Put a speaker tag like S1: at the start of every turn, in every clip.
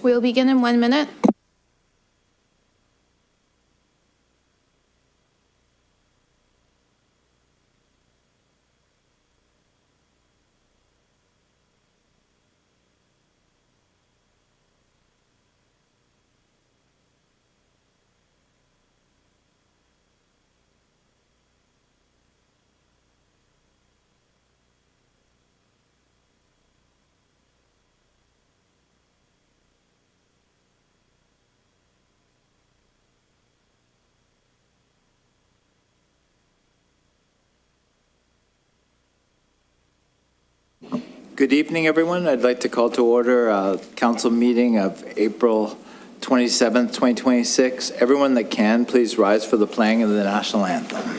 S1: We'll begin in 1 minute.
S2: Good evening, everyone. I'd like to call to order a council meeting of April 27th, 2026. Everyone that can, please rise for the playing of the national anthem.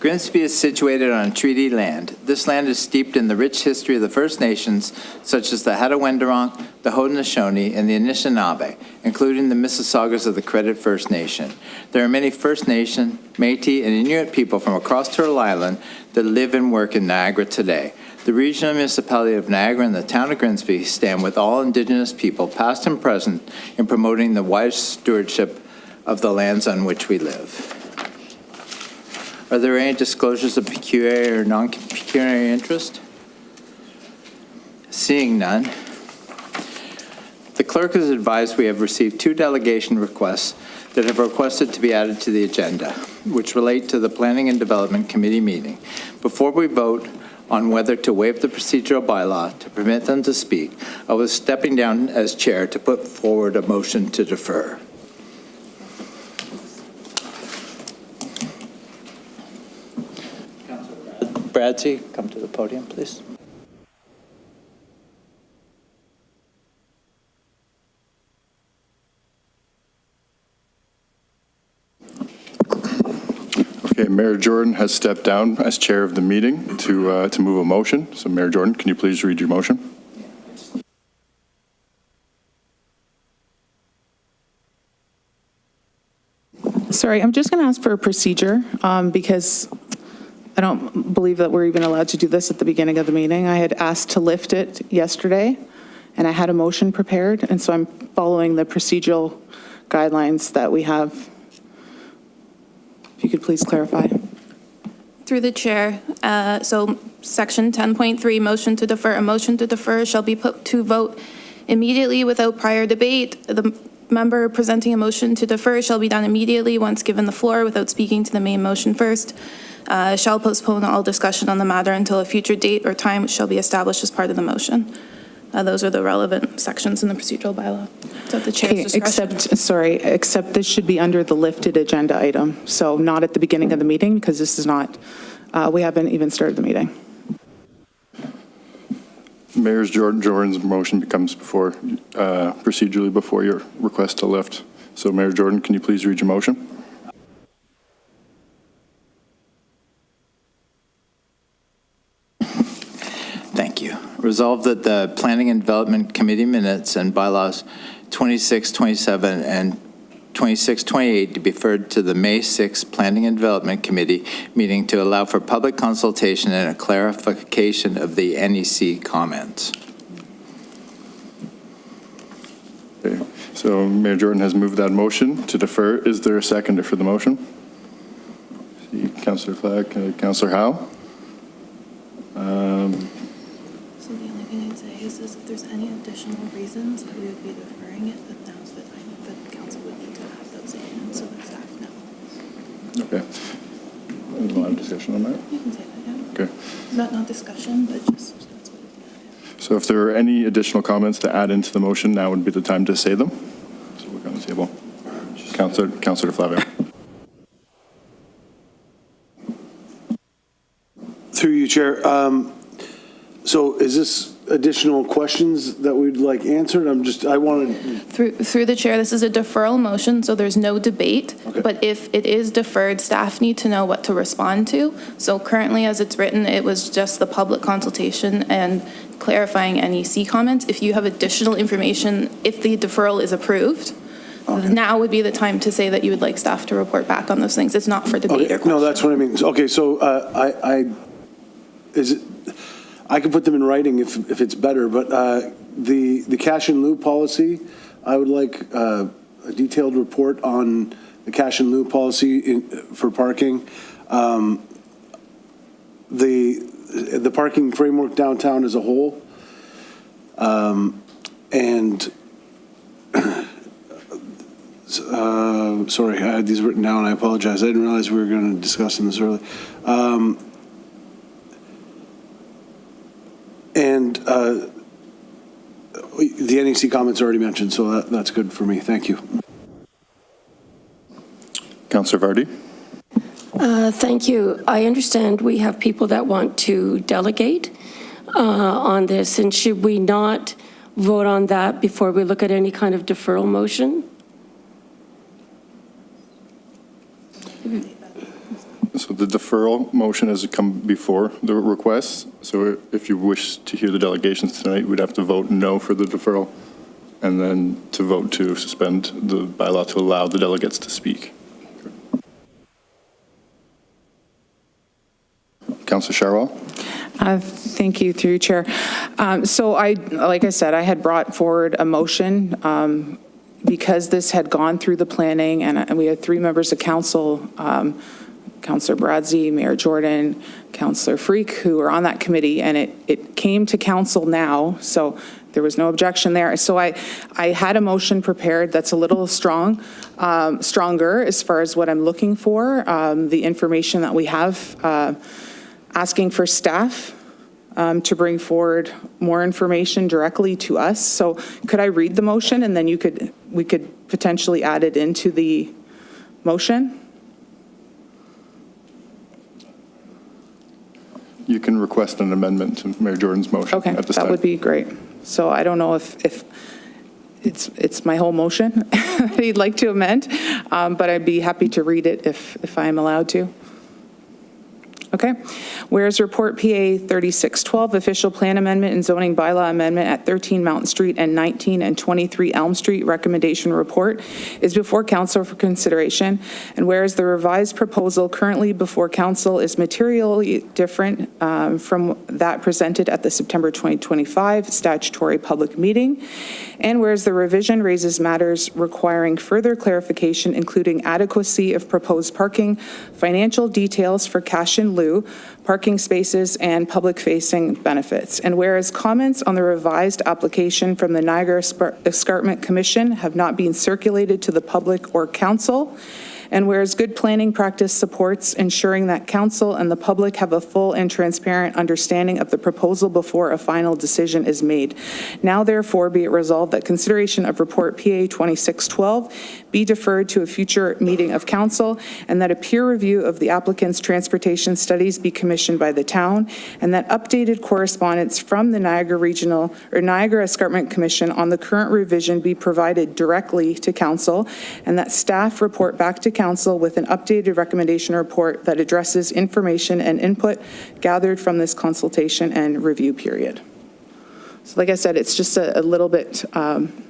S2: Grimsby is situated on treaty land. This land is steeped in the rich history of the First Nations, such as the Hattaway-Wendourong, the Haudenosaunee, and the Anishinaabe, including the Mississaugas of the Credit First Nation. There are many First Nation, Métis, and Inuit people from across Turtle Island that live and work in Niagara today. The regional municipality of Niagara and the town of Grimsby stand with all Indigenous people, past and present, in promoting the wise stewardship of the lands on which we live. Are there any disclosures of pecuniary or non-pecuniary interest? Seeing none, the clerk has advised we have received 2 delegation requests that have requested to be added to the agenda, which relate to the Planning and Development Committee meeting. Before we vote on whether to waive the procedural bylaw to permit them to speak, I was stepping down as chair to put forward a motion to defer. Bradsey, come to the podium, please.
S3: Okay, Mayor Jordan has stepped down as chair of the meeting to move a motion. So Mayor Jordan, can you please read your motion?
S4: Sorry, I'm just going to ask for a procedure because I don't believe that we're even allowed to do this at the beginning of the meeting. I had asked to lift it yesterday, and I had a motion prepared, and so I'm following the procedural guidelines that we have. If you could please clarify.
S1: Through the chair, so section 10.3, motion to defer. A motion to defer shall be put to vote immediately without prior debate. The member presenting a motion to defer shall be done immediately once given the floor without speaking to the main motion first. Shall postpone all discussion on the matter until a future date or time which shall be established as part of the motion. Those are the relevant sections in the procedural bylaw. So at the chair's discretion.
S4: Except this should be under the lifted agenda item. So not at the beginning of the meeting because this is not, we haven't even started the meeting.
S3: Mayor Jordan's motion becomes procedurally before your request to lift. So Mayor Jordan, can you please read your motion?
S2: Thank you. Resolved that the Planning and Development Committee minutes and bylaws 26, 27, and 26, 28 to be referred to the May 6 Planning and Development Committee meeting to allow for public consultation and a clarification of the NEC comments.
S3: Okay. So Mayor Jordan has moved that motion to defer. Is there a seconder for the motion? See Councillor Flack, Councillor Howe.
S1: So the only thing I'd say is if there's any additional reasons that we would be deferring it, then now's the time that council would need to have those in, so the staff know.
S3: Okay. There's a lot of discussion on that.
S1: You can say that, yeah.
S3: Okay.
S1: Not discussion, but just that's what.
S3: So if there are any additional comments to add into the motion, now would be the time to say them. So look on the table. Councillor Flavia.
S5: Through you, Chair. So is this additional questions that we'd like answered? I wanted,
S1: Through the chair, this is a deferral motion, so there's no debate.
S5: Okay.
S1: But if it is deferred, staff need to know what to respond to. So currently, as it's written, it was just the public consultation and clarifying NEC comments. If you have additional information, if the deferral is approved, now would be the time to say that you would like staff to report back on those things. It's not for debate or
S5: okay, no,
S1: question.
S5: that's what I mean. Okay, so I could put them in writing if it's better, but the cash in lieu policy, I would like a detailed report on the cash in lieu policy for parking. The parking framework downtown as a whole, and sorry, I had these written down. I apologize. I didn't realize we were going to discuss this early. And the NEC comments already mentioned, so that's good for me. Thank you.
S3: Councillor Vardy.
S6: Thank you. I understand we have people that want to delegate on this, and should we not vote on that before we look at any kind of deferral motion?
S3: So the deferral motion has come before the request. So if you wish to hear the delegations tonight, we'd have to vote no for the deferral and then to vote to suspend the bylaw to allow the delegates to speak. Councillor Sharwell.
S4: Thank you, through you, Chair. So like I said, I had brought forward a motion because this had gone through the planning and we had 3 members of council, Councillor Bradzi, Mayor Jordan, Councillor Freak, who are on that committee, and it came to council now, so there was no objection there. So I had a motion prepared that's a little stronger as far as what I'm looking for, the information that we have, asking for staff to bring forward more information directly to us. So could I read the motion and then we could potentially add it into the motion?
S3: You can request an amendment to Mayor Jordan's motion
S4: Okay,
S3: at this
S4: that
S3: time.
S4: would be great. So I don't know if it's my whole motion that he'd like to amend, but I'd be happy to read it if I am allowed to. Okay. Whereas Report PA 3612, Official Plan Amendment and Zoning Bylaw Amendment at 13 Mountain Street and 19 and 23 Elm Street Recommendation Report is before Council for consideration, and whereas the revised proposal currently before Council is materially different from that presented at the September 2025 statutory public meeting, and whereas the revision raises matters requiring further clarification, including adequacy of proposed parking, financial details for cash in lieu, parking spaces, and public-facing benefits. And whereas comments on the revised application from the Niagara Escarpment Commission have not been circulated to the public or council, and whereas good planning practice supports ensuring that council and the public have a full and transparent understanding of the proposal before a final decision is made. Now therefore be it resolved that consideration of Report PA 2612 be deferred to a future meeting of council, and that a peer review of the applicant's transportation studies be commissioned by the town, and that updated correspondence from the Niagara Escarpment Commission on the current revision be provided directly to council, and that staff report back to council with an updated recommendation report that addresses information and input gathered from this consultation and review period. So like I said, it's just a little bit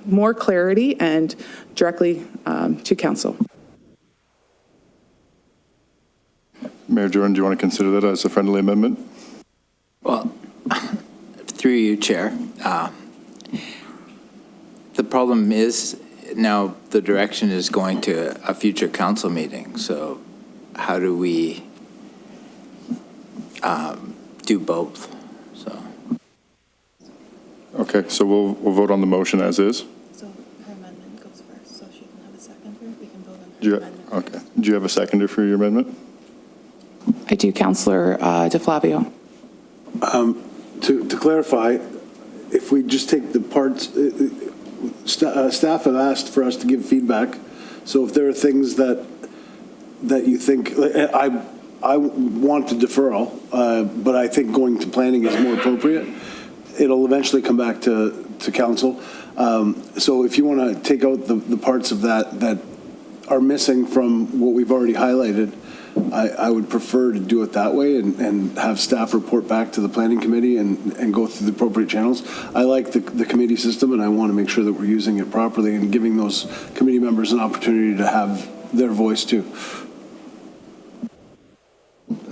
S4: more clarity and directly to council.
S3: Mayor Jordan, do you want to consider that as a friendly amendment?
S2: Well, through you, Chair. The problem is now the direction is going to a future council meeting. So how do we do both? So.
S3: Okay, so we'll vote on the motion as is.
S1: So her amendment goes first, so she can have a seconder. We can vote on
S3: Do you,
S1: her amendment.
S3: okay. Do you have a seconder for your amendment?
S4: I do, Councillor DeFlavio.
S5: To clarify, if we just take the parts, staff have asked for us to give feedback. So if there are things that you think, I want a deferral, but I think going to planning is more appropriate. It'll eventually come back to council. So if you want to take out the parts of that are missing from what we've already highlighted, I would prefer to do it that way and have staff report back to the planning committee and go through the appropriate channels. I like the committee system, and I want to make sure that we're using it properly and giving those committee members an opportunity to have their voice too.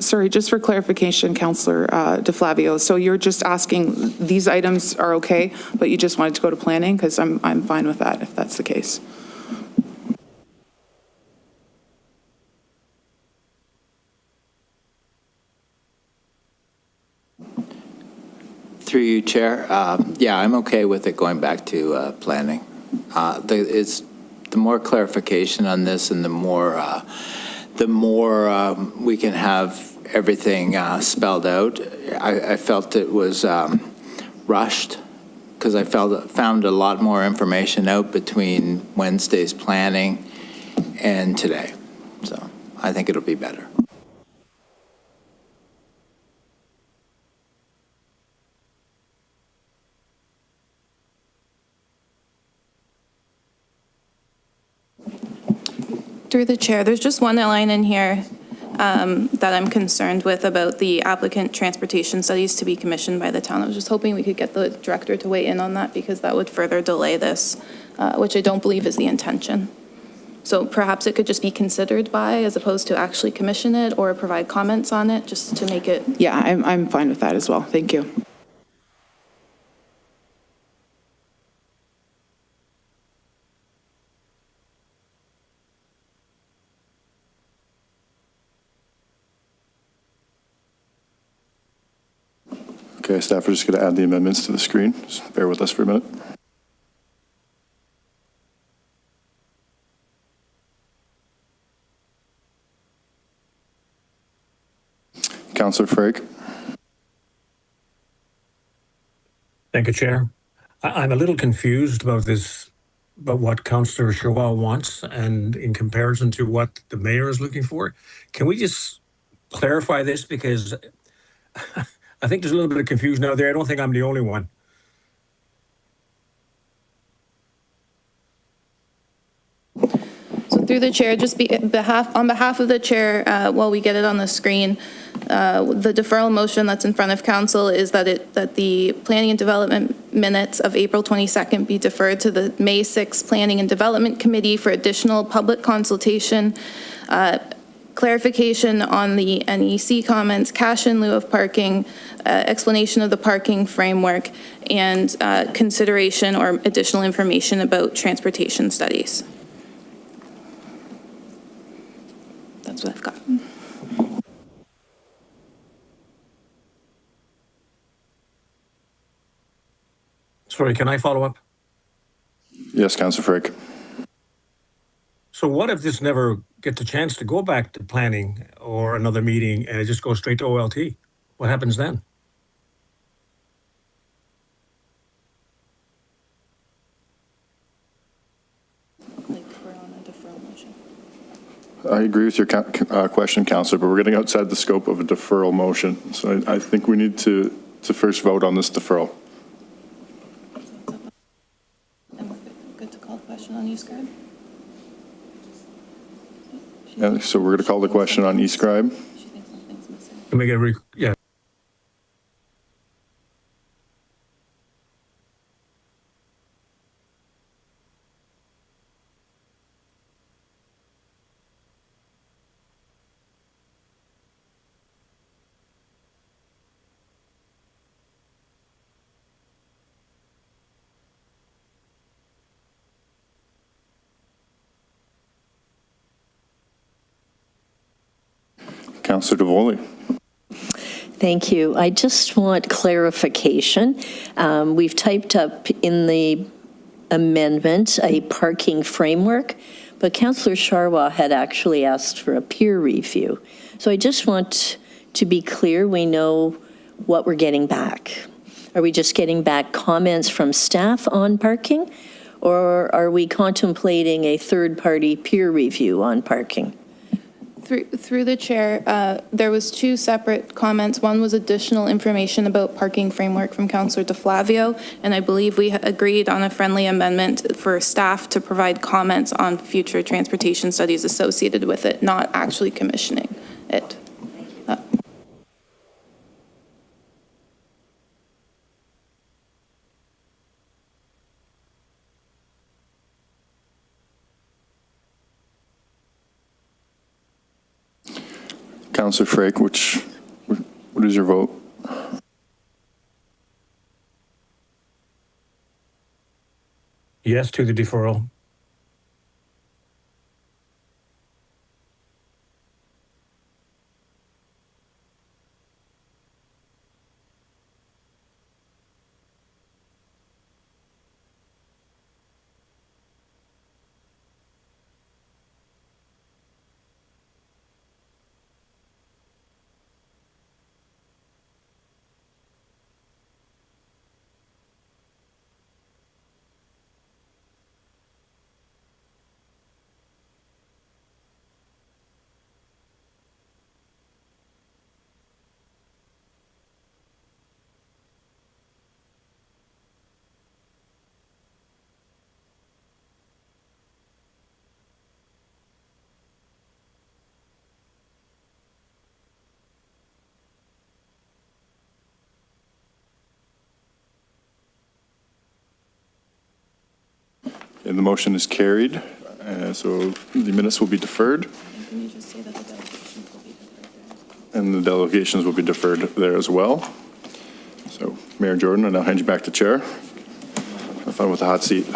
S4: Sorry, just for clarification, Councillor DeFlavio, so you're just asking, these items are okay, but you just wanted to go to planning? Because I'm fine with that, if that's the case.
S2: Through you, Chair. Yeah, I'm okay with it going back to planning. It's the more clarification on this, and the more we can have everything spelled out. I felt it was rushed because I found a lot more information out between Wednesday's planning and today. So I think it'll be better.
S1: Through the chair, there's just one line in here that I'm concerned with about the applicant transportation studies to be commissioned by the town. I was just hoping we could get the director to weigh in on that because that would further delay this, which I don't believe is the intention. So perhaps it could just be considered by as opposed to actually commission it or provide comments on it, just to make it.
S4: Yeah, I'm fine with that as well. Thank you.
S3: Okay, staff are just going to add the amendments to the screen. Just bear with us for a minute. Councillor Frake.
S7: Thank you, Chair. I'm a little confused about this, about what Councillor Chauvel wants and in comparison to what the mayor is looking for. Can we just clarify this? Because I think there's a little bit of confusion out there. I don't think I'm the only one.
S1: So through the chair, just on behalf of the chair, while we get it on the screen, the deferral motion that's in front of council is that the planning and development minutes of April 22nd be deferred to the May 6th Planning and Development Committee for additional public consultation, clarification on the NEC comments, cash in lieu of parking, explanation of the parking framework, and consideration or additional information about transportation studies. That's what I've got.
S7: Sorry, can I follow up?
S3: Yes, Councillor Frake.
S7: So what if this never gets a chance to go back to planning or another meeting and it just goes straight to OLT? What happens then?
S1: Like we're on a deferral motion.
S3: I agree with your question, Councillor, but we're getting outside the scope of a deferral motion. So I think we need to first vote on this deferral.
S1: And we're good to call the question on e-scribe?
S3: And so we're going to call the question on eScribe.
S1: She thinks something's missing.
S7: Can we get, yeah.
S3: Councillor DeVoley.
S8: Thank you. I just want clarification. We've typed up in the amendment a parking framework, but Councillor Sharwa had actually asked for a peer review. So I just want to be clear, we know what we're getting back. Are we just getting back comments from staff on parking, or are we contemplating a third-party peer review on parking?
S1: Through the chair, there was two separate comments. One was additional information about parking framework from Councillor DeFlavio, and I believe we agreed on a friendly amendment for staff to provide comments on future transportation studies associated with it, not actually commissioning it.
S3: Councillor Frake, what is your vote?
S7: Yes to the deferral.
S3: And the motion is carried, so the minutes will be deferred.
S1: Can you just say that the delegations will be deferred?
S3: And the delegations will be deferred there as well. So, Mayor Jordan, I now hand you back to chair. Have fun with the hot seat.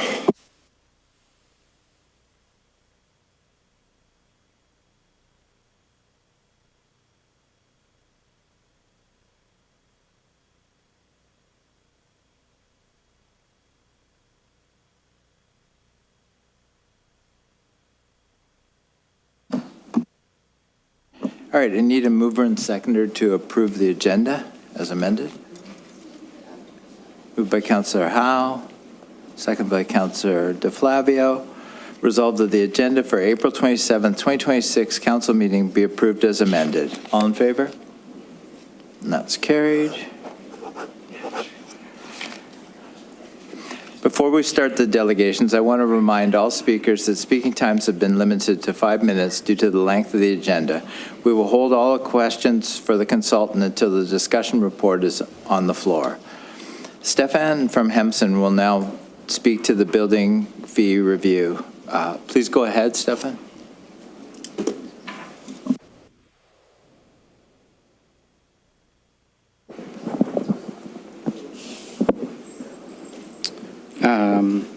S2: All right, I need a mover and seconder to approve the agenda as amended. Moved by Councillor Howe, second by Councillor DeFlavio. Resolved that the agenda for April 27th, 2026 council meeting be approved as amended. All in favor? And that's carried. Before we start the delegations, I want to remind all speakers that speaking times have been limited to 5 minutes due to the length of the agenda. We will hold all questions for the consultant until the discussion report is on the floor. Stefan from Hempson will now speak to the building fee review. Please go ahead, Stefan.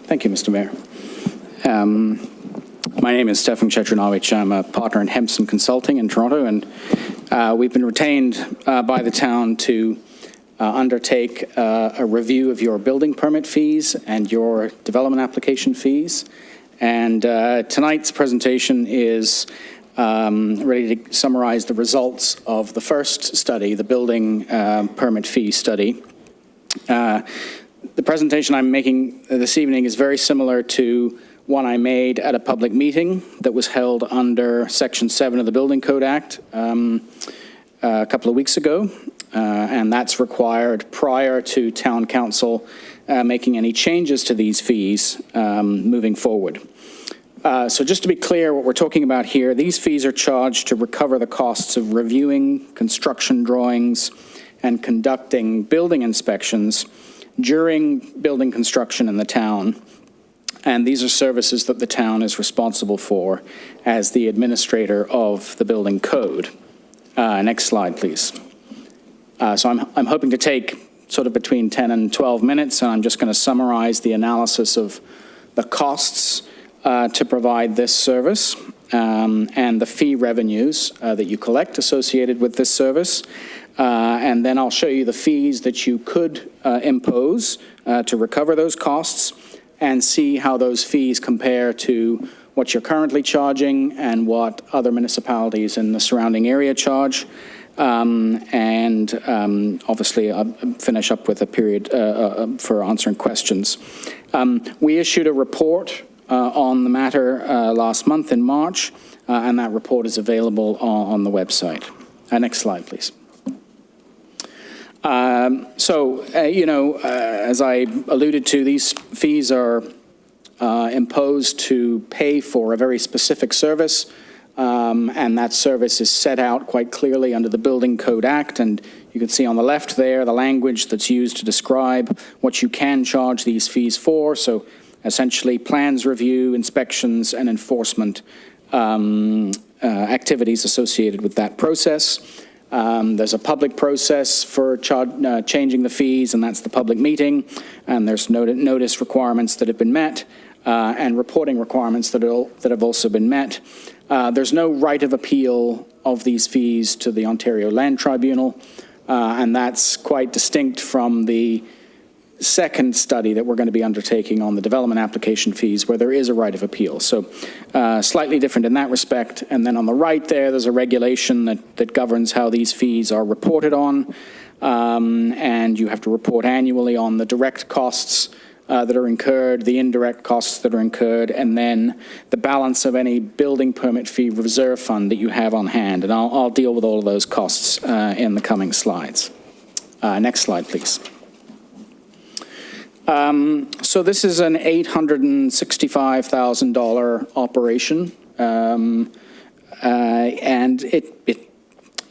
S9: Thank you, Mr. Mayor. My name is Stefan Chetranovich. I'm a partner in Hempson Consulting in Toronto, and we've been retained by the town to undertake a review of your building permit fees and your development application fees. And tonight's presentation is ready to summarize the results of the first study, the building permit fee study. The presentation I'm making this evening is very similar to one I made at a public meeting that was held under Section 7 of the Building Code Act a couple of weeks ago, and that's required prior to Town Council making any changes to these fees moving forward. So just to be clear, what we're talking about here, these fees are charged to recover the costs of reviewing construction drawings and conducting building inspections during building construction in the town. And these are services that the town is responsible for as the administrator of the building code. Next slide, please. So I'm hoping to take sort of between 10 and 12 minutes, and I'm just going to summarize the analysis of the costs to provide this service. and the fee revenues that you collect associated with this service. And then I'll show you the fees that you could impose to recover those costs and see how those fees compare to what you're currently charging and what other municipalities in the surrounding area charge. Obviously, I'll finish up with a period for answering questions. We issued a report on the matter last month in March, and that report is available on the website. Next slide, please. As I alluded to, these fees are imposed to pay for a very specific service, and that service is set out quite clearly under the Building Code Act, and you can see on the left there the language that's used to describe what you can charge these fees for. So essentially plans review, inspections, and enforcement activities associated with that process. There's a public process for changing the fees, and that's the public meeting, and there's notice requirements that have been met, and reporting requirements that have also been met. There's no right of appeal of these fees to the Ontario Land Tribunal, and that's quite distinct from the second study that we're going to be undertaking on the development application fees, where there is a right of appeal. So slightly different in that respect. And then on the right there's a regulation that governs how these fees are reported on, and you have to report annually on the direct costs that are incurred, the indirect costs that are incurred, and then the balance of any building permit fee reserve fund that you have on hand. And I'll deal with all of those costs in the coming slides. Next slide, please. So this is an $865,000 operation, and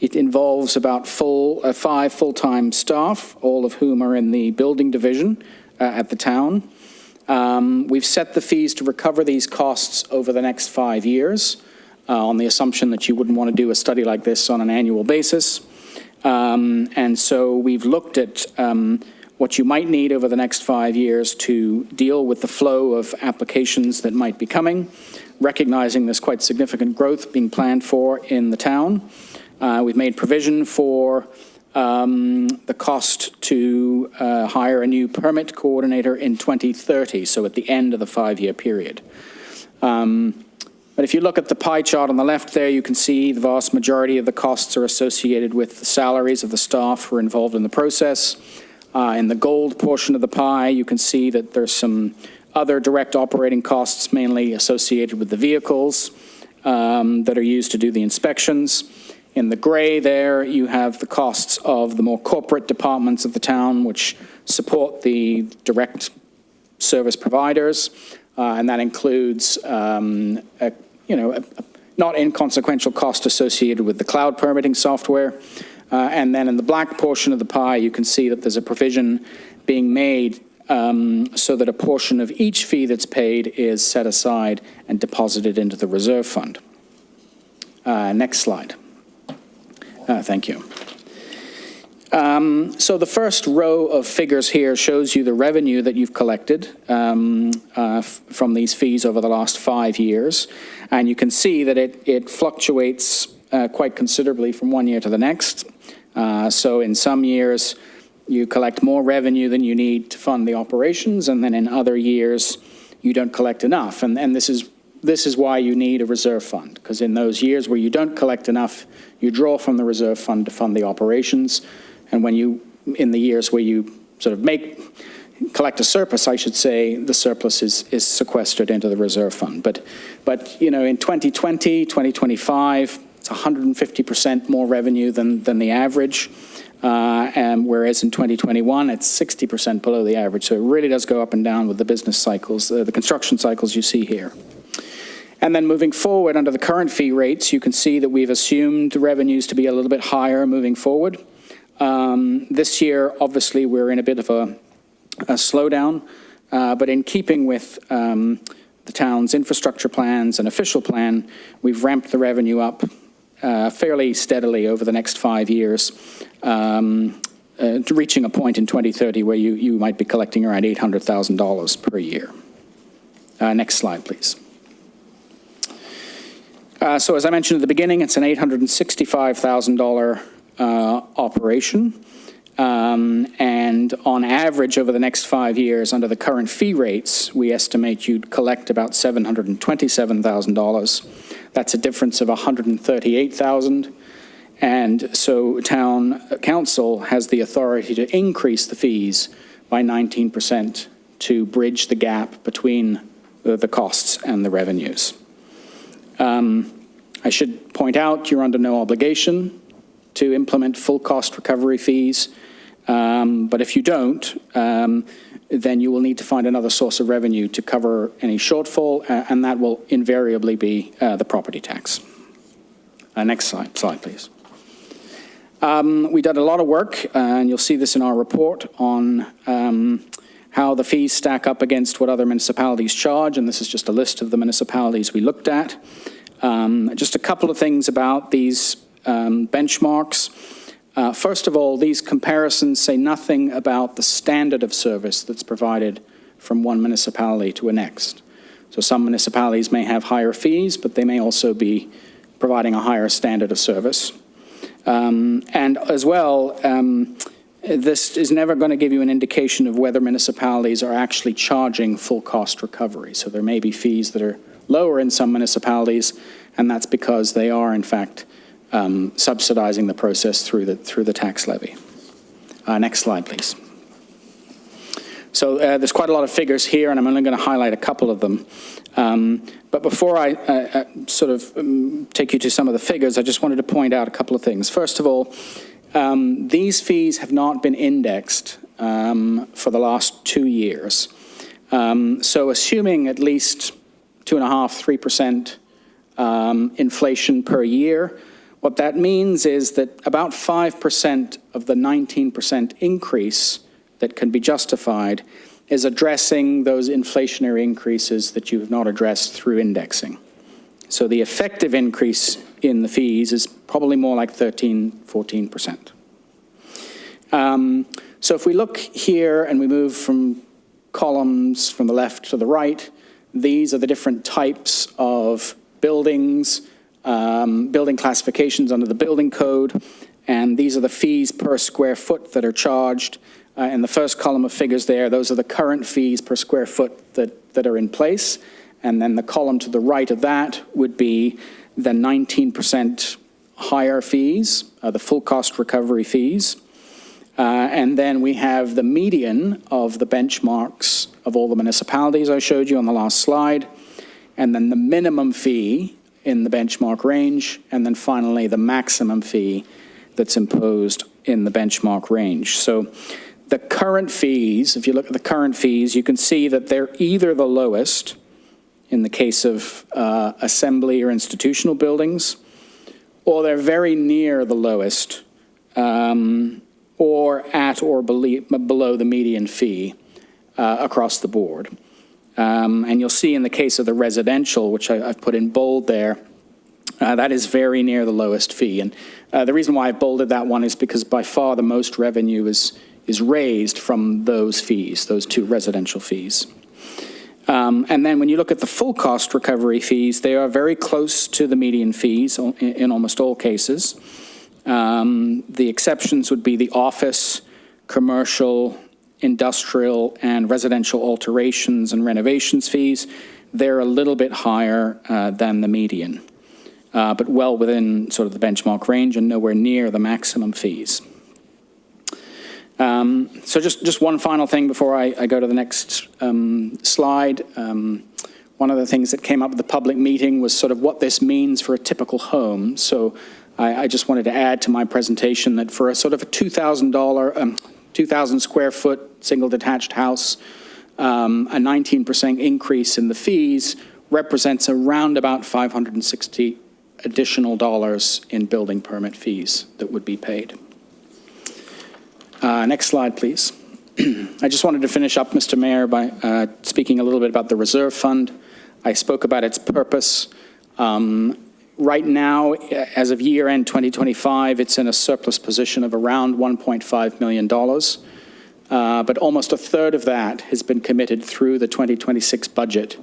S9: it involves about 5 full-time staff, all of whom are in the building division at the town. We've set the fees to recover these costs over the next 5 years on the assumption that you wouldn't want to do a study like this on an annual basis. And so we've looked at what you might need over the next 5 years to deal with the flow of applications that might be coming, recognizing there's quite significant growth being planned for in the town. We've made provision for the cost to hire a new permit coordinator in 2030, so at the end of the 5-year period. But if you look at the pie chart on the left there, you can see the vast majority of the costs are associated with the salaries of the staff who are involved in the process. In the gold portion of the pie, you can see that there's some other direct operating costs, mainly associated with the vehicles that are used to do the inspections. In the gray there, you have the costs of the more corporate departments of the town, which support the direct service providers, and that includes a not inconsequential cost associated with the cloud permitting software. And then in the black portion of the pie, you can see that there's a provision being made so that a portion of each fee that's paid is set aside and deposited into the reserve fund. Next slide. Thank you. So the first row of figures here shows you the revenue that you've collected from these fees over the last 5 years. And you can see that it fluctuates quite considerably from one year to the next. So in some years, you collect more revenue than you need to fund the operations, and then in other years, you don't collect enough. And this is why you need a reserve fund, because in those years where you don't collect enough, you draw from the reserve fund to fund the operations. And in the years where you sort of collect a surplus, I should say, the surplus is sequestered into the reserve fund. But in 2020, 2025, it's 150% more revenue than the average, and whereas in 2021, it's 60% below the average. So it really does go up and down with the business cycles, the construction cycles you see here. And then moving forward, under the current fee rates, you can see that we've assumed the revenues to be a little bit higher moving forward. This year, obviously, we're in a bit of a slowdown, but in keeping with the town's infrastructure plans and official plan, we've ramped the revenue up fairly steadily over the next 5 years, reaching a point in 2030 where you might be collecting around $800,000 per year. Next slide, please. So as I mentioned at the beginning, it's an $865,000 operation. And on average, over the next 5 years, under the current fee rates, we estimate you'd collect about $727,000. That's a difference of $138,000. And so town council has the authority to increase the fees by 19% to bridge the gap between the costs and the revenues. I should point out you're under no obligation to implement full cost recovery fees. But if you don't, then you will need to find another source of revenue to cover any shortfall, and that will invariably be the property tax. Next slide, please. We did a lot of work, and you'll see this in our report, on how the fees stack up against what other municipalities charge, and this is just a list of the municipalities we looked at. Just a couple of things about these benchmarks. First of all, these comparisons say nothing about the standard of service that's provided from one municipality to a next. So some municipalities may have higher fees, but they may also be providing a higher standard of service. And as well, this is never going to give you an indication of whether municipalities are actually charging full cost recovery. So there may be fees that are lower in some municipalities, and that's because they are, in fact, subsidizing the process through the tax levy. Next slide, please. So there's quite a lot of figures here, and I'm only going to highlight a couple of them. But before I take you to some of the figures, I just wanted to point out a couple of things. First of all, these fees have not been indexed for the last 2 years. So assuming at least 2.5–3% inflation per year, what that means is that about 5% of the 19% increase that can be justified is addressing those inflationary increases that you have not addressed through indexing. So the effective increase in the fees is probably more like 13–14%. So if we look here and we move from columns from the left to the right, these are the different types of buildings, building classifications under the building code, and these are the fees per square foot that are charged. In the first column of figures there, those are the current fees per square foot that are in place. And then the column to the right of that would be the 19% higher fees, the full cost recovery fees. And then we have the median of the benchmarks of all the municipalities I showed you on the last slide. And then the minimum fee in the benchmark range. And then finally, the maximum fee that's imposed in the benchmark range. So the current fees, if you look at the current fees, you can see that they're either the lowest in the case of assembly or institutional buildings, or they're very near the lowest, or at or below the median fee across the board. And you'll see in the case of the residential, which I've put in bold there, that is very near the lowest fee. And the reason why I bolded that one is because by far the most revenue is raised from those fees, those two residential fees. And then when you look at the full cost recovery fees, they are very close to the median fees in almost all cases. The exceptions would be the office, commercial, industrial, and residential alterations and renovations fees. They're a little bit higher than the median, but well within sort of the benchmark range and nowhere near the maximum fees. So just one final thing before I go to the next slide. One of the things that came up at the public meeting was sort of what this means for a typical home. So I just wanted to add to my presentation that for a sort of a $2,000 square foot single detached house, a 19% increase in the fees represents around about $560 additional in building permit fees that would be paid. Next slide, please. I just wanted to finish up, Mr. Mayor, by speaking a little bit about the reserve fund. I spoke about its purpose. Right now, as of year-end 2025, it's in a surplus position of around $1.5 million. But almost a third of that has been committed through the 2026 budget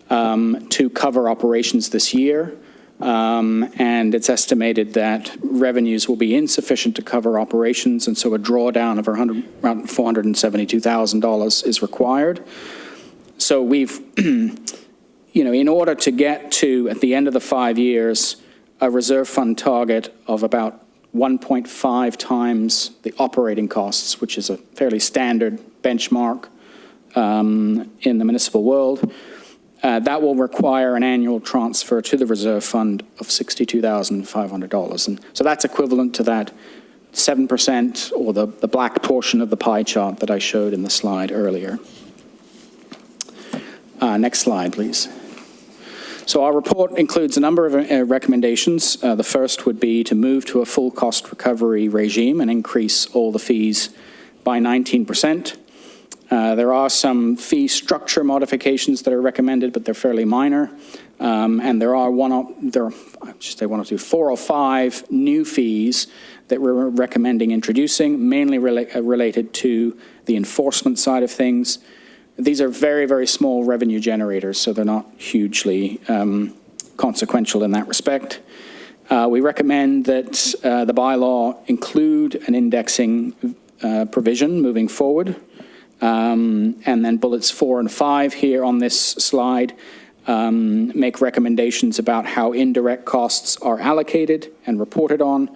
S9: to cover operations this year. and it's estimated that revenues will be insufficient to cover operations, and so a drawdown of around $472,000 is required. So we've, in order to get to, at the end of the 5 years, a reserve fund target of about 1.5 times the operating costs, which is a fairly standard benchmark in the municipal world, that will require an annual transfer to the reserve fund of $62,500. And so that's equivalent to that 7%, or the black portion of the pie chart that I showed in the slide earlier. Next slide, please. So our report includes a number of recommendations. The first would be to move to a full cost recovery regime and increase all the fees by 19%. There are some fee structure modifications that are recommended, but they're fairly minor. And there are four or five new fees that we're recommending introducing, mainly related to the enforcement side of things. These are very, very small revenue generators, so they're not hugely consequential in that respect. We recommend that the bylaw include an indexing provision moving forward. And then bullets 4 and 5 here on this slide make recommendations about how indirect costs are allocated and reported on.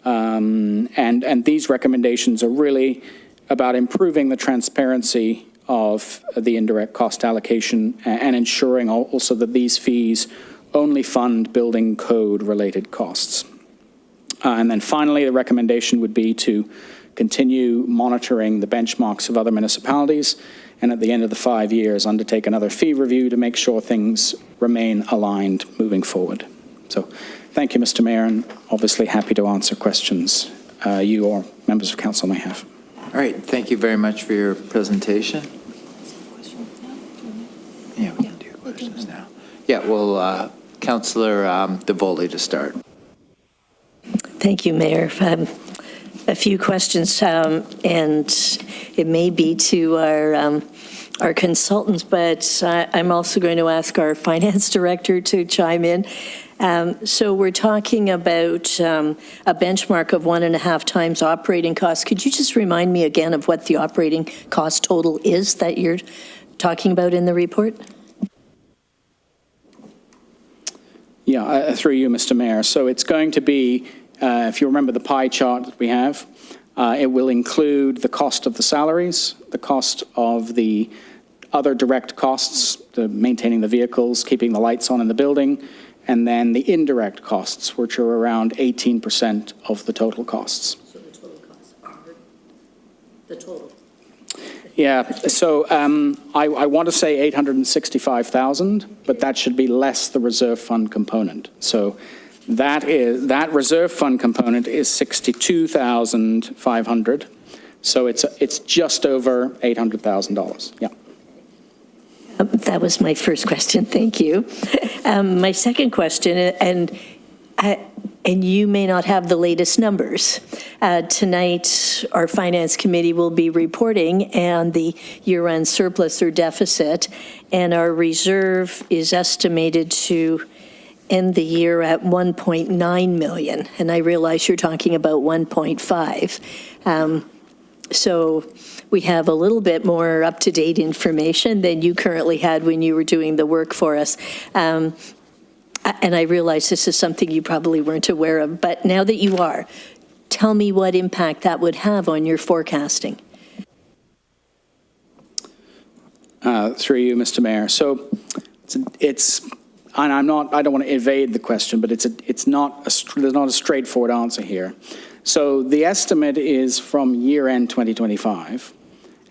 S9: And these recommendations are really about improving the transparency of the indirect cost allocation and ensuring also that these fees only fund building code related costs. And then finally, the recommendation would be to continue monitoring the benchmarks of other municipalities, and at the end of the 5 years, undertake another fee review to make sure things remain aligned moving forward. So thank you, Mr. Mayor, and obviously happy to answer questions you or members of council may have.
S2: All right, thank you very much for your presentation. Yeah, we can do questions now. Yeah, well, Councillor DeVoley to start.
S8: Thank you, Mayor. A few questions, and it may be to our consultants, but I'm also going to ask our finance director to chime in. So we're talking about a benchmark of 1.5 times operating costs. Could you just remind me again of what the operating cost total is that you're talking about in the report?
S9: Yeah, through you, Mr. Mayor. So it's going to be, if you remember the pie chart that we have, it will include the cost of the salaries, the cost of the other direct costs, the maintaining the vehicles, keeping the lights on in the building, and then the indirect costs, which are around 18% of the total costs.
S8: So the total costs are the total.
S9: Yeah, so I want to say 865,000, but that should be less the reserve fund component. So that reserve fund component is 62,500. So it's just over $800,000. Yeah.
S8: That was my first question. Thank you. My second question, and you may not have the latest numbers. Tonight, our Finance Committee will be reporting on the year-end surplus or deficit, and our reserve is estimated to end the year at 1.9 million, and I realize you're talking about 1.5. So we have a little bit more up-to-date information than you currently had when you were doing the work for us. And I realize this is something you probably weren't aware of, but now that you are, tell me what impact that would have on your forecasting.
S9: Through you, Mr. Mayor. So it's and I don't want to evade the question, but there's not a straightforward answer here. So the estimate is from year-end 2025,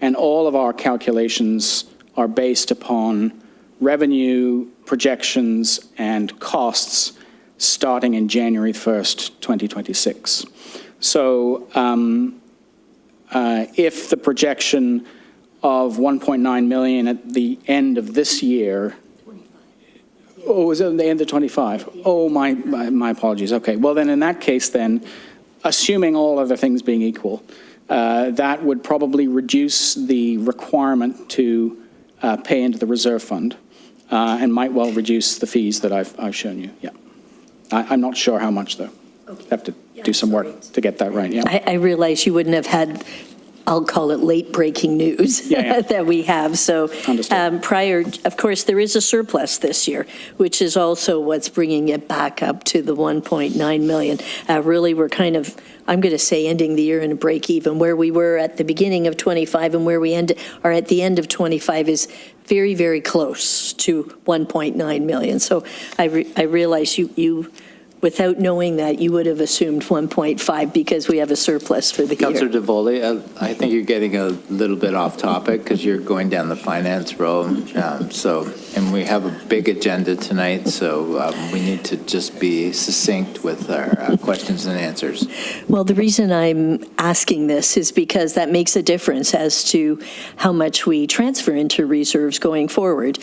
S9: and all of our calculations are based upon revenue projections and costs starting in January 1st, 2026. So if the projection of 1.9 million at the end of this year, oh, was it at the end of 25? Oh, my apologies. Okay, well then in that case then, assuming all other things being equal, that would probably reduce the requirement to pay into the reserve fund and might well reduce the fees that I've shown you. Yeah. I'm not sure how much, though. Have to do some work to get that right, yeah.
S8: I realize you wouldn't have had, I'll call it late-breaking news
S9: Yeah.
S8: that we have. So
S9: Understood.
S8: prior, of course, there is a surplus this year, which is also what's bringing it back up to the 1.9 million. Really, we're kind of, I'm going to say, ending the year in a break even. Where we were at the beginning of 25 and where we are at the end of 25 is very, very close to 1.9 million. So I realize you, without knowing that, you would have assumed 1.5 because we have a surplus for the year.
S2: Councillor DeVoley, I think you're getting a little bit off topic because you're going down the finance road. And we have a big agenda tonight, so we need to just be succinct with our questions and answers.
S8: Well, the reason I'm asking this is because that makes a difference as to how much we transfer into reserves going forward,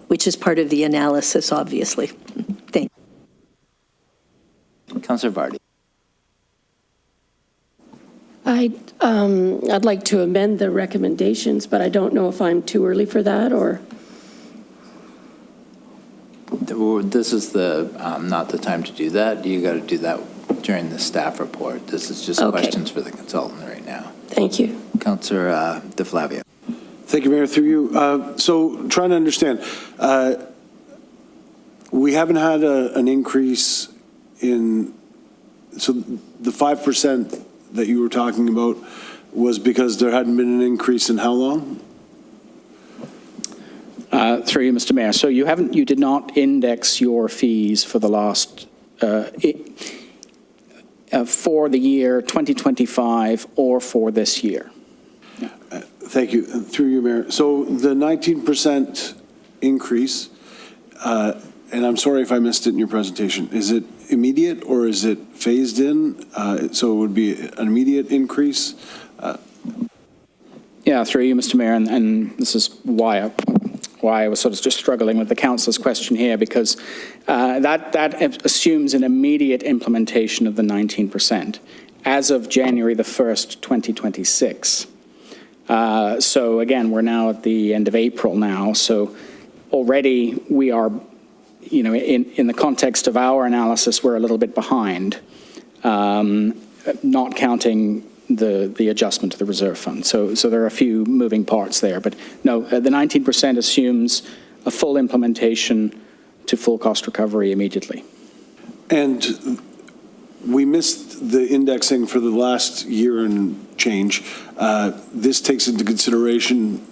S8: which is part of the analysis, obviously. Thank you.
S2: Councillor Vardy.
S6: I'd like to amend the recommendations, but I don't know if I'm too early for that, or,
S2: This is not the time to do that. You got to do that during the staff report. This is just
S6: Okay.
S2: questions for the consultant right now.
S6: thank you.
S2: Councillor DeFlavio.
S5: Thank you, Mayor, through you. So trying to understand, we haven't had an increase in, so the 5% that you were talking about was because there hadn't been an increase in how long?
S9: Through you, Mr. Mayor. So you did not index your fees for the last, for the year 2025 or for this year.
S5: Thank you. Through you, Mayor. So the 19% increase, and I'm sorry if I missed it in your presentation, is it immediate or is it phased in? So it would be an immediate increase?
S9: Yeah, through you, Mr. Mayor, and this is why I was sort of just struggling with the councillor's question here, because that assumes an immediate implementation of the 19% as of January the 1st, 2026. So again, we're now at the end of April now, so already we are, in the context of our analysis, we're a little bit behind, not counting the adjustment to the reserve fund. So there are a few moving parts there, but no, the 19% assumes a full implementation to full cost recovery immediately.
S5: And we missed the indexing for the last year and change. This takes into consideration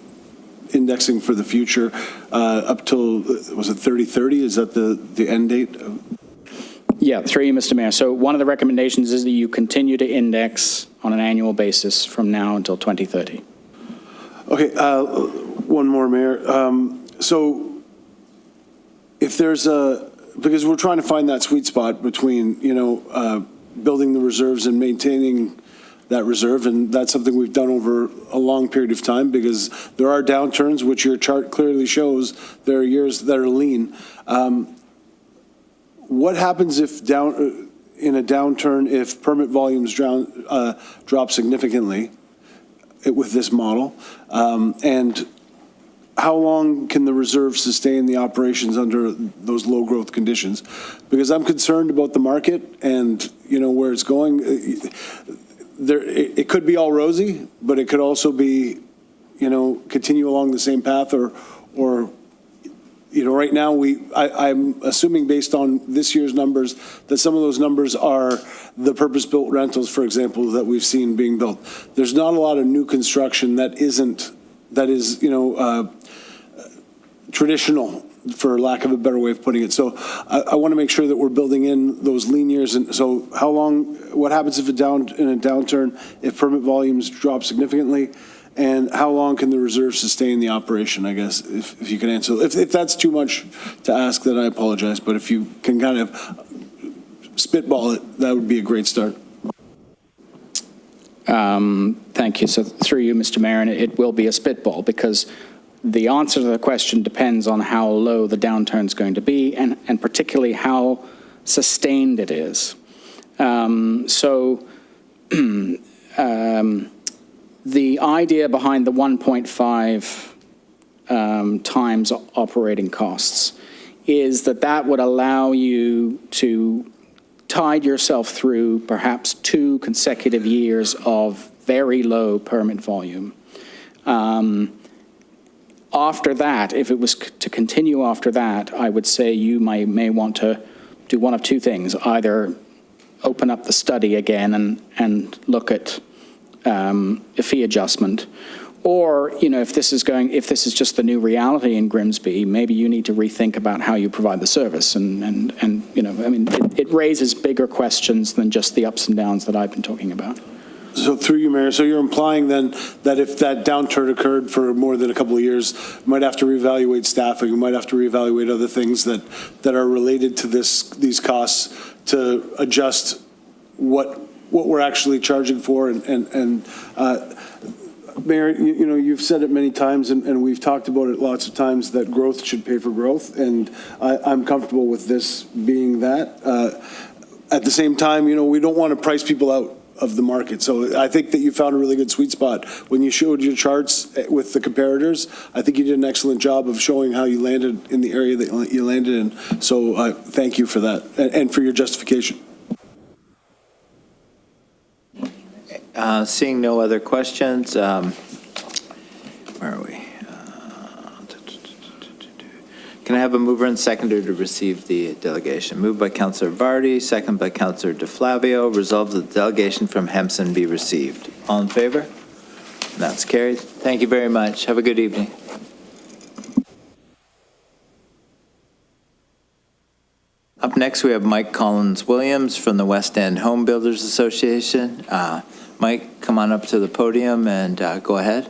S5: indexing for the future up till, was it 2030? Is that the end date?
S9: Yeah, through you, Mr. Mayor. So one of the recommendations is that you continue to index on an annual basis from now until 2030.
S5: Okay, one more, Mayor. So if there's because we're trying to find that sweet spot between, building the reserves and maintaining that reserve, and that's something we've done over a long period of time, because there are downturns, which your chart clearly shows. There are years that are lean. What happens if in a downturn, if permit volumes drop significantly with this model? And how long can the reserve sustain the operations under those low growth conditions? Because I'm concerned about the market and, where it's going. It could be all rosy, but it could also be, continue along the same path or right now I'm assuming based on this year's numbers that some of those numbers are the purpose-built rentals, for example, that we've seen being built. There's not a lot of new construction that is, traditional, for lack of a better way of putting it. So I want to make sure that we're building in those lean years. And so what happens if in a downturn, if permit volumes drop significantly? And how long can the reserve sustain the operation, I guess, if you can answer. If that's too much to ask, then I apologize. But if you can kind of spitball it, that would be a great start.
S9: Thank you. So through you, Mr. Mayor, and it will be a spitball because the answer to the question depends on how low the downturn is going to be and particularly how sustained it is. The idea behind the 1.5 times operating costs is that that would allow you to tide yourself through perhaps 2 consecutive years of very low permit volume. After that, if it was to continue after that, I would say you may want to do one of 2 things: either open up the study again and look at a fee adjustment, or, you know, if this is just the new reality in Grimsby, maybe you need to rethink about how you provide the service. And you know, I mean, it raises bigger questions than just the ups and downs that I've been talking about.
S5: So through you, Mayor, so you're implying then that if that downturn occurred for more than a couple of years, you might have to reevaluate staffing, you might have to reevaluate other things that are related to these costs to adjust what we're actually charging for. And Mayor, you know, you've said it many times, and we've talked about it lots of times, that growth should pay for growth, and I'm comfortable with this being that. At the same time, you know, we don't want to price people out of the market. So I think that you found a really good sweet spot. When you showed your charts with the comparators, I think you did an excellent job of showing how you landed in the area that you landed in. So thank you for that and for your justification.
S2: Seeing no other questions, where are we? Can I have a mover and seconder to receive the delegation? Moved by Councillor Vardy, second by Councillor DeFlavio. Resolved that the delegation from Hempson be received. All in favor? That's carried. Thank you very much. Have a good evening. Up next, we have Mike Collins-Williams from the West End Home Builders Association. Mike, come on up to the podium and go ahead.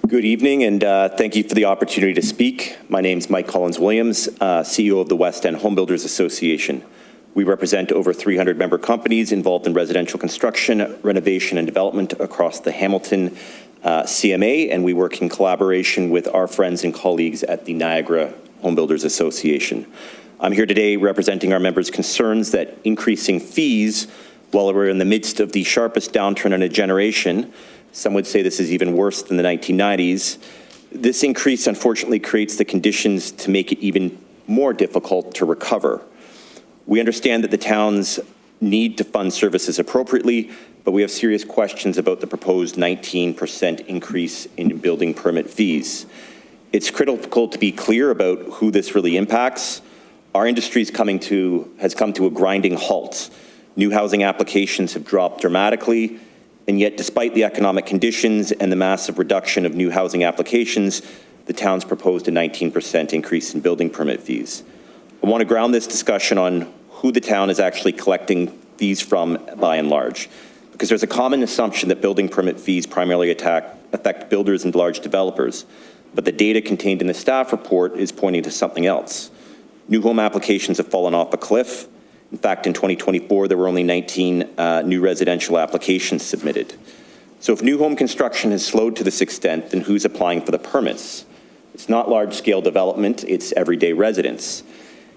S10: Good evening, and thank you for the opportunity to speak. My name is Mike Collins-Williams, CEO of the West End Home Builders Association. We represent over 300 member companies involved in residential construction, renovation, and development across the Hamilton CMA, and we work in collaboration with our friends and colleagues at the Niagara Home Builders Association. I'm here today representing our members' concerns that increasing fees while we're in the midst of the sharpest downturn in a generation. Some would say this is even worse than the 1990s. This increase, unfortunately, creates the conditions to make it even more difficult to recover. We understand that the towns need to fund services appropriately, but we have serious questions about the proposed 19% increase in building permit fees. It's critical to be clear about who this really impacts. Our industry has come to a grinding halt. New housing applications have dropped dramatically. And yet, despite the economic conditions and the massive reduction of new housing applications, the town's proposed a 19% increase in building permit fees. I want to ground this discussion on who the town is actually collecting fees from by and large, because there's a common assumption that building permit fees primarily affect builders and large developers, but the data contained in the staff report is pointing to something else. New home applications have fallen off a cliff. In fact, in 2024, there were only 19 new residential applications submitted. So if new home construction has slowed to this extent, then who's applying for the permits? It's not large-scale development, it's everyday residents.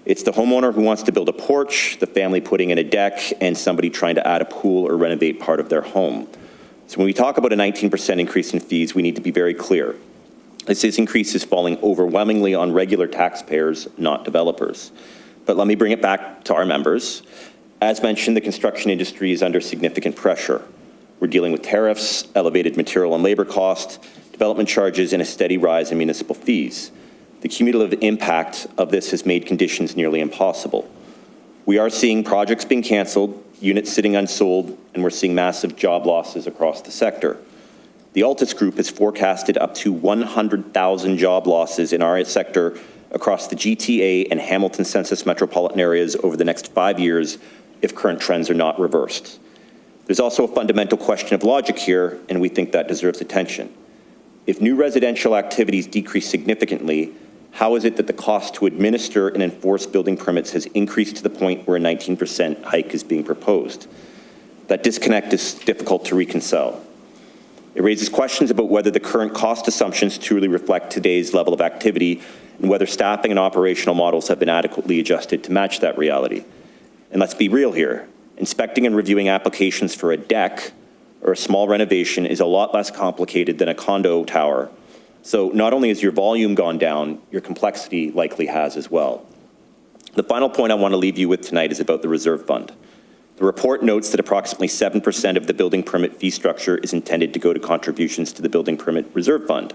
S10: It's the homeowner who wants to build a porch, the family putting in a deck, and somebody trying to add a pool or renovate part of their home. So when we talk about a 19% increase in fees, we need to be very clear. This increase is falling overwhelmingly on regular taxpayers, not developers. But let me bring it back to our members. As mentioned, the construction industry is under significant pressure. We're dealing with tariffs, elevated material and labor costs, development charges, and a steady rise in municipal fees. The cumulative impact of this has made conditions nearly impossible. We are seeing projects being canceled, units sitting unsold, and we're seeing massive job losses across the sector. The Altus Group has forecasted up to 100,000 job losses in our sector across the GTA and Hamilton census metropolitan areas over the next 5 years if current trends are not reversed. There's also a fundamental question of logic here, and we think that deserves attention. If new residential activities decrease significantly, how is it that the cost to administer and enforce building permits has increased to the point where a 19% hike is being proposed? That disconnect is difficult to reconcile. It raises questions about whether the current cost assumptions truly reflect today's level of activity and whether staffing and operational models have been adequately adjusted to match that reality. And let's be real here. Inspecting and reviewing applications for a deck or a small renovation is a lot less complicated than a condo tower. So not only has your volume gone down, your complexity likely has as well. The final point I want to leave you with tonight is about the reserve fund. The report notes that approximately 7% of the building permit fee structure is intended to go to contributions to the building permit reserve fund.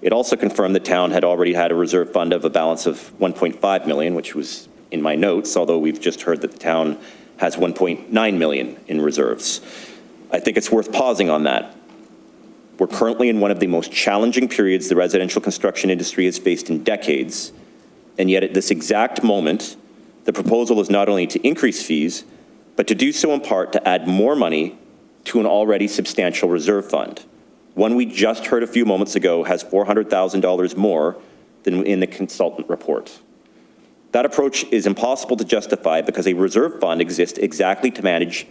S10: It also confirmed the town had already had a reserve fund of a balance of $1.5 million, which was in my notes, although we've just heard that the town has $1.9 million in reserves. I think it's worth pausing on that. We're currently in one of the most challenging periods the residential construction industry has faced in decades, and yet at this exact moment, the proposal is not only to increase fees, but to do so in part to add more money to an already substantial reserve fund. One we just heard a few moments ago has $400,000 more than in the consultant report. That approach is impossible to justify because a reserve fund exists exactly to manage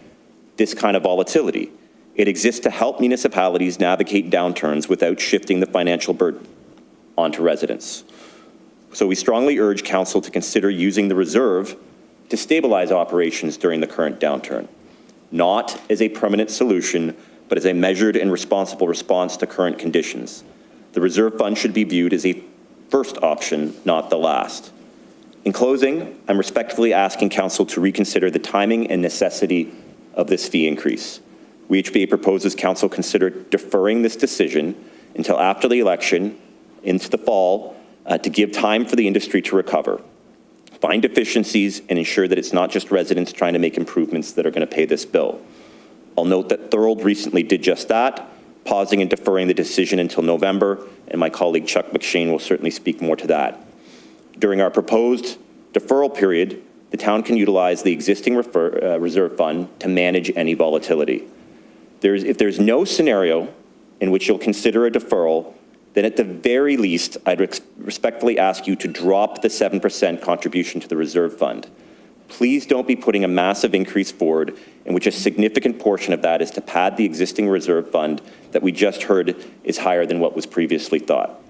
S10: this kind of volatility. It exists to help municipalities navigate downturns without shifting the financial burden onto residents. So we strongly urge council to consider using the reserve to stabilize operations during the current downturn, not as a permanent solution, but as a measured and responsible response to current conditions. The reserve fund should be viewed as a first option, not the last. In closing, I'm respectfully asking council to reconsider the timing and necessity of this fee increase. WHBA proposes council consider deferring this decision until after the election into the fall to give time for the industry to recover, find deficiencies, and ensure that it's not just residents trying to make improvements that are going to pay this bill. I'll note that Thorold recently did just that, pausing and deferring the decision until November, and my colleague Chuck McShane will certainly speak more to that. During our proposed deferral period, the town can utilize the existing reserve fund to manage any volatility. If there's no scenario in which you'll consider a deferral, then at the very least, I'd respectfully ask you to drop the 7% contribution to the reserve fund. Please don't be putting a massive increase forward in which a significant portion of that is to pad the existing reserve fund that we just heard is higher than what was previously thought.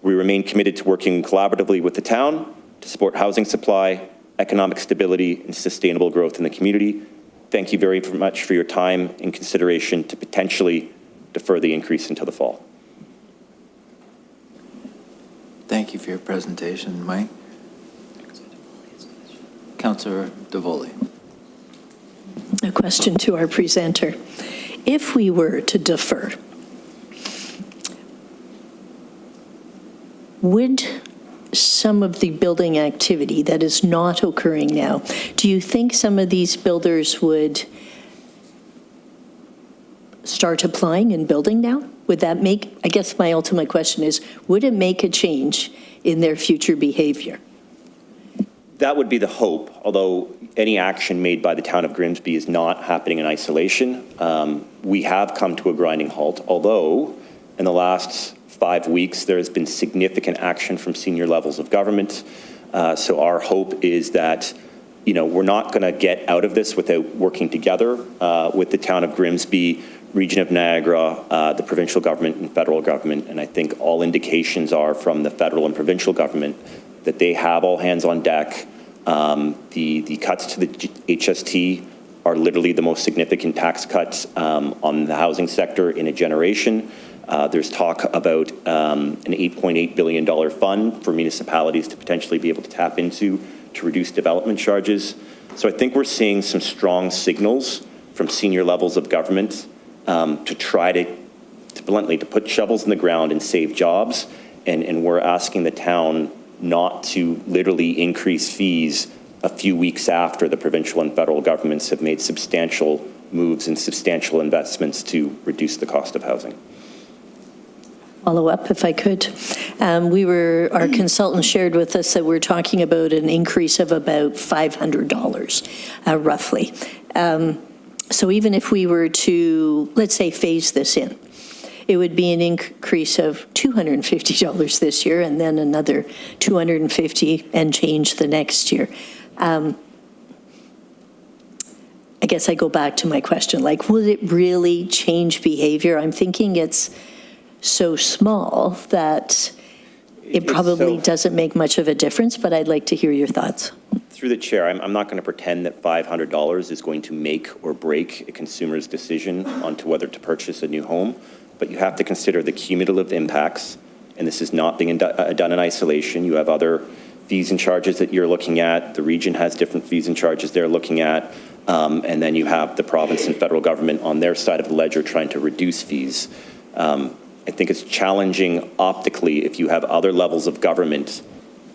S10: We remain committed to working collaboratively with the town to support housing supply, economic stability, and sustainable growth in the community. Thank you very much for your time and consideration to potentially defer the increase until the fall.
S2: Thank you for your presentation, Mike. Councillor DeVoley.
S8: A question to our presenter. If we were to defer, would some of the building activity that is not occurring now, do you think some of these builders would start applying and building now? Would that make, I guess my ultimate question is, would it make a change in their future behavior?
S10: That would be the hope, although any action made by the town of Grimsby is not happening in isolation. We have come to a grinding halt, although in the last 5 weeks, there has been significant action from senior levels of government. So our hope is that, we're not going to get out of this without working together with the town of Grimsby, Region of Niagara, the provincial government and federal government. And I think all indications are from the federal and provincial government that they have all hands on deck. The cuts to the HST are literally the most significant tax cuts on the housing sector in a generation. There's talk about an $8.8 billion fund for municipalities to potentially be able to tap into to reduce development charges. So I think we're seeing some strong signals from senior levels of government to try to bluntly, to put shovels in the ground and save jobs. And we're asking the town not to literally increase fees a few weeks after the provincial and federal governments have made substantial moves and substantial investments to reduce the cost of housing.
S8: Follow up, if I could. Our consultant shared with us that we're talking about an increase of about $500, roughly. So even if we were to, let's say, phase this in, it would be an increase of $250 this year and then another $250 and change the next year. I guess I go back to my question, will it really change behavior? I'm thinking it's so small that it probably doesn't make much of a difference, but I'd like to hear your thoughts.
S10: Through the chair, I'm not going to pretend that $500 is going to make or break a consumer's decision onto whether to purchase a new home, but you have to consider the cumulative impacts, and this is not being done in isolation. You have other fees and charges that you're looking at. The region has different fees and charges they're looking at, and then you have the province and federal government on their side of the ledger trying to reduce fees. I think it's challenging optically if you have other levels of government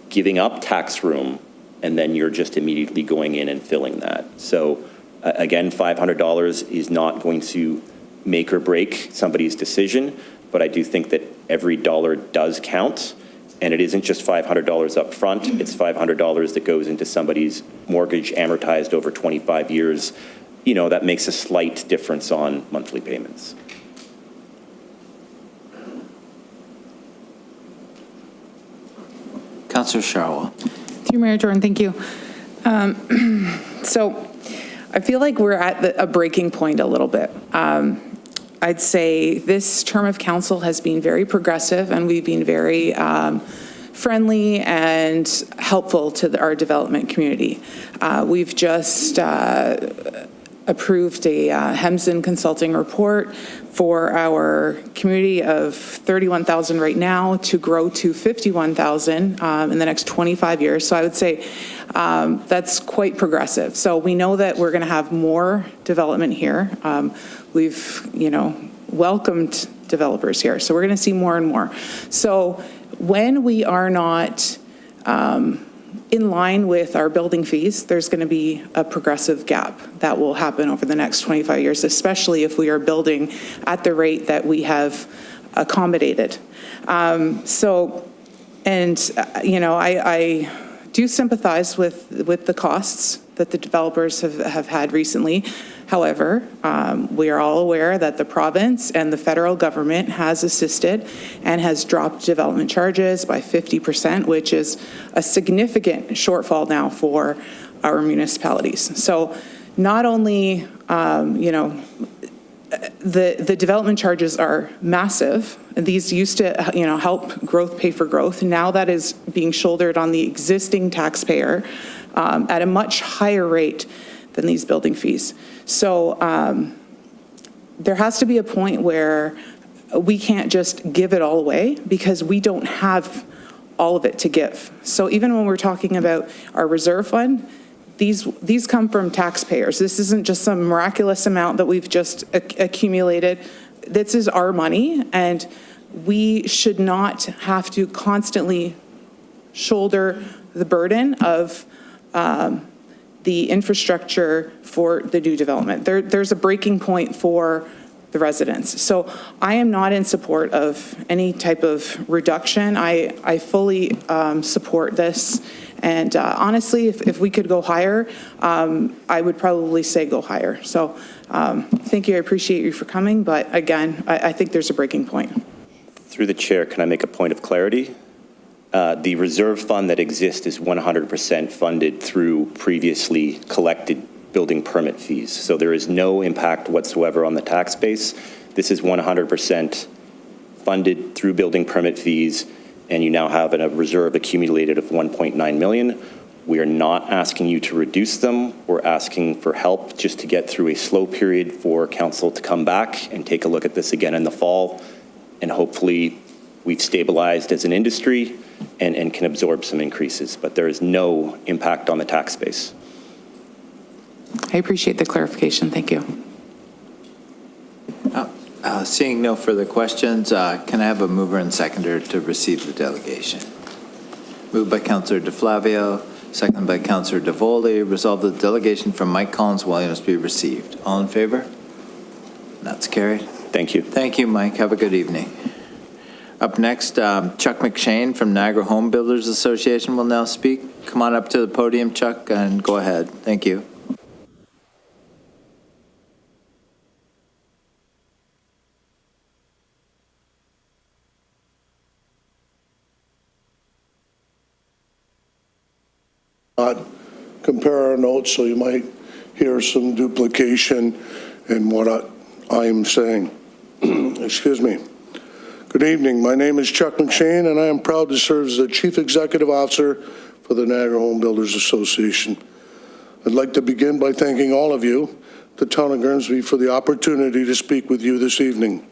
S10: giving up tax room and then you're just immediately going in and filling that. So again, $500 is not going to make or break somebody's decision, but I do think that every dollar does count. And it isn't just $500 up front, it's $500 that goes into somebody's mortgage amortized over 25 years. You know, that makes a slight difference on monthly payments.
S2: Councillor Sharwell.
S4: Through Mayor Jordan, thank you. So I feel like we're at a breaking point a little bit. I'd say this term of council has been very progressive, and we've been very friendly and helpful to our development community. We've just approved a Hemson Consulting report for our community of 31,000 right now to grow to 51,000 in the next 25 years. So I would say that's quite progressive. So we know that we're going to have more development here. We've, welcomed developers here. So we're going to see more and more. So when we are not in line with our building fees, there's going to be a progressive gap that will happen over the next 25 years, especially if we are building at the rate that we have accommodated. I do sympathize with the costs that the developers have had recently. However, we are all aware that the province and the federal government has assisted and has dropped development charges by 50%, which is a significant shortfall now for our municipalities. So not only, the development charges are massive. These used to, help growth pay for growth. Now that is being shouldered on the existing taxpayer at a much higher rate than these building fees. So there has to be a point where we can't just give it all away because we don't have all of it to give. So even when we're talking about our reserve fund, these come from taxpayers. This isn't just some miraculous amount that we've just accumulated. This is our money, and we should not have to constantly shoulder the burden of the infrastructure for the new development. There's a breaking point for the residents. So I am not in support of any type of reduction. I fully support this. And honestly, if we could go higher, I would probably say go higher. So thank you. I appreciate you for coming. But again, I think there's a breaking point.
S10: Through the chair, can I make a point of clarity? The reserve fund that exists is 100% funded through previously collected building permit fees. So there is no impact whatsoever on the tax base. This is 100% funded through building permit fees, and you now have a reserve accumulated of $1.9 million. We are not asking you to reduce them. We're asking for help just to get through a slow period for council to come back and take a look at this again in the fall. And hopefully we've stabilized as an industry and can absorb some increases, but there is no impact on the tax base.
S4: I appreciate the clarification. Thank you.
S2: Seeing no further questions, can I have a mover and seconder to receive the delegation? Moved by Councillor DeFlavio, seconded by Councillor DeVoley. Resolved that the delegation from Mike Collins Williams be received. All in favor? That's carried.
S10: Thank you.
S2: Thank you, Mike. Have a good evening. Up next, Chuck McShane from Niagara Home Builders Association will now speak. Come on up to the podium, Chuck, and go ahead. Thank you.
S11: Compare our notes, so you might hear some duplication in what I am saying. Excuse me. Good evening. My name is Chuck McShane, and I am proud to serve as the Chief Executive Officer for for the Niagara Home Builders Association. I'd like to begin by thanking all of you, the town of Grimsby, for the opportunity to speak with you this evening.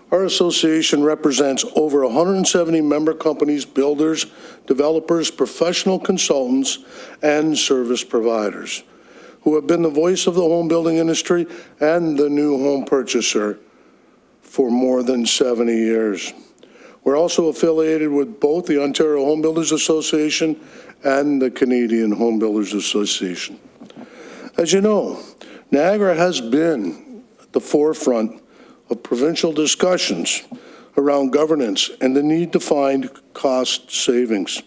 S11: Our association represents over 170 member companies, builders, developers, professional consultants, and service providers who have been the voice of the home building industry and the new home purchaser for more than 70 years. We're also affiliated with both the Ontario Home Builders Association and the Canadian Home Builders Association. As you know, Niagara has been at the forefront of provincial discussions around governance and the need to find cost savings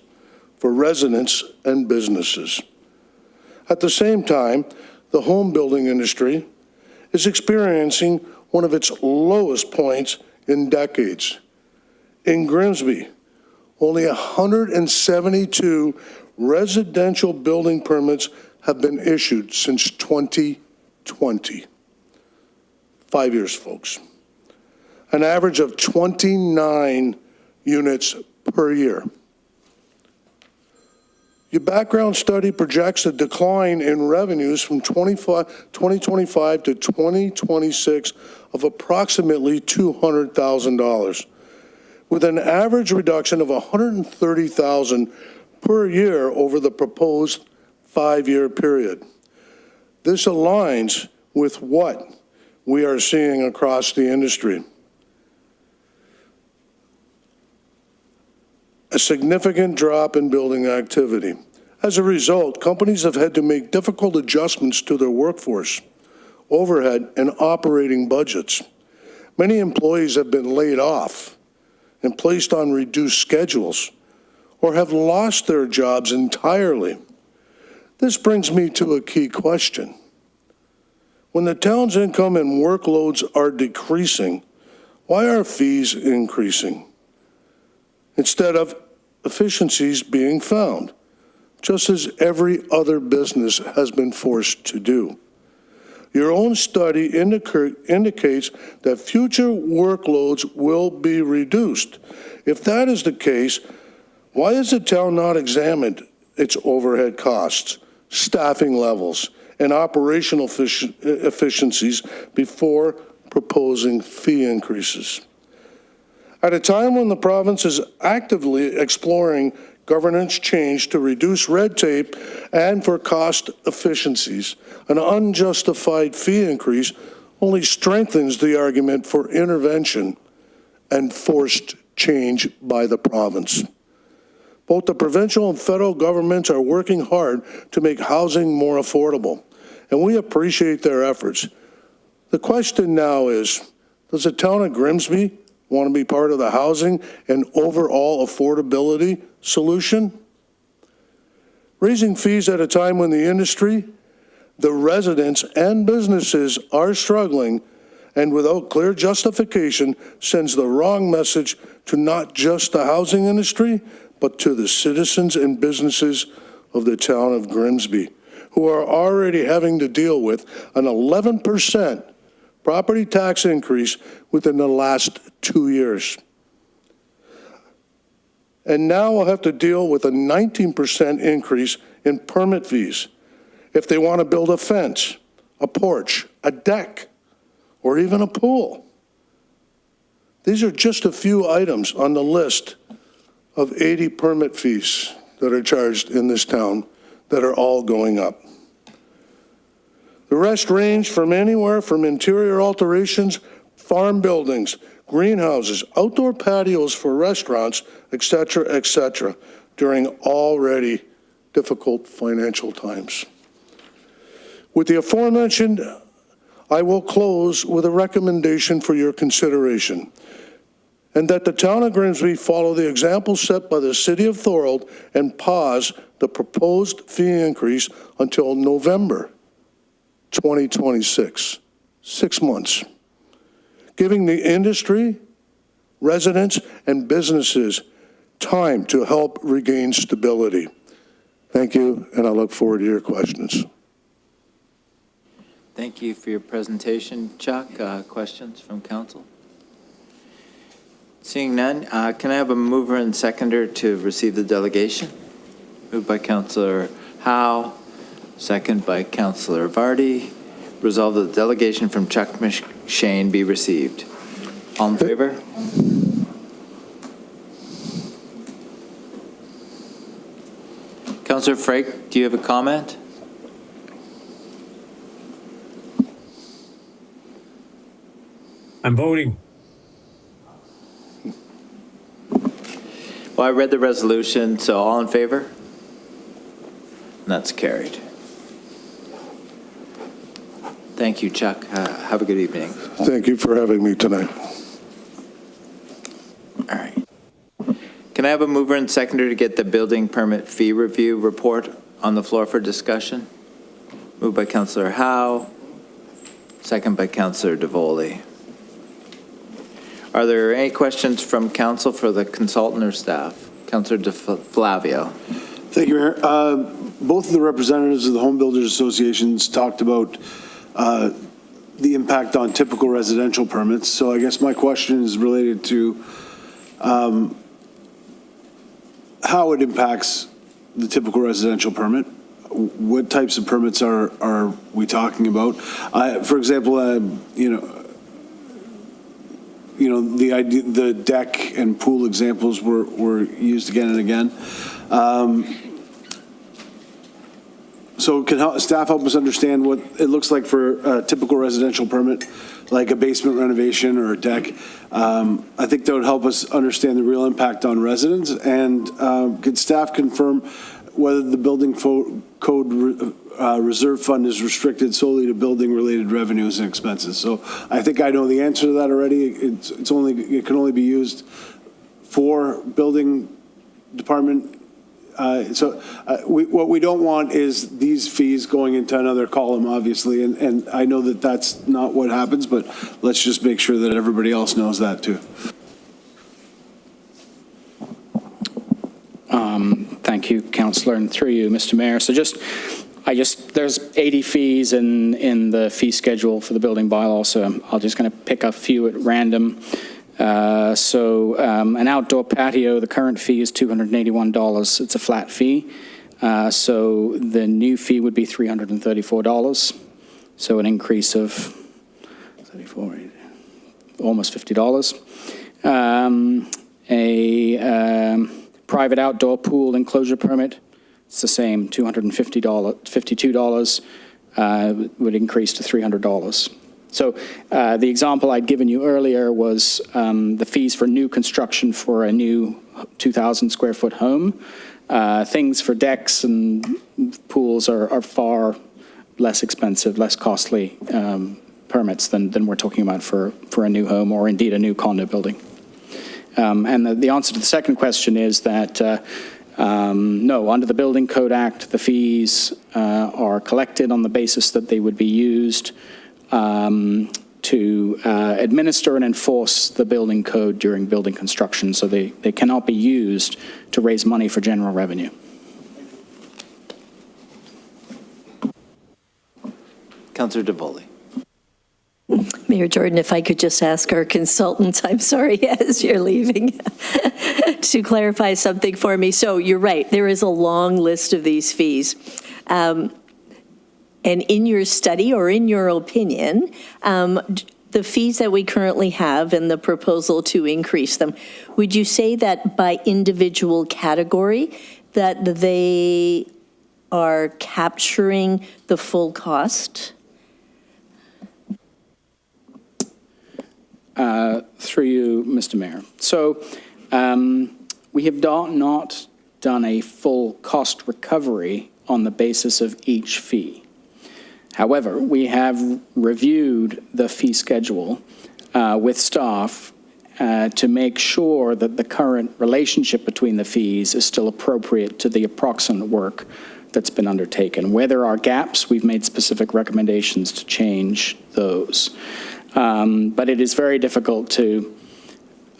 S11: for residents and businesses. At the same time, the home building industry is experiencing one of its lowest points in decades. In Grimsby, only 172 residential building permits have been issued since 2020. 5 years, folks. An average of 29 units per year. Your background study projects a decline in revenues from 2025 to 2026 of approximately $200,000, with an average reduction of $130,000 per year over the proposed 5-year period. This aligns with what we are seeing across the industry. A significant drop in building activity. As a result, companies have had to make difficult adjustments to their workforce, overhead, and operating budgets. Many employees have been laid off and placed on reduced schedules or have lost their jobs entirely. This brings me to a key question. When the town's income and workloads are decreasing, why are fees increasing instead of efficiencies being found, just as every other business has been forced to do? Your own study indicates that future workloads will be reduced. If that is the case, why has the town not examined its overhead costs, staffing levels, and operational efficiencies before proposing fee increases? At a time when the province is actively exploring governance change to reduce red tape and for cost efficiencies, an unjustified fee increase only strengthens the argument for intervention and forced change by the province. Both the provincial and federal governments are working hard to make housing more affordable, and we appreciate their efforts. The question now is, does the town of Grimsby want to be part of the housing and overall affordability solution? Raising fees at a time when the industry, the residents, and businesses are struggling and without clear justification sends the wrong message to not just the housing industry, but to the citizens and businesses of the town of Grimsby, who are already having to deal with an 11% property tax increase within the last 2 years. And now we'll have to deal with a 19% increase in permit fees if they want to build a fence, a porch, a deck, or even a pool. These are just a few items on the list of 80 permit fees that are charged in this town that are all going up. The rest range from anywhere from interior alterations, farm buildings, greenhouses, outdoor patios for restaurants, etc., during already difficult financial times. With the aforementioned, I will close with a recommendation for your consideration, and that the town of Grimsby follow the example set by the City of Thorold and pause the proposed fee increase until November 2026, 6 months, giving the industry, residents, and businesses time to help regain stability. Thank you, and I look forward to your questions.
S2: Thank you for your presentation. Chuck, questions from council? Seeing none, can I have a mover and seconder to receive the delegation? Moved by Councillor Howe, second by Councillor Vardy. Resolved that the delegation from Chuck McShane be received. All in favor? Councillor Frake, do you have a comment?
S7: I'm voting.
S2: Well, I read the resolution, so all in favor? And that's carried. Thank you, Chuck. Have a good evening.
S11: Thank you for having me tonight.
S2: All right. Can I have a mover and seconder to get the building permit fee review report on the floor for discussion? Moved by Councillor Howe, second by Councillor DeVoley. Are there any questions from council for the consultant or staff? Councillor Flavio.
S5: Thank you, Mayor. Both of the representatives of the Home Builders Associations talked about the impact on typical residential permits. So I guess my question is related to how it impacts the typical residential permit. What types of permits are we talking about? For example, the deck and pool examples were used again and again. So can staff help us understand what it looks like for a typical residential permit, like a basement renovation or a deck? I think that would help us understand the real impact on residents. And could staff confirm whether the building code reserve fund is restricted solely to building-related revenues and expenses? So I think I know the answer to that already. It can only be used for building department. What we don't want is these fees going into another column, obviously, and I know that that's not what happens, but let's just make sure that everybody else knows that too.
S9: Thank you, Councillor, and through you, Mr. Mayor. So there's 80 fees in the fee schedule for the building bylaw, so I'm just going to pick a few at random. An outdoor patio, the current fee is $281. It's a flat fee. So the new fee would be $334. So an increase of 34, almost $50. Private outdoor pool enclosure permit, it's the same, $52 would increase to $300. So the example I'd given you earlier was the fees for new construction for a new 2,000 square foot home. Things for decks and pools are far less expensive, less costly permits than we're talking about for a new home or indeed a new condo building. And the answer to the second question is that no, under the Building Code Act, the fees are collected on the basis that they would be used to administer and enforce the building code during building construction, so they cannot be used to raise money for general revenue.
S2: Councillor DeVoley.
S8: Mayor Jordan, if I could just ask our consultant, I'm sorry, as you're leaving, to clarify something for me. So you're right, there is a long list of these fees. And in your study or in your opinion, the fees that we currently have and the proposal to increase them, would you say that by individual category that they are capturing the full cost?
S9: Through you, Mr. Mayor. So we have not done a full cost recovery on the basis of each fee. However, we have reviewed the fee schedule with staff to make sure that the current relationship between the fees is still appropriate to the approximate work that's been undertaken. Where there are gaps, we've made specific recommendations to change those. But it is very difficult to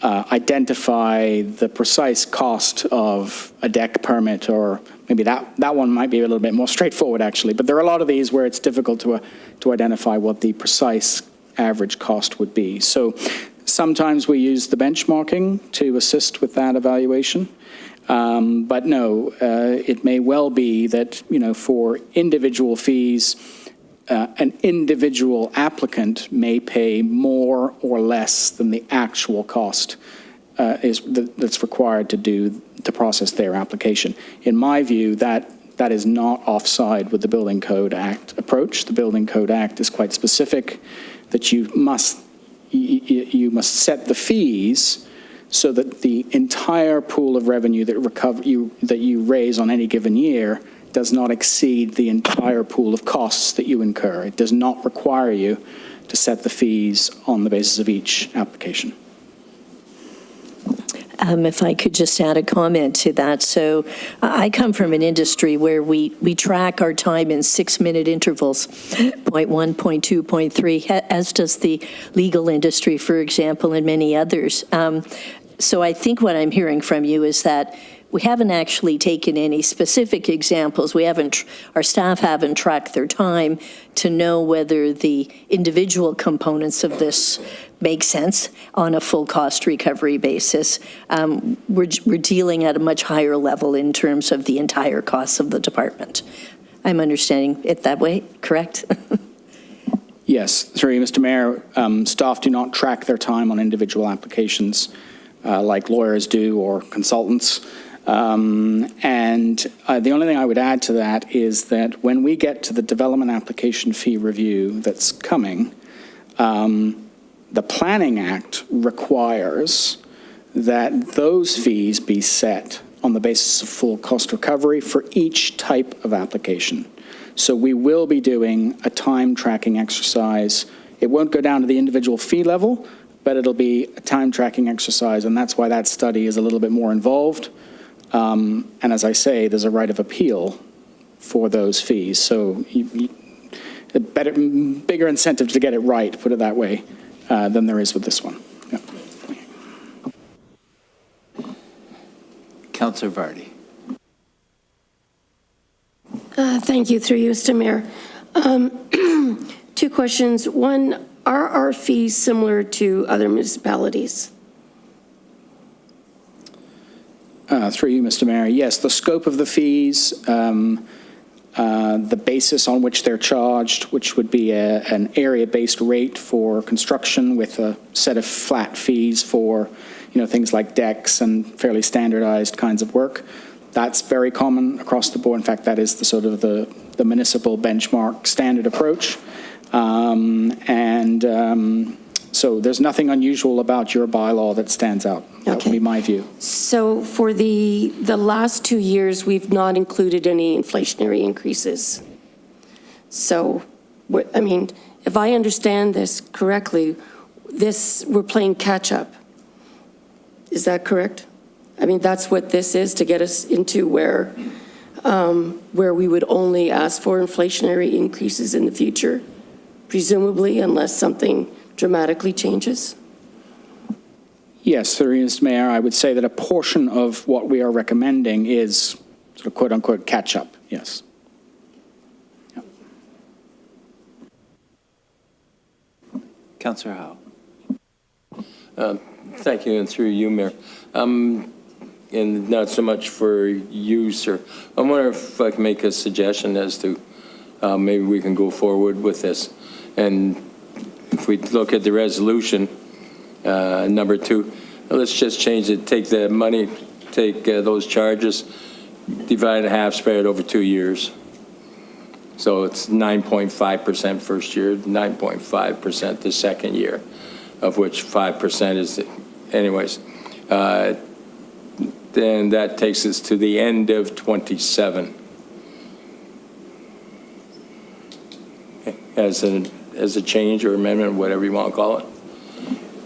S9: identify the precise cost of a deck permit, or maybe that one might be a little bit more straightforward, actually. But there are a lot of these where it's difficult to identify what the precise average cost would be. So sometimes we use the benchmarking to assist with that evaluation. But no, it may well be that, for individual fees, an individual applicant may pay more or less than the actual cost that's required to process their application. In my view, that is not offside with the Building Code Act approach. The Building Code Act is quite specific that you must set the fees so that the entire pool of revenue that you raise on any given year does not exceed the entire pool of costs that you incur. It does not require you to set the fees on the basis of each application.
S8: If I could just add a comment to that. So I come from an industry where we track our time in 6-minute intervals, point 1, point 2, point 3, as does the legal industry, for example, and many others. So I think what I'm hearing from you is that we haven't actually taken any specific examples. Our staff haven't tracked their time to know whether the individual components of this make sense on a full cost recovery basis. We're dealing at a much higher level in terms of the entire costs of the department. I'm understanding it that way, correct?
S9: Yes, through you, Mr. Mayor, staff do not track their time on individual applications like lawyers do or consultants. And the only thing I would add to that is that when we get to the development application fee review that's coming, the Planning Act requires that those fees be set on the basis of full cost recovery for each type of application. So we will be doing a time tracking exercise. It won't go down to the individual fee level, but it'll be a time tracking exercise, and that's why that study is a little bit more involved. And as I say, there's a right of appeal for those fees. So a bigger incentive to get it right, put it that way, than there is with this one. Yeah.
S2: Councillor Vardy.
S6: Thank you, through you, Mr. Mayor. 2 questions. One, are our fees similar to other municipalities?
S9: Through you, Mr. Mayor, yes, the scope of the fees, the basis on which they're charged, which would be an area-based rate for construction with a set of flat fees for, things like decks and fairly standardized kinds of work. That's very common across the board. In fact, that is the sort of the municipal benchmark standard approach. So there's nothing unusual about your bylaw that stands out. That would be my view.
S6: So for the last 2 years, we've not included any inflationary increases. So, if I understand this correctly, we're playing catch-up. Is that correct? That's what this is, to get us into where we would only ask for inflationary increases in the future, presumably, unless something dramatically changes?
S9: Yes, through you, Mr. Mayor, I would say that a portion of what we are recommending is sort of quote-unquote catch-up, yes. Yeah.
S2: Councillor Howe.
S12: Thank you, and through you, Mayor. And not so much for you, sir. I wonder if I can make a suggestion as to maybe we can go forward with this. And if we look at the resolution, number 2, let's just change it, take the money, take those charges, divide it half, spread it over 2 years. So it's 9.5% first year, 9.5% the second year, of which 5% is, anyways. Then that takes us to the end of 27. As a change or amendment, whatever you want to call it.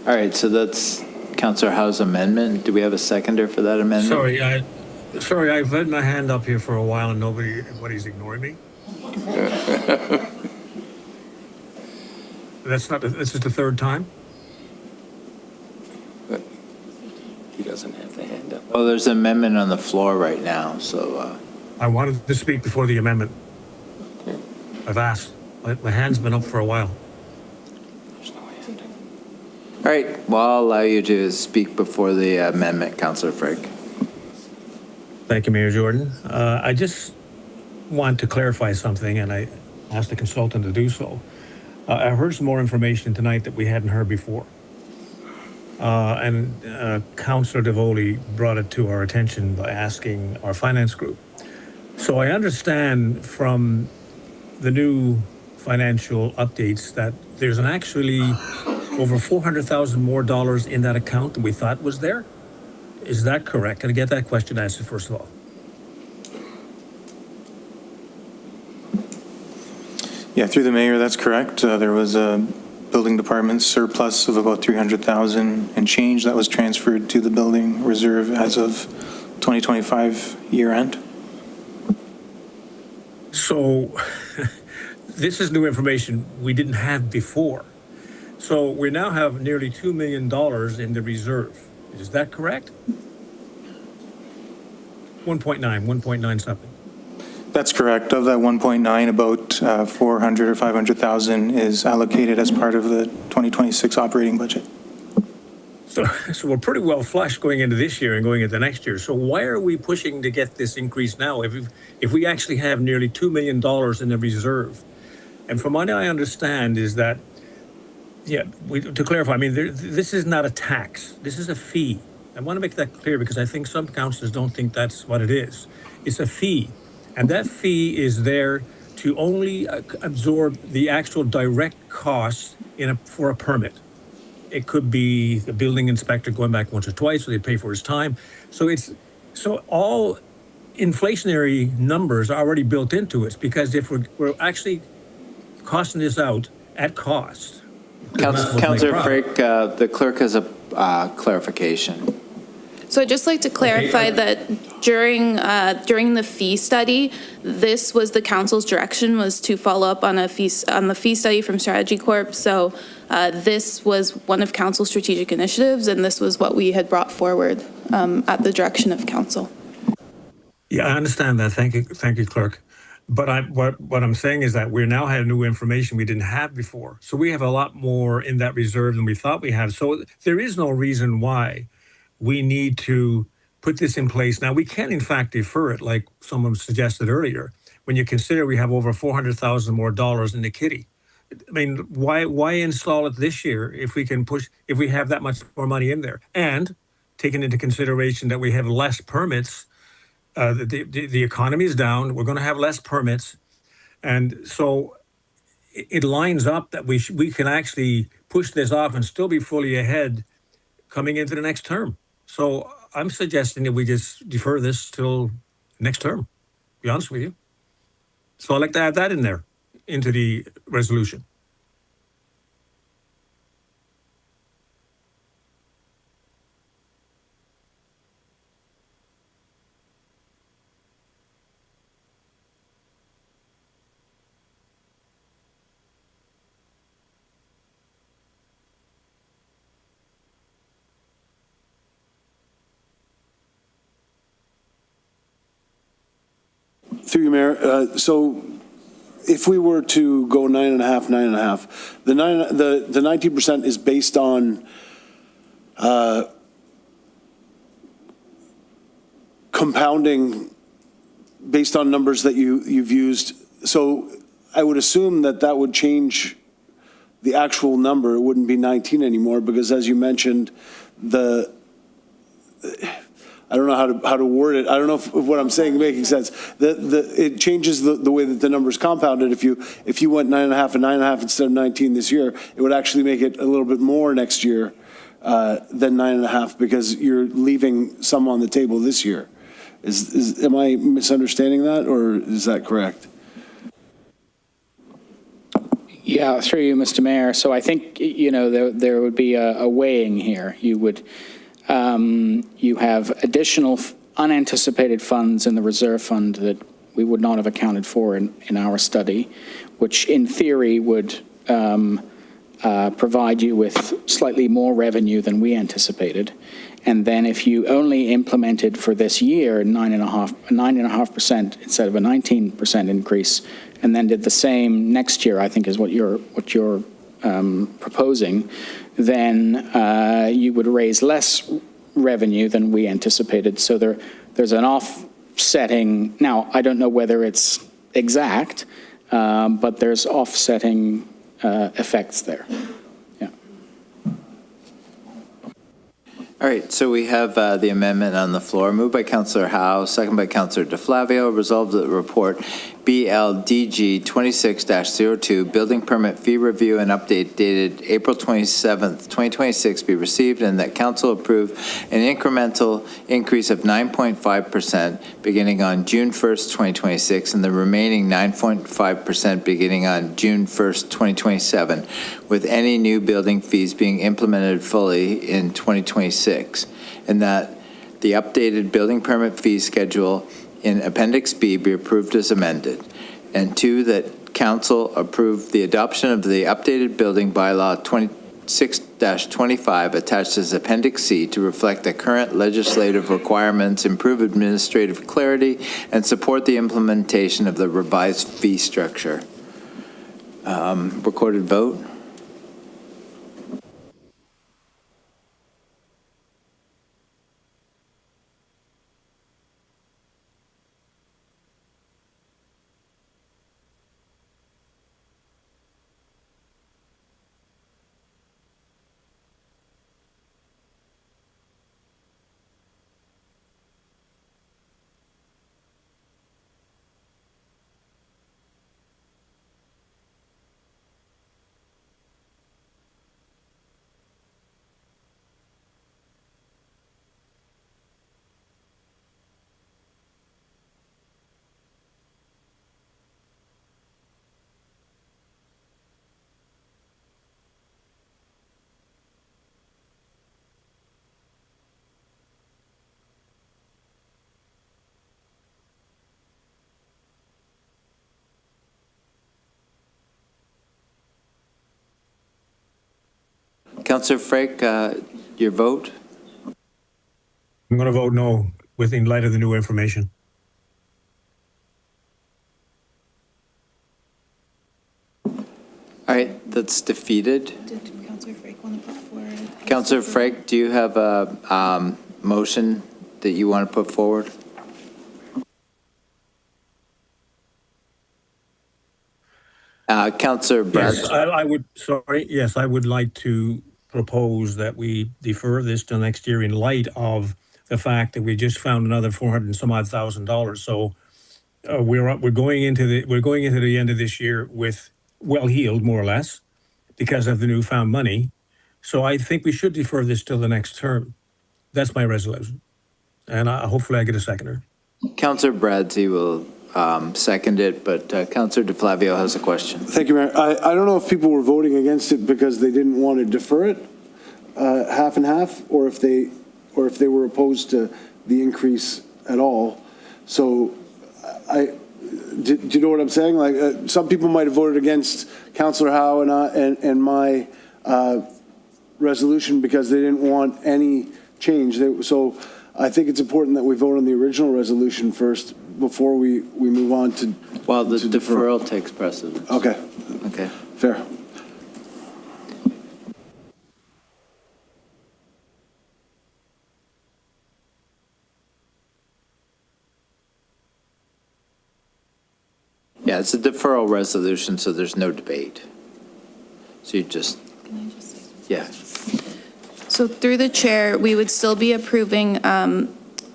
S2: All right, so that's Councillor Howe's amendment. Do we have a seconder for that amendment?
S7: Sorry, I've had my hand up here for a while and nobody's ignoring me. This is the 3rd time?
S12: He doesn't have the hand up.
S2: Well, there's an amendment on the floor right now, so.
S7: I wanted to speak before the amendment. I've asked. My hand's been up for a while.
S12: There's no hand.
S2: All right, well, I'll allow you to speak before the amendment, Councillor Frick.
S7: Thank you, Mayor Jordan. I just want to clarify something, and I asked the consultant to do so. I heard some more information tonight that we hadn't heard before. And Councillor DeVoli brought it to our attention by asking our finance group. So I understand from the new financial updates that there's actually over $400,000 more in that account than we thought was there. Is that correct? Can I get that question answered first of all?
S13: Yeah, through the mayor, that's correct. There was a building department surplus of about $300,000 and change that was transferred to the building reserve as of 2025 year end.
S7: So this is new information we didn't have before. So we now have nearly $2 million in the reserve. Is that correct? 1.9 something.
S13: That's correct. Of that 1.9, about 400 or 500,000 is allocated as part of the 2026 operating budget.
S7: So we're pretty well flush going into this year and going into next year. So why are we pushing to get this increase now if we actually have nearly $2 million in the reserve? And from what I understand is that, to clarify, I mean, this is not a tax. This is a fee. I want to make that clear because I think some councillors don't think that's what it is. It's a fee. And that fee is there to only absorb the actual direct costs for a permit. It could be the building inspector going back once or twice, so they pay for his time. So all inflationary numbers are already built into it, because if we're actually costing this out at cost.
S2: Councillor Frake, the clerk has a clarification.
S1: So I'd just like to clarify that during the fee study, this was the council's direction, was to follow up on the fee study from Strategy Corp. So this was one of council's strategic initiatives, and this was what we had brought forward at the direction of council.
S7: Yeah, I understand that. Thank you, clerk. But what I'm saying is that we now have new information we didn't have before. So we have a lot more in that reserve than we thought we had. So there is no reason why we need to put this in place. Now, we can, in fact, defer it, like someone suggested earlier, when you consider we have over $400,000 more in the kitty. I mean, why install it this year if we have that much more money in there? And taking into consideration that we have less permits, the economy is down, we're going to have less permits. And so it lines up that we can actually push this off and still be fully ahead coming into the next term. So I'm suggesting that we just defer this till next term, to be honest with you. So I'd like to add that in there, into the resolution.
S5: Through you, Mayor. So if we were to go 9.5, the 19% is based on compounding based on numbers that you've used. So I would assume that would change the actual number. It wouldn't be 19 anymore, because as you mentioned, I don't know how to word it. I don't know if what I'm saying is making sense. It changes the way that the number's compounded. If you went 9.5 and 9.5 instead of 19 this year, it would actually make it a little bit more next year than 9.5, because you're leaving some on the table this year. Am I misunderstanding that, or is that correct?
S9: Yeah, through you, Mr. Mayor. So I think, there would be a weighing here. You have additional unanticipated funds in the reserve fund that we would not have accounted for in our study, which in theory would provide you with slightly more revenue than we anticipated. And then if you only implemented for this year 9.5% instead of a 19% increase, and then did the same next year, I think is what you're proposing, then you would raise less revenue than we anticipated. So there's an offsetting, now, I don't know whether it's exact, but there's offsetting effects there. Yeah.
S2: All right, so we have the amendment on the floor, moved by Councillor Howe, second by Councillor DeFlavio. Resolved that the report BLDG 26-02, building permit fee review and update dated April 27th, 2026 be received, and that council approve an incremental increase of 9.5% beginning on June 1st, 2026, and the remaining 9.5% beginning on June 1st, 2027, with any new building fees being implemented fully in 2026, and that the updated building permit fee schedule in Appendix B be approved as amended. And two, that council approve the adoption of the updated building bylaw 26-25 attached as Appendix C to reflect the current legislative requirements, improve administrative clarity, and support the implementation of the revised fee structure. Recorded vote. Councillor Frake, your vote?
S7: I'm going to vote no in light of the new information.
S2: All right, that's defeated.
S1: Did Councillor Frake want to put forward?
S2: Councillor Frake, do you have a motion that you want to put forward? Councillor Brad.
S7: Yes, I would like to propose that we defer this till next year in light of the fact that we just found another $400 and some odd thousand. So we're going into the end of this year with well-heeled, more or less, because of the newfound money. So I think we should defer this till the next term. That's my resolution. And hopefully I get a seconder.
S2: Councillor Bradsey will second it, but Councillor DeFlavio has a question.
S5: Thank you, Mayor. I don't know if people were voting against it because they didn't want to defer it half and half, or if they were opposed to the increase at all. So do you know what I'm saying? Like some people might have voted against Councillor Howe and my resolution because they didn't want any change. So I think it's important that we vote on the original resolution first before we move on to.
S2: Well, the deferral takes precedence.
S5: Okay.
S2: Okay.
S5: Fair.
S2: Yeah, it's a deferral resolution, so there's no debate. So you just, yeah.
S1: So through the chair, we would still be approving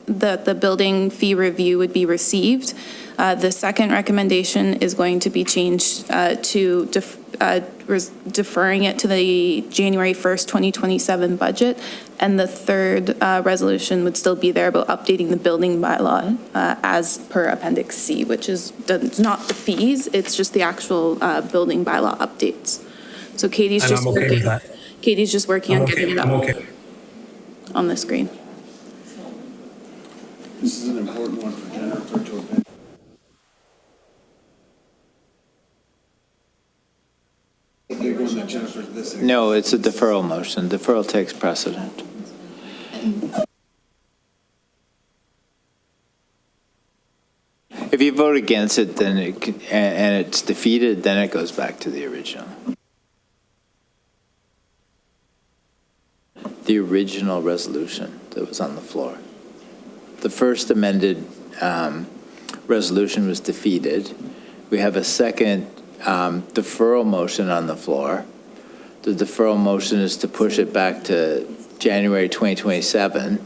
S1: that the building fee review would be received. The second recommendation is going to be changed to deferring it to the January 1st, 2027 budget. And the third resolution would still be there about updating the building bylaw as per Appendix C, which is not the fees, it's just the actual building bylaw updates. So Katie's
S7: And
S1: just
S7: I'm okay
S1: working.
S7: with that.
S1: Katie's just working on getting
S7: I'm
S1: that
S7: okay.
S1: on the screen.
S5: This is an important one for Jennifer to obey.
S2: No, it's a deferral motion. Deferral takes precedent. If you vote against it, then and it's defeated, then it goes back to the original. The original resolution that was on the floor. The first amended resolution was defeated. We have a second deferral motion on the floor. The deferral motion is to push it back to January 2027.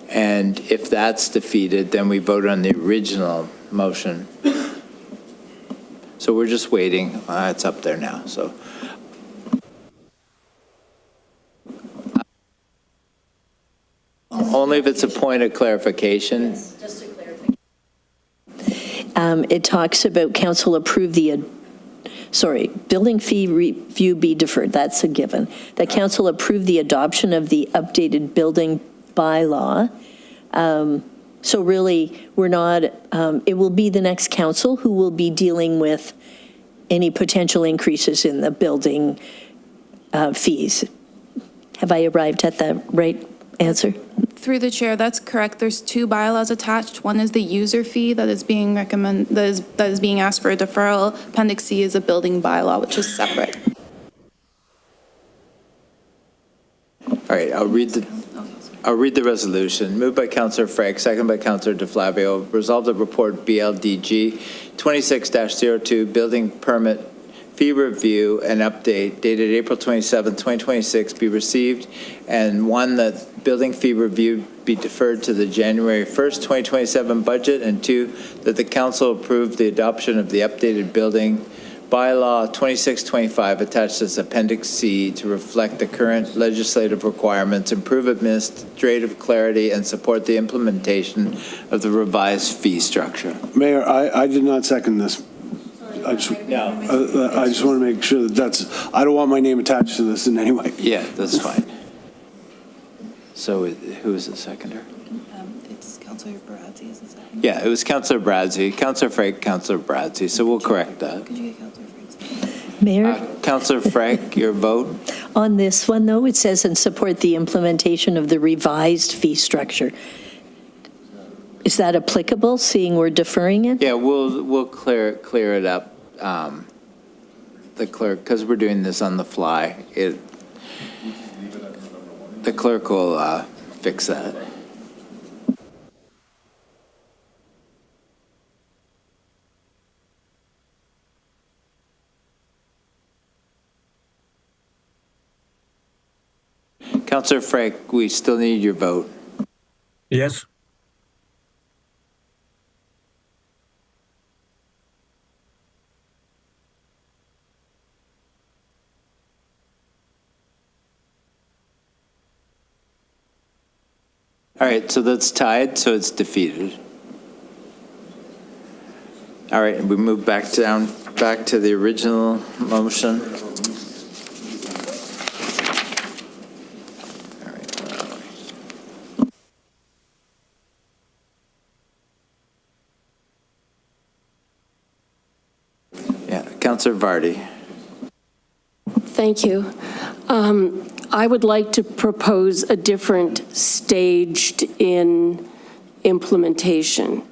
S2: And if that's defeated, then we vote on the original motion. So we're just waiting. It's up there now, so. Only if it's a point of clarification.
S8: Just a clarification. It talks about council approve building fee review be deferred, that's a given. That council approve the adoption of the updated building bylaw. So really, we're not, it will be the next council who will be dealing with any potential increases in the building fees. Have I arrived at the right answer?
S1: Through the chair, that's correct. There's two bylaws attached. One is the user fee that is being that is being asked for a deferral. Appendix C is a building bylaw, which is separate.
S2: All right, I'll read the resolution. Moved by Councillor Frank, second by Councillor DeFlavio. Resolved that report BLDG 26-02 building permit fee review and update dated April 27, 2026 be received, and one, that building fee review be deferred to the January 1st, 2027 budget, and two, that the council approve the adoption of the updated building bylaw 2625 attached as Appendix C to reflect the current legislative requirements, improve administrative clarity, and support the implementation of the revised fee structure.
S5: Mayor, I did not second this. I just want to make sure that I don't want my name attached to this in any way.
S2: Yeah, that's fine. So who is the seconder?
S1: It's Councillor Baradzi is the second.
S2: Yeah, it was Councillor Bradzi, Councillor Frank, Councillor Bradzi, so we'll correct that.
S1: Could you get Councillor Frank's?
S8: Mayor?
S2: Councillor Frank, your vote?
S8: On this one, though, it says, and support the implementation of the revised fee structure. Is that applicable, seeing we're deferring it?
S2: Yeah, we'll clear it up. The clerk, because we're doing this on the fly, the clerk will fix that. Councillor Frank, we still need your vote.
S7: Yes?
S2: All right, so that's tied, so it's defeated. All right, and we move back to the original motion. All right, where are we? Yeah, Councillor Vardy.
S6: Thank you. I would like to propose a different staged in implementation.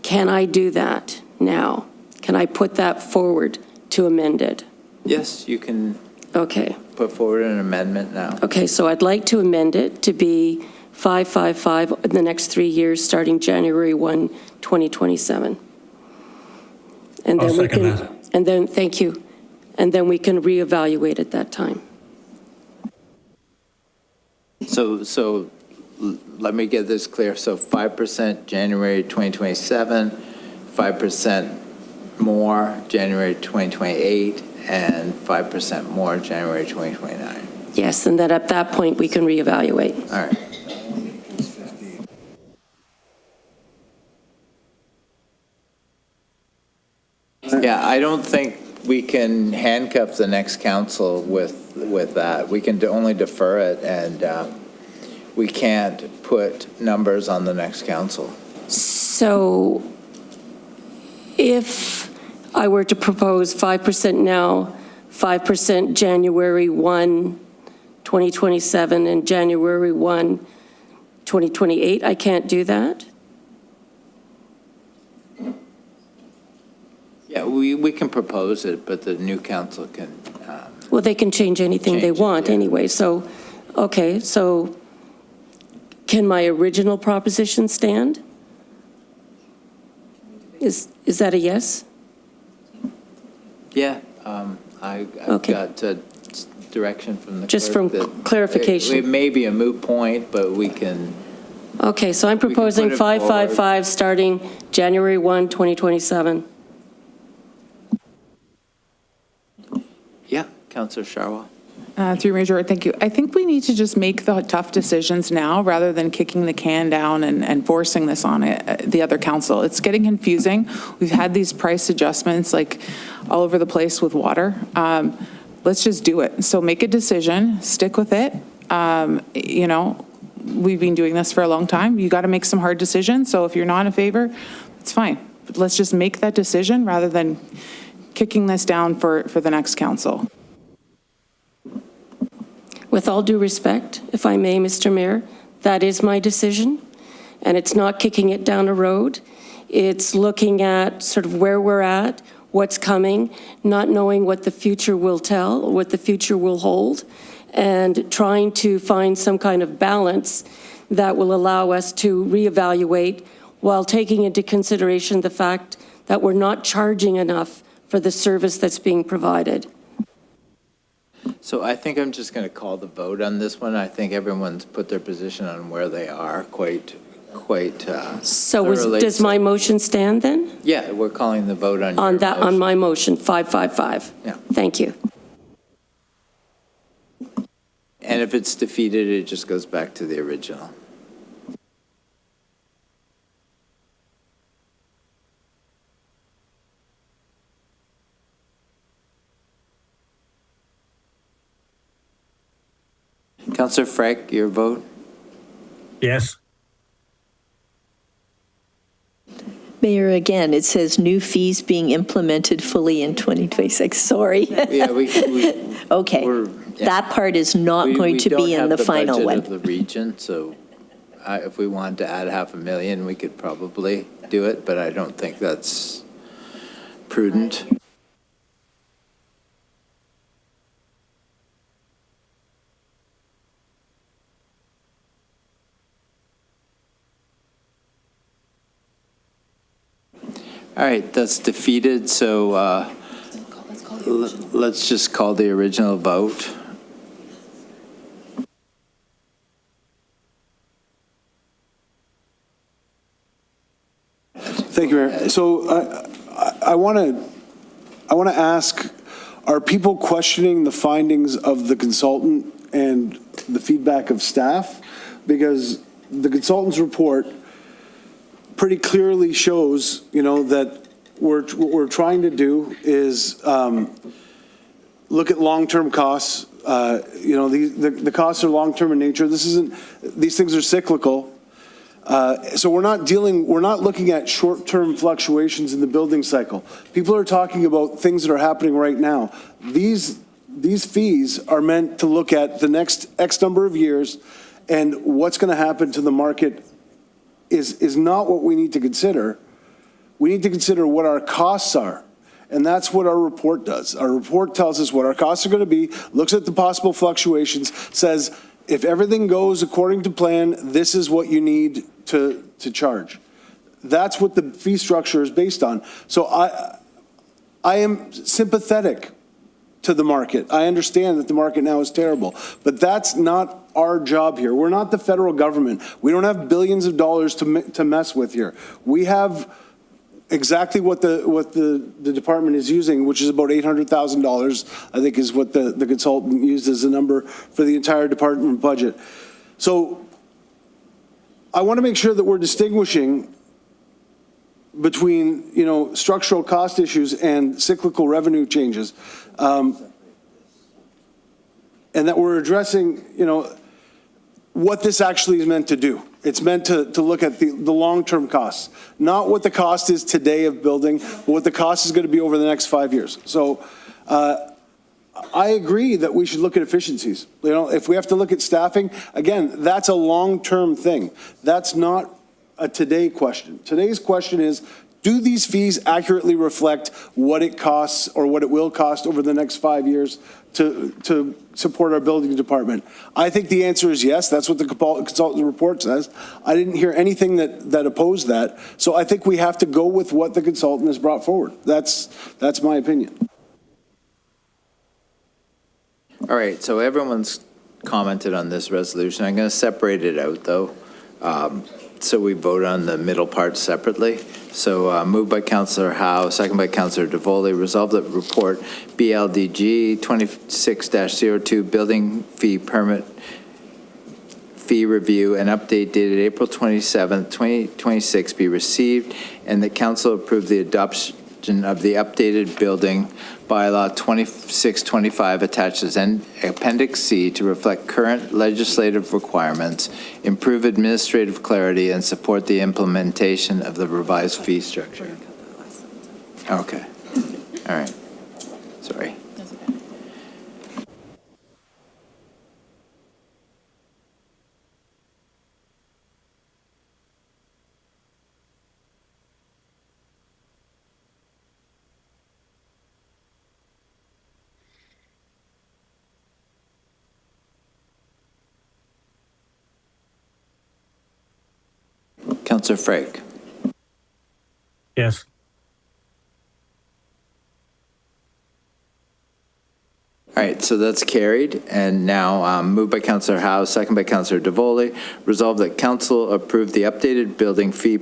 S6: Can I do that now? Can I put that forward to amend it?
S2: Yes, you can
S6: Okay.
S2: put forward an amendment now.
S6: Okay, so I'd like to amend it to be 555 in the next 3 years, starting January 1, 2027. And
S7: I'll
S6: then we
S7: second
S6: can,
S7: that.
S6: and then, thank you. And then we can reevaluate at that time.
S2: So let me get this clear. So 5% January 2027, 5% more January 2028, and 5% more January 2029.
S6: Yes, and then at that point, we can reevaluate.
S2: All right. Yeah, I don't think we can handcuff the next council with that. We can only defer it, and we can't put numbers on the next council.
S6: So if I were to propose 5% now, 5% January 1, 2027, and January 1, 2028, I can't do that?
S2: Yeah, we can propose it, but the new council can,
S6: Well, they can change anything they
S2: Change it,
S6: want
S2: yeah.
S6: anyway. So, okay, so can my original proposition stand? Is that a yes?
S2: Yeah, I've
S6: Okay.
S2: got direction from the
S6: Just
S2: clerk
S6: from
S2: that
S6: clarification.
S2: It may be a moot point, but we can,
S6: Okay, so I'm
S2: can put
S6: proposing
S2: it
S6: 555 starting January 1, 2027.
S2: yeah, Councillor Sharwa.
S4: Through you, Major, thank you. I think we need to just make the tough decisions now rather than kicking the can down and forcing this on the other council. It's getting confusing. We've had these price adjustments like all over the place with water. Let's just do it. So make a decision, stick with it. You know, we've been doing this for a long time. You got to make some hard decisions. So if you're not in favor, it's fine. But let's just make that decision rather than kicking this down for the next council.
S6: With all due respect, if I may, Mr. Mayor, that is my decision, and it's not kicking it down a road. It's looking at sort of where we're at, what's coming, not knowing what the future will tell, what the future will hold, and trying to find some kind of balance that will allow us to reevaluate while taking into consideration the fact that we're not charging enough for the service that's being provided.
S2: So I think I'm just going to call the vote on this one. I think everyone's put their position on where they are quite
S6: So
S2: thoroughly.
S6: does my motion stand then?
S2: Yeah, we're calling the vote on your
S6: On that, on
S2: motion.
S6: my motion, 555?
S2: Yeah.
S6: Thank you.
S2: And if it's defeated, it just goes back to the original. Councillor Frank, your vote?
S7: Yes.
S8: Mayor, again, it says new fees being implemented fully in 2026. Sorry.
S2: Yeah,
S8: Okay.
S2: we're- yeah.
S8: That part is not going to be in the final
S2: We
S8: one.
S2: don't have the budget of the region, so if we wanted to add 500,000, we could probably do it, but I don't think that's prudent. All right, that's defeated, so let's just call the original vote.
S5: Thank you, Mayor. So I want to ask, are people questioning the findings of the consultant and the feedback of staff? Because the consultant's report pretty clearly shows, that what we're trying to do is look at long-term costs. The costs are long-term in nature. These things are cyclical. So we're not looking at short-term fluctuations in the building cycle. People are talking about things that are happening right now. These fees are meant to look at the next X number of years, and what's going to happen to the market is not what we need to consider. We need to consider what our costs are. And that's what our report does. Our report tells us what our costs are going to be, looks at the possible fluctuations, says, if everything goes according to plan, this is what you need to charge. That's what the fee structure is based on. So I am sympathetic to the market. I understand that the market now is terrible, but that's not our job here. We're not the federal government. We don't have billions of dollars to mess with here. We have exactly what the department is using, which is about $800,000, I think is what the consultant used as a number for the entire department budget. So I want to make sure that we're distinguishing between, structural cost issues and cyclical revenue changes. And that we're addressing, what this actually is meant to do. It's meant to look at the long-term costs, not what the cost is today of building, but what the cost is going to be over the next 5 years. So I agree that we should look at efficiencies. If we have to look at staffing, again, that's a long-term thing. That's not a today question. Today's question is, Do these fees accurately reflect what it costs or what it will cost over the next 5 years to support our building department? I think the answer is yes. That's what the consultant report says. I didn't hear anything that opposed that. So I think we have to go with what the consultant has brought forward. That's my opinion.
S2: All right, so everyone's commented on this resolution. I'm going to separate it out, though, so we vote on the middle part separately. So moved by Councillor Howe, second by Councillor DeVoley, resolve that report BLDG 26-02 building fee permit fee review and update dated April 27, 2026 be received, and that council approve the adoption of the updated building bylaw 2625 attaches Appendix C to reflect current legislative requirements, improve administrative clarity, and support the implementation of the revised fee structure. Okay. All right. Sorry. Councillor Frake.
S7: Yes.
S2: All right, so that's carried. And now moved by Councillor Howe, second by Councillor DeVoley, resolve that council approve the updated building fee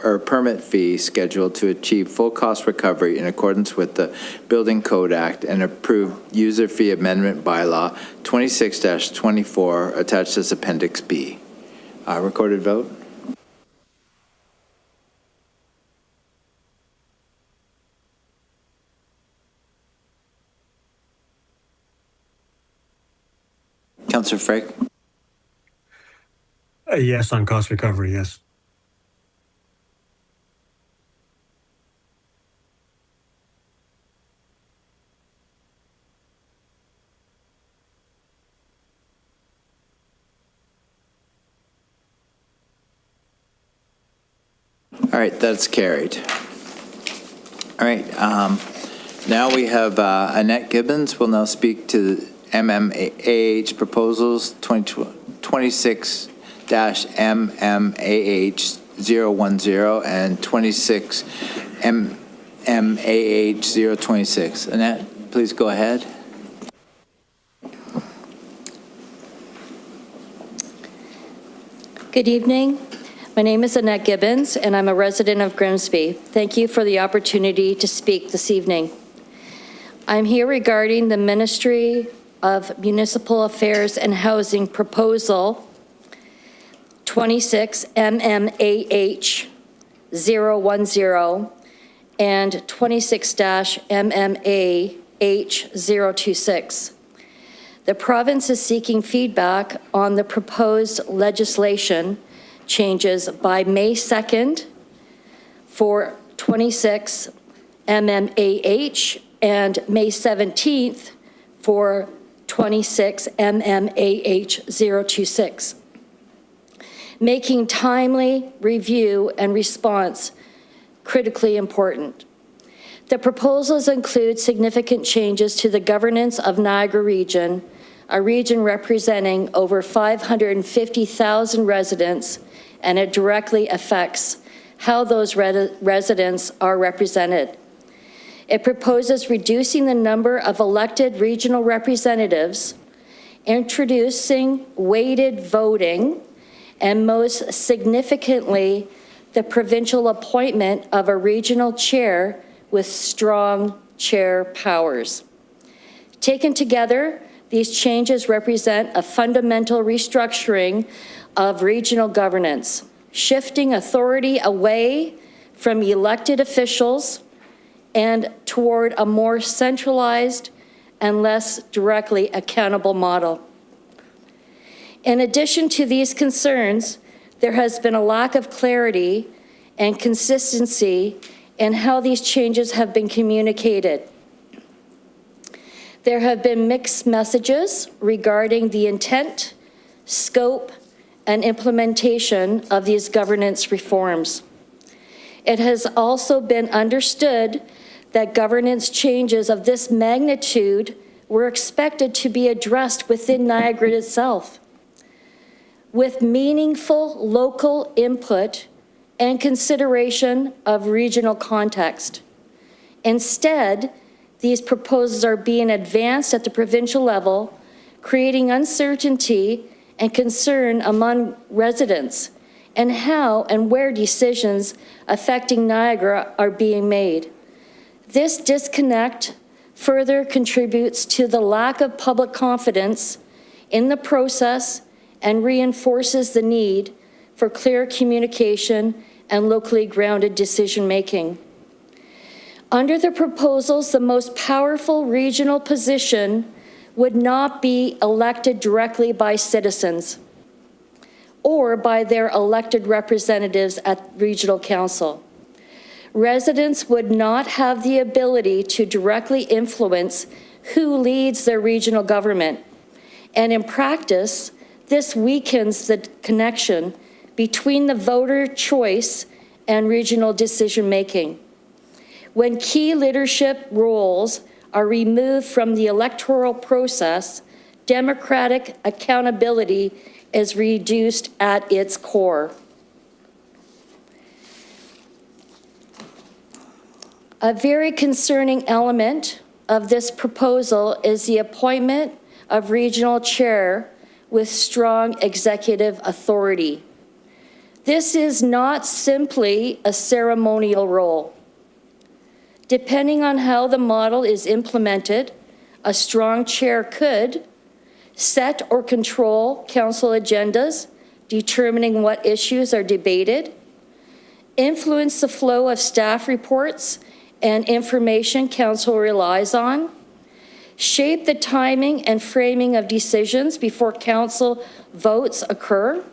S2: or permit fee schedule to achieve full cost recovery in accordance with the Building Code Act and approve user fee amendment bylaw 26-24 attached as Appendix B. Recorded vote? Councillor Frake?
S7: Yes, on cost recovery, yes.
S2: All right, that's carried. All right, now we have Annette Gibbons will now speak to MMAH proposals 26-MMAH010 and 26-MMAH026. Annette, please go ahead.
S14: Good evening. My name is Annette Gibbons, and I'm a resident of Grimsby. Thank you for the opportunity to speak this evening. I'm here regarding the Ministry of Municipal Affairs and Housing Proposal 26-MMAH010 and 26-MMAH026. The province is seeking feedback on the proposed legislation changes by May 2nd for 26 MMAH and May 17th for 26 MMAH026, making timely review and response critically important. The proposals include significant changes to the governance of Niagara Region, a region representing over 550,000 residents, and it directly affects how those residents are represented. It proposes reducing the number of elected regional representatives, introducing weighted voting, and most significantly, the provincial appointment of a regional chair with strong chair powers. Taken together, these changes represent a fundamental restructuring of regional governance, shifting authority away from elected officials and toward a more centralized and less directly accountable model. In addition to these concerns, there has been a lack of clarity and consistency in how these changes have been communicated. There have been mixed messages regarding the intent, scope, and implementation of these governance reforms. It has also been understood that governance changes of this magnitude were expected to be addressed within Niagara itself, with meaningful local input and consideration of regional context. Instead, these proposals are being advanced at the provincial level, creating uncertainty and concern among residents and how and where decisions affecting Niagara are being made. This disconnect further contributes to the lack of public confidence in the process and reinforces the need for clear communication and locally grounded decision-making. Under the proposals, the most powerful regional position would not be elected directly by citizens or by their elected representatives at regional council. Residents would not have the ability to directly influence who leads their regional government. And in practice, this weakens the connection between the voter choice and regional decision-making. When key leadership roles are removed from the electoral process, democratic accountability is reduced at its core. A very concerning element of this proposal is the appointment of regional chair with strong executive authority. This is not simply a ceremonial role. Depending on how the model is implemented, a strong chair could set or control council agendas, determining what issues are debated, influence the flow of staff reports and information council relies on, shape the timing and framing of decisions before council votes occur,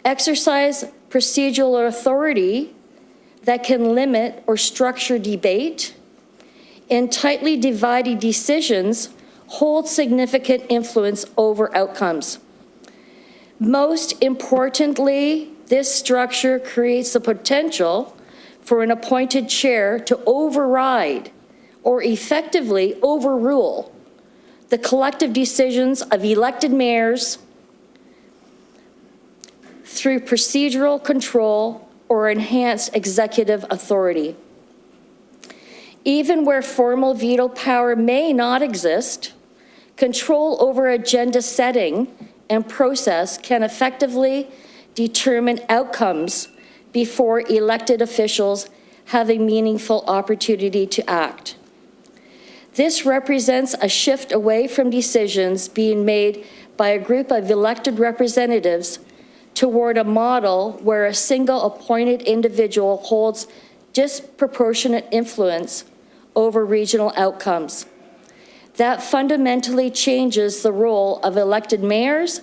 S14: exercise procedural authority that can limit or structure debate, in tightly divided decisions, hold significant influence over outcomes. Most importantly, this structure creates the potential for an appointed chair to override or effectively overrule the collective decisions of elected mayors through procedural control or enhanced executive authority. Even where formal veto power may not exist, control over agenda setting and process can effectively determine outcomes before elected officials have a meaningful opportunity to act. This represents a shift away from decisions being made by a group of elected representatives toward a model where a single appointed individual holds disproportionate influence over regional outcomes. That fundamentally changes the role of elected mayors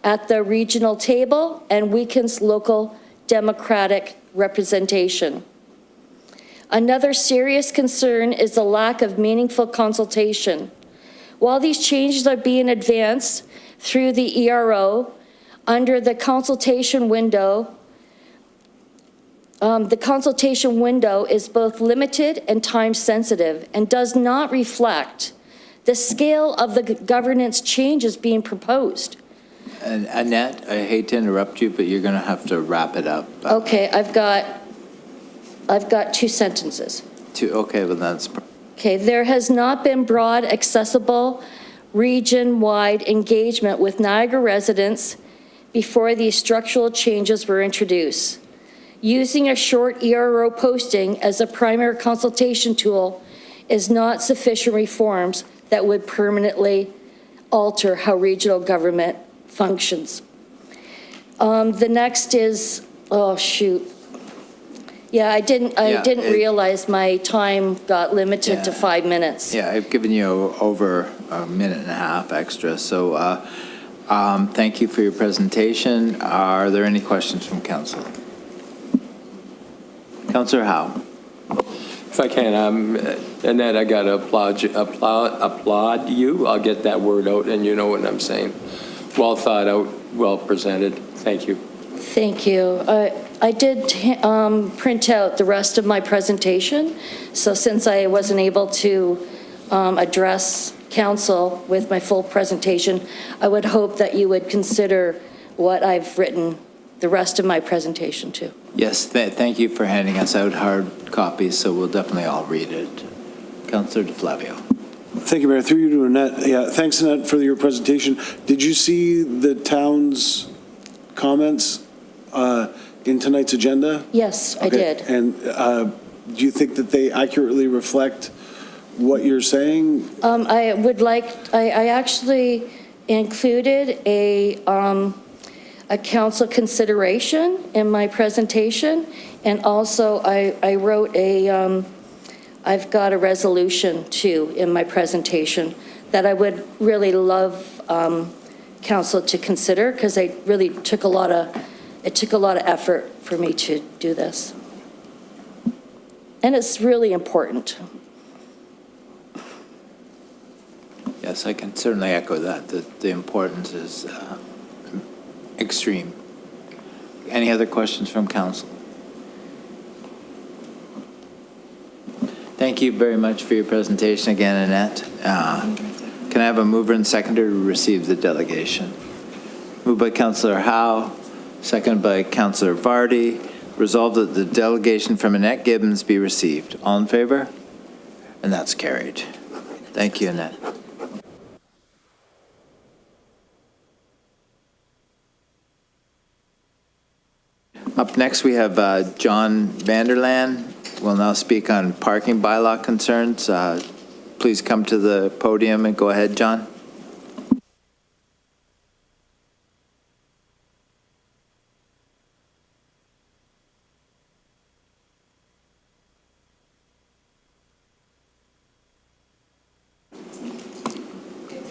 S14: at the regional table and weakens local democratic representation. Another serious concern is the lack of meaningful consultation. While these changes are being advanced through the ERO, under the consultation window is both limited and time-sensitive and does not reflect the scale of the governance changes being proposed.
S2: And Annette, I hate to interrupt you, but you're going to have to wrap it up.
S14: Okay, I've got 2 sentences.
S2: Okay, well, that's...
S14: Okay, there has not been broad, accessible, region-wide engagement with Niagara residents before these structural changes were introduced. Using a short ERO posting as a primary consultation tool is not sufficient reforms that would permanently alter how regional government functions. The next is, oh shoot. Yeah, I didn't realize my time got limited to 5 minutes.
S2: Yeah, I've given you over a minute and a half extra, so thank you for your presentation. Are there any questions from council? Councillor Howe.
S12: If I can, Annette, I got to applaud you. I'll get that word out, and you know what I'm saying. Well thought out, well presented. Thank you.
S14: Thank you. I did print out the rest of my presentation, so since I wasn't able to address council with my full presentation, I would hope that you would consider what I've written the rest of my presentation too.
S2: Yes, thank you for handing us out hard copies, so we'll definitely all read it. Councillor DeFlavio.
S5: Thank you, Mayor. Through you to Annette. Yeah, thanks, Annette, for your presentation. Did you see the town's comments in tonight's agenda?
S14: Yes, I
S5: Okay.
S14: did.
S5: And do you think that they accurately reflect what you're saying?
S14: I actually included a council consideration in my presentation, and also I wrote I've got a resolution too in my presentation that I would really love council to consider, because it took a lot of effort for me to do this. And it's really important.
S2: Yes, I can certainly echo that the importance is extreme. Any other questions from council? Thank you very much for your presentation again, Annette. Can I have a mover and seconder to receive the delegation? Moved by Councillor Howe, seconded by Councillor Vardy. Resolved that the delegation from Annette Gibbons be received. All in favor? And that's carried. Thank you, Annette. Up next, we have John Vanderland. Will now speak on parking bylaw concerns. Please come to the podium and go ahead, John.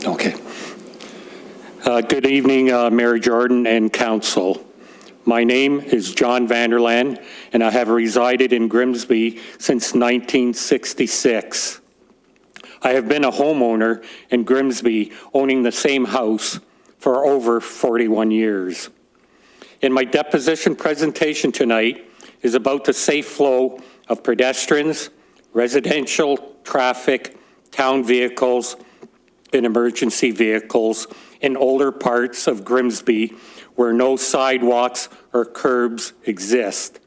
S15: Okay. Good evening, Mayor Jordan and council. My name is John Vanderland, and I have resided in Grimsby since 1966. I have been a homeowner in Grimsby, owning the same house for over 41 years. In my deposition presentation tonight is about the safe flow of pedestrians, residential traffic, town vehicles, and emergency vehicles in older parts of Grimsby where no sidewalks or curbs exist.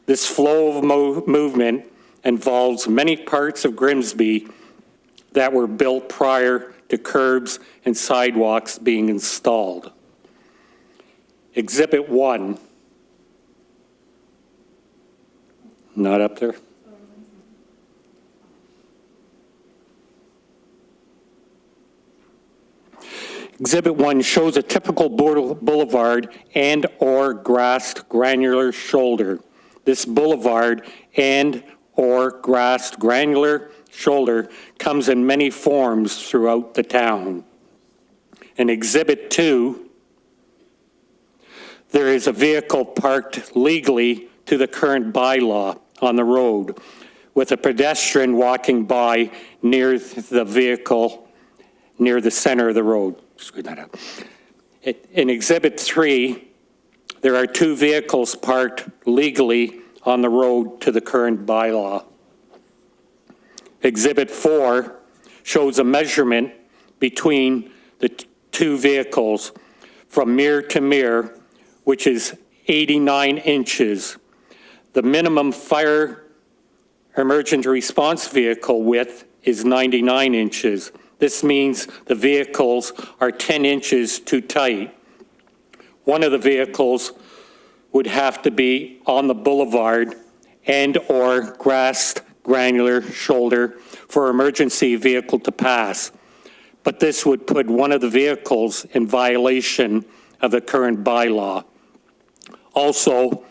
S15: This flow of movement involves many parts of Grimsby that were built prior to curbs and sidewalks being installed. Exhibit 1. Not up there? Exhibit 1 shows a typical boulevard and or grassed granular shoulder. This boulevard and or grassed granular shoulder comes in many forms throughout the town. In Exhibit 2, there is a vehicle parked legally to the current bylaw on the road, with a pedestrian walking by near the vehicle, near the center of the road. Screw that up. In Exhibit 3, there are 2 vehicles parked legally on the road to the current bylaw. Exhibit 4 shows a measurement between the 2 vehicles from mirror to mirror, which is 89 inches. The minimum fire emergency response vehicle width is 99 inches. This means the vehicles are 10 inches too tight. One of the vehicles would have to be on the boulevard and or grassed granular shoulder for emergency vehicle to pass. But this would put one of the vehicles in violation of the current bylaw. Also,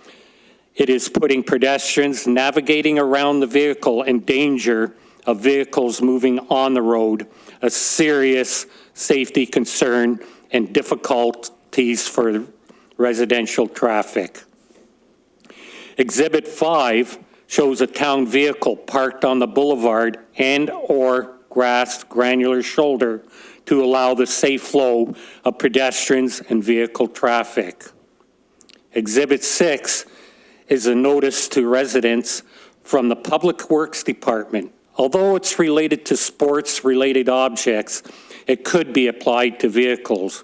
S15: it is putting pedestrians navigating around the vehicle in danger of vehicles moving on the road, a serious safety concern and difficulties for residential traffic. Exhibit 5 shows a town vehicle parked on the boulevard and or grassed granular shoulder to allow the safe flow of pedestrians and vehicle traffic. Exhibit 6 is a notice to residents from the Public Works Department. Although it's related to sports-related objects, it could be applied to vehicles.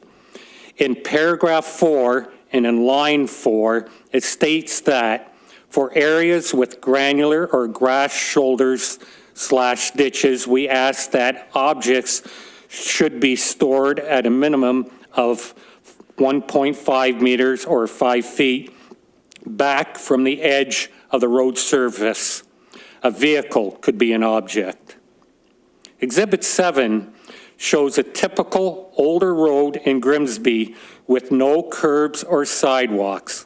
S15: In paragraph 4 and in line 4, it states that for areas with granular or grass shoulders/ditches, we ask that objects should be stored at a minimum of 1.5 meters or 5 feet back from the edge of the road surface. A vehicle could be an object. Exhibit 7 shows a typical older road in Grimsby with no curbs or sidewalks.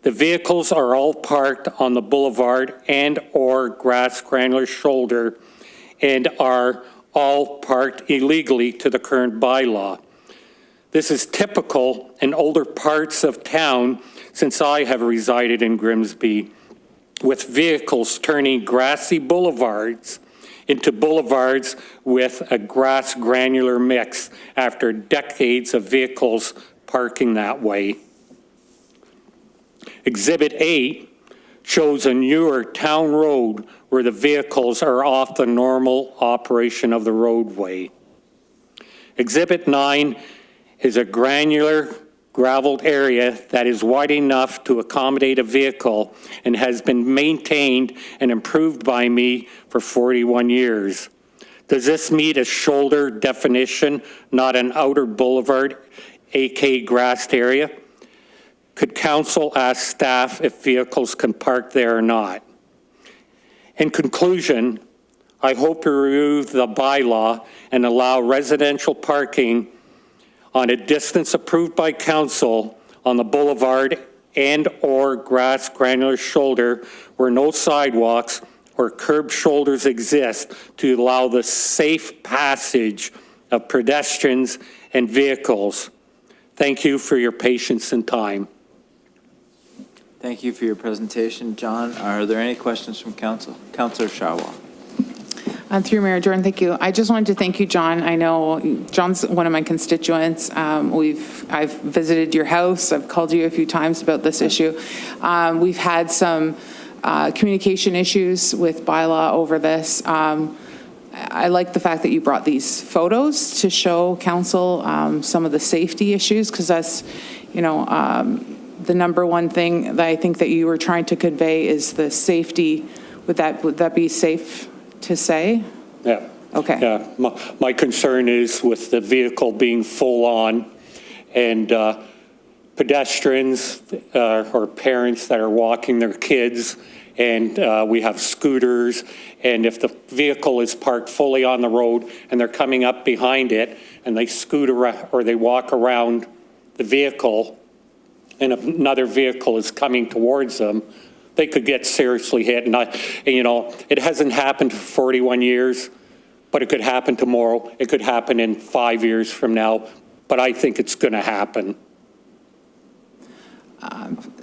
S15: The vehicles are all parked on the boulevard and/or grass granular shoulder and are all parked illegally to the current bylaw. This is typical in older parts of town since I have resided in Grimsby, with vehicles turning grassy boulevards into boulevards with a grass granular mix after decades of vehicles parking that way. Exhibit 8 shows a newer town road where the vehicles are off the normal operation of the roadway. Exhibit 9 is a granular graveled area that is wide enough to accommodate a vehicle and has been maintained and improved by me for 41 years. Does this meet a shoulder definition, not an outer boulevard, aka grassed area? Could council ask staff if vehicles can park there or not? In conclusion, I hope to review the bylaw and allow residential parking on a distance approved by council on the boulevard and/or grass granular shoulder where no sidewalks or curb shoulders exist to allow the safe passage of pedestrians and vehicles. Thank you for your patience and time.
S2: Thank you for your presentation, John. Are there any questions from council? Councillor Sharwal.
S4: Through Mayor Jordan, thank you. I just wanted to thank you, John. I know John's one of my constituents. I've visited your house. I've called you a few times about this issue. We've had some communication issues with bylaw over this. I like the fact that you brought these photos to show council some of the safety issues, because that's, the number one thing that I think that you were trying to convey is the safety. Would that be safe to say?
S15: Yeah.
S4: Okay.
S15: Yeah. My concern is with the vehicle being full on and pedestrians or parents that are walking their kids, and we have scooters, and if the vehicle is parked fully on the road and they're coming up behind it and they scoot around or they walk around the vehicle and another vehicle is coming towards them, they could get seriously hit. And it hasn't happened for 41 years, but it could happen tomorrow. It could happen in 5 years from now, but I think it's going to happen.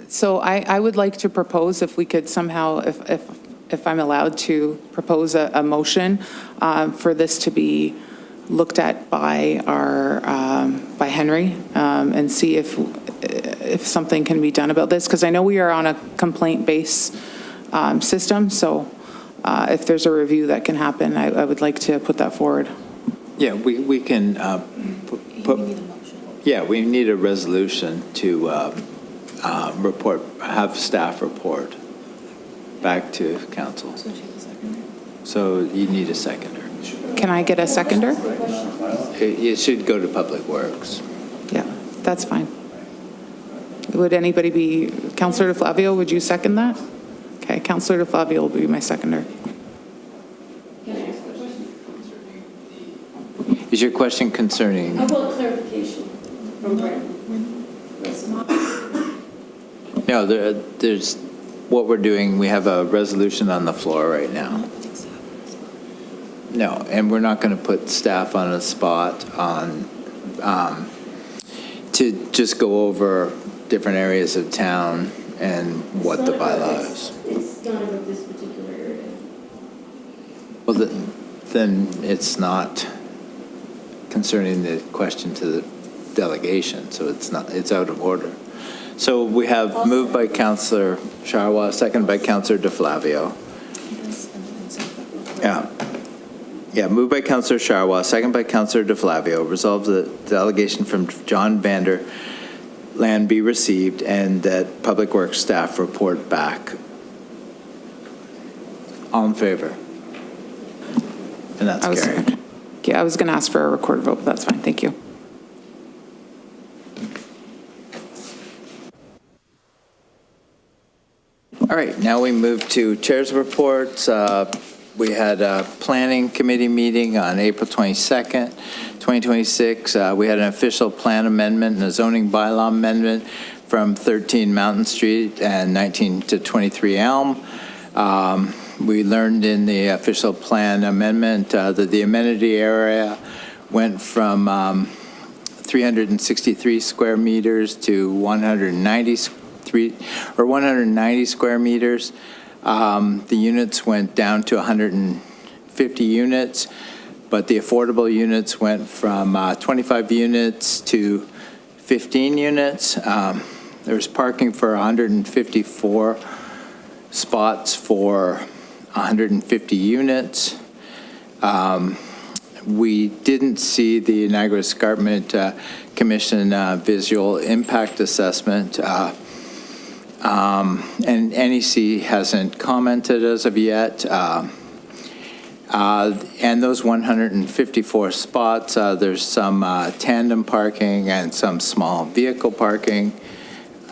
S4: So I would like to propose, if we could somehow, if I'm allowed to propose a motion for this to be looked at by by Henry and see if something can be done about this, because I know we are on a complaint-based system, so if there's a review that can happen, I would like to put that forward.
S2: Yeah, we can we need a resolution to have staff report back to council. So you need a seconder.
S4: Can I get a seconder?
S2: It should go to Public Works.
S4: Yeah, that's fine. Would anybody be, Councillor DeFlavio, would you second that? Okay, Councillor DeFlavio will be my seconder.
S2: Is your question concerning?
S6: How about clarification from Brent?
S2: No, there's, what we're doing, we have a resolution on the floor right now. No, and we're not going to put staff on a spot to just go over different areas of town and what the bylaw is.
S6: It's not about this particular area.
S2: Well, then it's not concerning the question to the delegation, so it's out of order. So we have moved by Councillor Sharwa, seconded by Councillor DeFlavio. Yeah, moved by Councillor Sharwa, seconded by Councillor DeFlavio. Resolved that the delegation from John Vander Land be received and that Public Works staff report back. All in favor? And that's carried.
S4: Yeah, I was going to ask for a recorded vote, but that's fine. Thank you.
S2: All right, now we move to Chair's reports. We had a Planning Committee meeting on April 22nd, 2026. We had an official plan amendment and a zoning bylaw amendment from 13 Mountain Street and 19 to 23 Elm. We learned in the official plan amendment that the amenity area went from 363 square meters to 190 square meters. The units went down to 150 units, but the affordable units went from 25 units to 15 units. There's parking for 154 spots for 150 units. We didn't see the Niagara Escarpment Commission visual impact assessment. And NEC hasn't commented as of yet. And those 154 spots, there's some tandem parking and some small vehicle parking.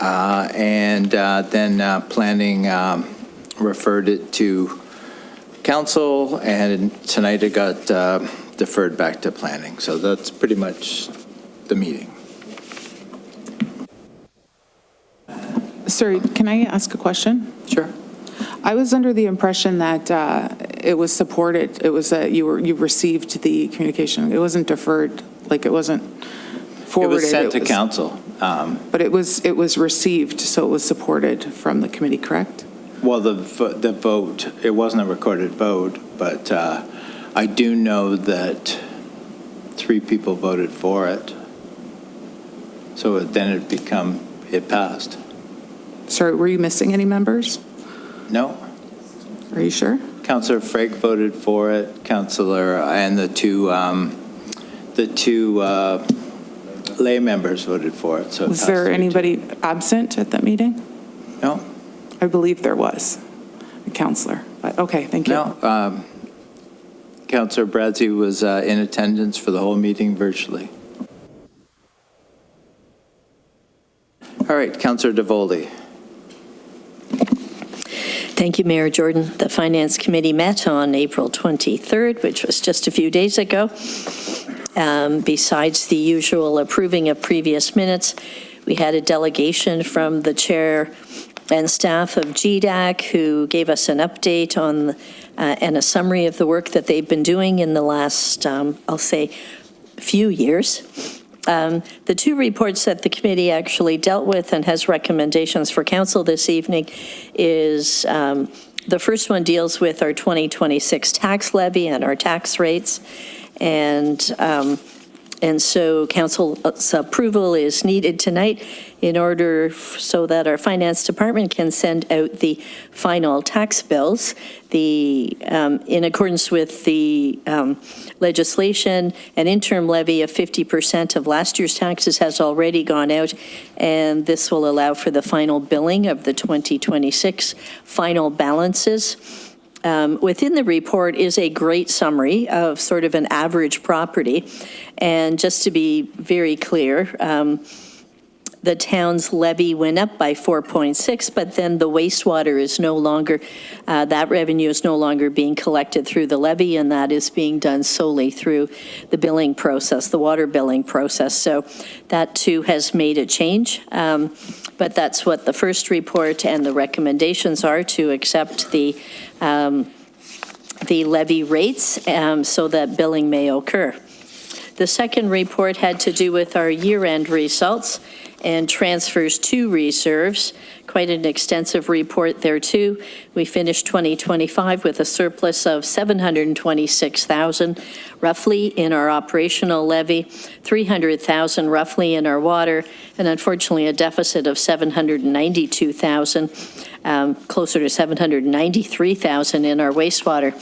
S2: And then planning referred it to council, and tonight it got deferred back to planning. So that's pretty much the meeting.
S4: Sorry, can I ask a question?
S2: Sure.
S4: I was under the impression that it was supported. It was that you received the communication. It wasn't deferred, like it wasn't forwarded.
S2: It was sent to council.
S4: But it was received, so it was supported from the committee, correct?
S2: Well, the vote, it wasn't a recorded vote, but I do know that 3 people voted for it. So then it passed.
S4: Sorry, were you missing any members?
S2: No.
S4: Are you sure?
S2: Councillor Frake voted for it, Councillor, and the two lay members voted for it. So it
S4: Was there
S2: passed 3-2.
S4: anybody absent at that meeting?
S2: No.
S4: I believe there was a counselor, but okay, thank you.
S2: No. Councillor Bradzi was in attendance for the whole meeting virtually. All right, Councillor DeVoldy.
S8: Thank you, Mayor Jordan. The Finance Committee met on April 23rd, which was just a few days ago. Besides the usual approving of previous minutes, we had a delegation from the chair and staff of GDAC who gave us an update on and a summary of the work that they've been doing in the last, I'll say, few years. The 2 reports that the committee actually dealt with and has recommendations for council this evening is the first one deals with our 2026 tax levy and our tax rates. And so council's approval is needed tonight in order so that our finance department can send out the final tax bills. In accordance with the legislation, an interim levy of 50% of last year's taxes has already gone out, and this will allow for the final billing of the 2026 final balances. Within the report is a great summary of sort of an average property. And just to be very clear, the town's levy went up by 4.6, but then the wastewater is no longer, that revenue is no longer being collected through the levy, and that is being done solely through the billing process, the water billing process. So that too has made a change. But that's what the first report and the recommendations are, to accept the levy rates so that billing may occur. The second report had to do with our year-end results, and transfers to reserves. Quite an extensive report there, too. We finished 2025 with a surplus of $726,000 roughly in our operational levy, $300,000 roughly in our water, and unfortunately a deficit of $792,000, closer to $793,000 in our wastewater.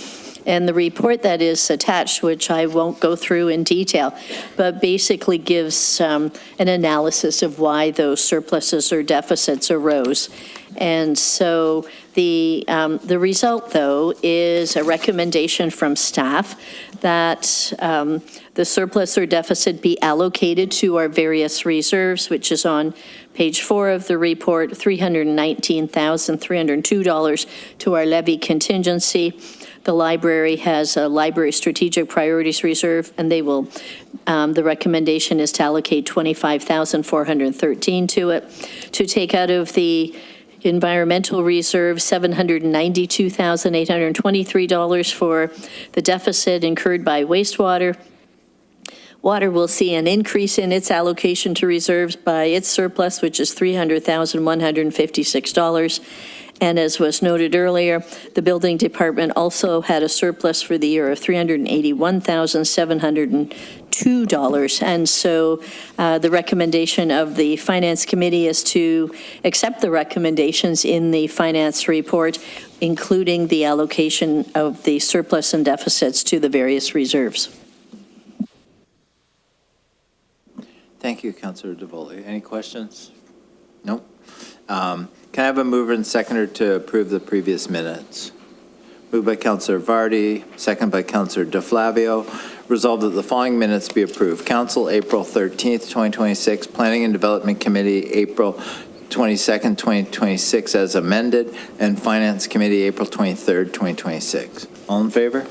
S8: And the report that is attached, which I won't go through in detail, but basically gives an analysis of why those surpluses or deficits arose. And so the result, though, is a recommendation from staff that the surplus or deficit be allocated to our various reserves, which is on page 4 of the report, $319,302 to our levy contingency. The library has a library strategic priorities reserve, and they will, the recommendation is to allocate $25,413 to it. To take out of the environmental reserve, $792,823 for the deficit incurred by wastewater. Water will see an increase in its allocation to reserves by its surplus, which is $300,156. And as was noted earlier, the building department also had a surplus for the year of $381,702. And so the recommendation of the Finance Committee is to accept the recommendations in the finance report, including the allocation of the surplus and deficits to the various reserves.
S2: Thank you, Councillor DeVoley. Any questions? Nope. Can I have a mover and seconder to approve the previous minutes? Moved by Councillor Vardy, second by Councillor DeFlavio. Resolved that the following minutes be approved. Council, April 13th, 2026. Planning and Development Committee, April 22nd, 2026, as amended. And Finance Committee, April 23rd, 2026. All in favor?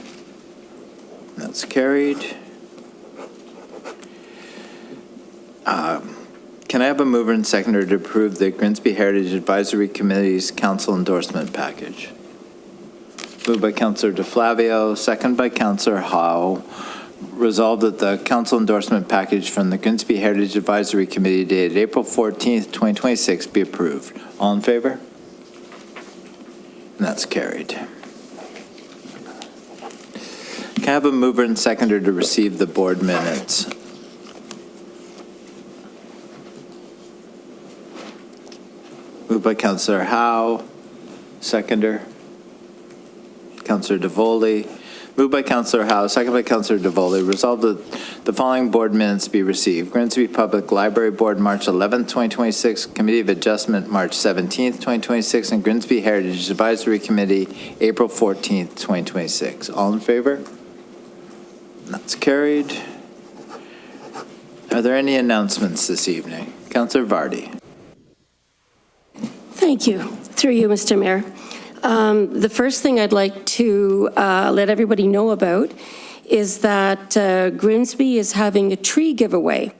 S2: That's carried. Can I have a mover and seconder to approve the Grimsby Heritage Advisory Committee's council endorsement package? Moved by Councillor DeFlavio, second by Councillor Howe. Resolved that the council endorsement package from the Grimsby Heritage Advisory Committee dated April 14th, 2026 be approved. All in favor? And that's carried. Can I have a mover and seconder to receive the board minutes? Moved by Councillor Howe, seconder. Councillor DeVoley. Moved by Councillor Howe, second by Councillor DeVoley. Resolved that the following board minutes be received. Grimsby Public Library Board, March 11th, 2026. Committee of Adjustment, March 17th, 2026. And Grimsby Heritage Advisory Committee, April 14th, 2026. All in favor? That's carried. Are there any announcements this evening? Councillor Vardy.
S6: Thank you. Through you, Mr. Mayor. The first thing I'd like to let everybody know about is that Grimsby is having a tree giveaway.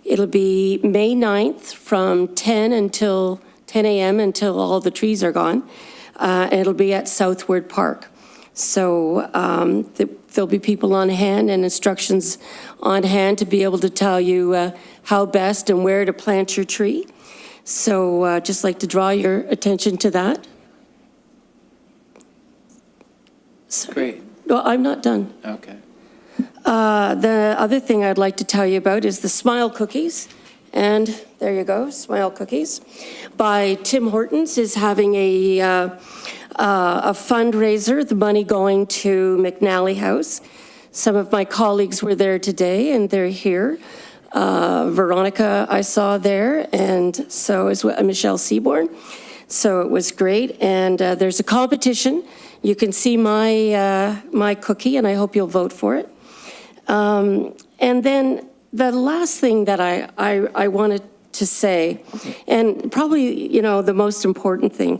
S6: It'll be May 9th from 10 a.m. until all the trees are gone. And it'll be at Southward Park. So there'll be people on hand and instructions on hand to be able to tell you how best and where to plant your tree. So just like to draw your attention to that. Sorry.
S2: Great.
S6: No, I'm not done.
S2: Okay.
S6: The other thing I'd like to tell you about is the Smile Cookies. And there you go, Smile Cookies by Tim Hortons is having a fundraiser, the money going to McNally House. Some of my colleagues were there today and they're here. Veronica I saw there, and so is Michelle Seaborn. So it was great, and there's a competition. You can see my cookie, and I hope you'll vote for it. And then the last thing that I wanted to say, and probably, the most important thing,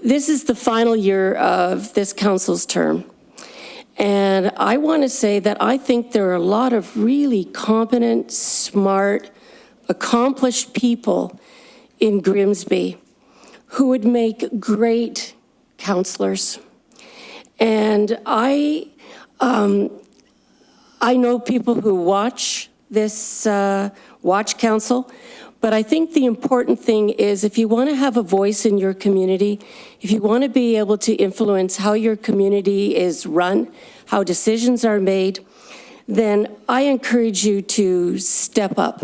S6: this is the final year of this council's term. And I want to say that I think there are a lot of really competent, smart, accomplished people in Grimsby who would make great counselors. And I know people who watch this Watch Council. But I think the important thing is if you want to have a voice in your community, if you want to be able to influence how your community is run, how decisions are made, then I encourage you to step up.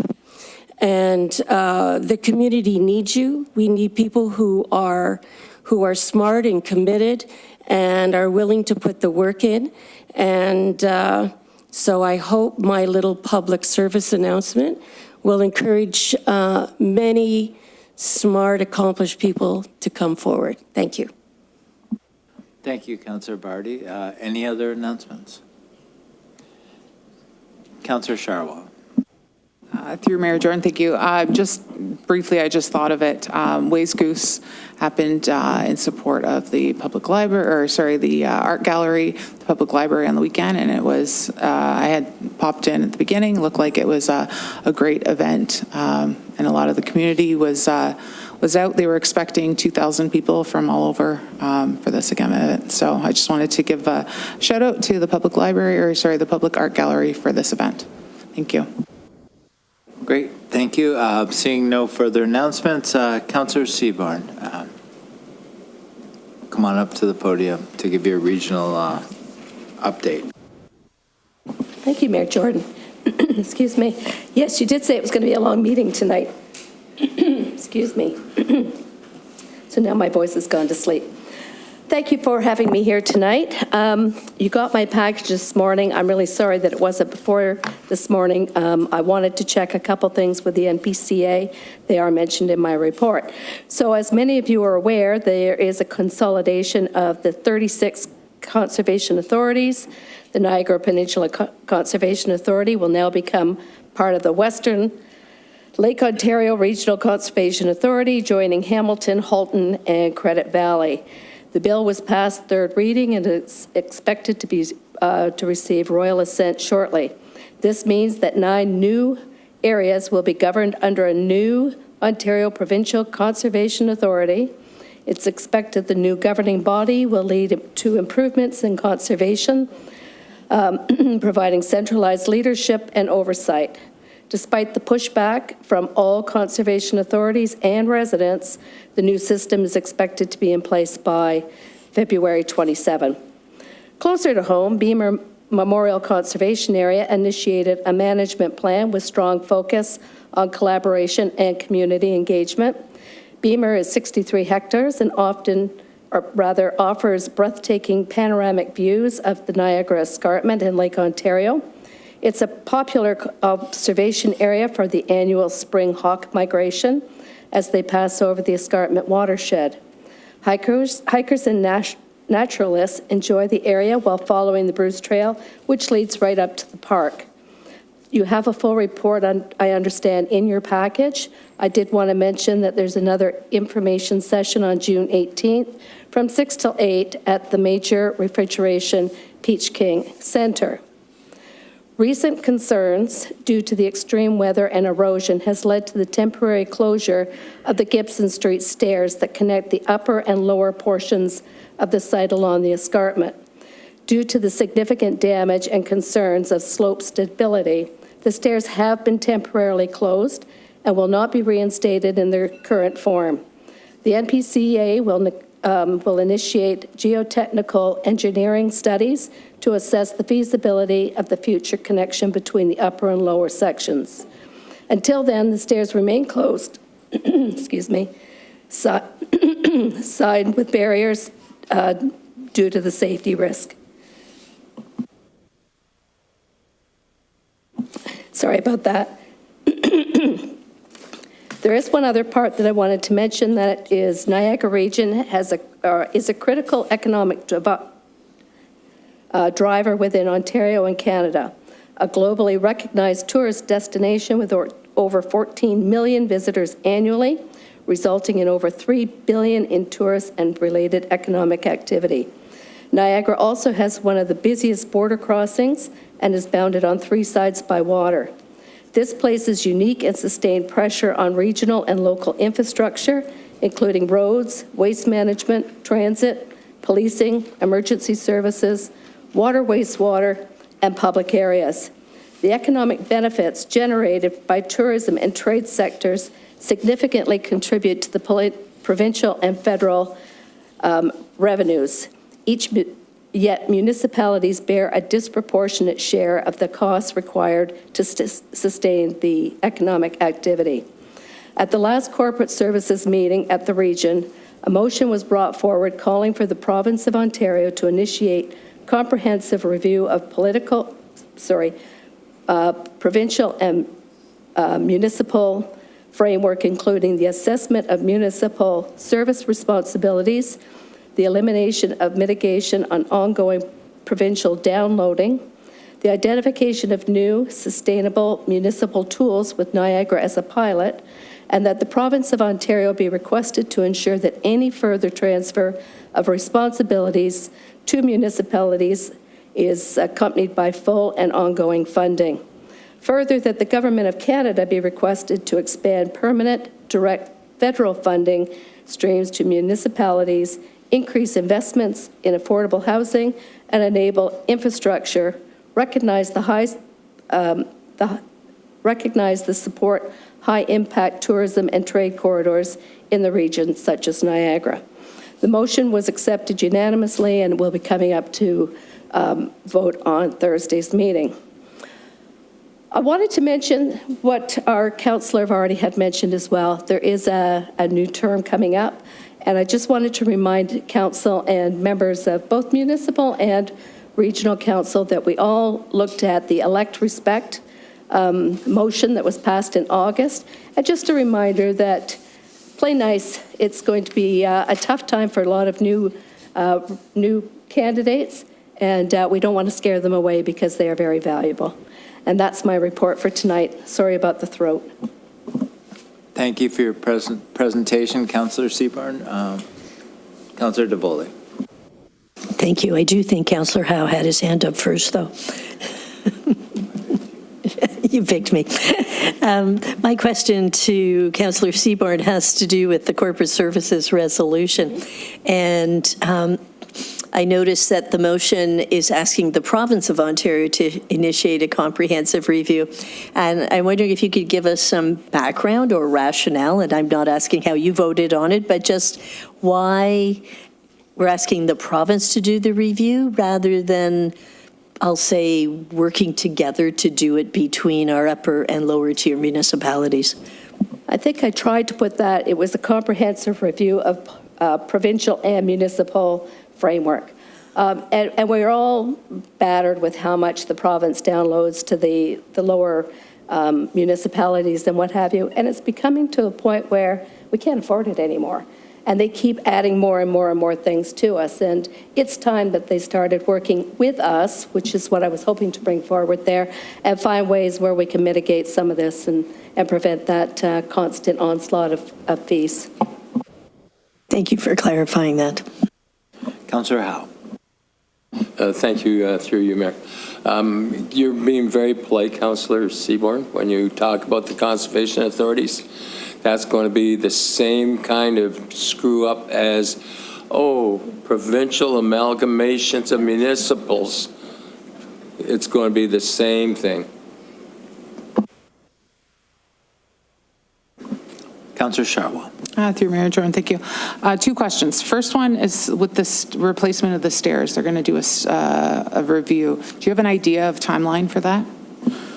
S6: And the community needs you. We need people who are smart and committed and are willing to put the work in. And so I hope my little public service announcement will encourage many smart, accomplished people to come forward. Thank you.
S2: Thank you, Councillor Barty. Any other announcements? Councillor Sharwa.
S4: Through Mayor Jordan, thank you. Just briefly, I just thought of it. Ways Goose happened in support of the public library, the art gallery, the public library on the weekend, and it was, I had popped in at the beginning, looked like it was a great event, and a lot of the community was out. They were expecting 2,000 people from all over for this event. So I just wanted to give a shout out to the public library, the public art gallery for this event. Thank you.
S2: Great, thank you. Seeing no further announcements, Councillor Seaborn, come on up to the podium to give your regional update.
S16: Thank you, Mayor Jordan. Excuse me. Yes, you did say it was going to be a long meeting tonight. Excuse me. So now my voice has gone to sleep. Thank you for having me here tonight. You got my package this morning. I'm really sorry that it wasn't before this morning. I wanted to check a couple things with the NPCA. They are mentioned in my report. So as many of you are aware, there is a consolidation of the 36 conservation authorities. The Niagara Peninsula Conservation Authority will now become part of the Western Lake Ontario Regional Conservation Authority, joining Hamilton, Halton, and Credit Valley. The bill was passed third reading and is expected to be to receive royal assent shortly. This means that 9 new areas will be governed under a new Ontario Provincial Conservation Authority. It's expected the new governing body will lead to improvements in conservation, providing centralized leadership and oversight. Despite the pushback from all conservation authorities and residents, the new system is expected to be in place by February 27. Closer to home, Beamer Memorial Conservation Area initiated a management plan with strong focus on collaboration and community engagement. Beamer is 63 hectares and offers breathtaking panoramic views of the Niagara Escarpment and Lake Ontario. It's a popular observation area for the annual spring hawk migration as they pass over the escarpment watershed. Hikers and naturalists enjoy the area while following the Bruce Trail, which leads right up to the park. You have a full report, I understand, in your package. I did want to mention that there's another information session on June 18th from 6 till 8 at the Major Refrigeration Peach King Center. Recent concerns due to the extreme weather and erosion has led to the temporary closure of the Gibson Street stairs that connect the upper and lower portions of the site along the escarpment. Due to the significant damage and concerns of slope stability, the stairs have been temporarily closed and will not be reinstated in their current form. The NPCA will initiate geotechnical engineering studies to assess the feasibility of the future connection between the upper and lower sections. Until then, the stairs remain closed, excuse me, signed with barriers due to the safety risk. Sorry about that. There is one other part that I wanted to mention, that is Niagara Region is a critical economic driver within Ontario and Canada, a globally recognized tourist destination with over 14 million visitors annually, resulting in over $3 billion in tourist and related economic activity. Niagara also has one of the busiest border crossings and is bounded on 3 sides by water. This places unique and sustained pressure on regional and local infrastructure, including roads, waste management, transit, policing, emergency services, water, wastewater, and public areas. The economic benefits generated by tourism and trade sectors significantly contribute to the provincial and federal revenues. Yet municipalities bear a disproportionate share of the costs required to sustain the economic activity. At the last corporate services meeting at the region, a motion was brought forward calling for the province of Ontario to initiate comprehensive review of provincial and municipal framework, including the assessment of municipal service responsibilities, the elimination of mitigation on ongoing provincial downloading, the identification of new sustainable municipal tools with Niagara as a pilot, and that the province of Ontario be requested to ensure that any further transfer of responsibilities to municipalities is accompanied by full and ongoing funding. Further, that the Government of Canada be requested to expand permanent direct federal funding streams to municipalities, increase investments in affordable housing, and enable infrastructure, recognize the support high-impact tourism and trade corridors in the region, such as Niagara. The motion was accepted unanimously and will be coming up to vote on Thursday's meeting. I wanted to mention what our councillor already had mentioned as well. There is a new term coming up, and I just wanted to remind council and members of both municipal and regional council that we all looked at the elect respect motion that was passed in August. And just a reminder that, play nice, it's going to be a tough time for a lot of new candidates, and we don't want to scare them away because they are very valuable. And that's my report for tonight. Sorry about the throat.
S2: Thank you for your presentation, Councillor Seaborn. Councillor DeVoley.
S8: Thank you. I do think Councillor Howe had his hand up first, though. You picked me. My question to Councillor Seaborn has to do with the corporate services resolution. And I noticed that the motion is asking the province of Ontario to initiate a comprehensive review. And I'm wondering if you could give us some background or rationale, and I'm not asking how you voted on it, but just why we're asking the province to do the review rather than, I'll say, working together to do it between our upper and lower tier municipalities.
S16: I think I tried to put that. It was a comprehensive review of provincial and municipal framework. And we're all battered with how much the province downloads to the lower municipalities and what have you. And it's becoming to a point where we can't afford it anymore. And they keep adding more and more and more things to us. And it's time that they started working with us, which is what I was hoping to bring forward there, and find ways where we can mitigate some of this and prevent that constant onslaught of fees.
S8: Thank you for clarifying that.
S2: Councillor Howe.
S12: Thank you, through you, Mayor. You're being very polite, Councillor Seaborn, when you talk about the conservation authorities. That's going to be the same kind of screw up as, provincial amalgamations of municipals. It's going to be the same thing.
S2: Councillor Sharwell.
S4: Through Mayor Jordan, thank you. Two questions. First one is with this replacement of the stairs. They're going to do a review. Do you have an idea of timeline for that?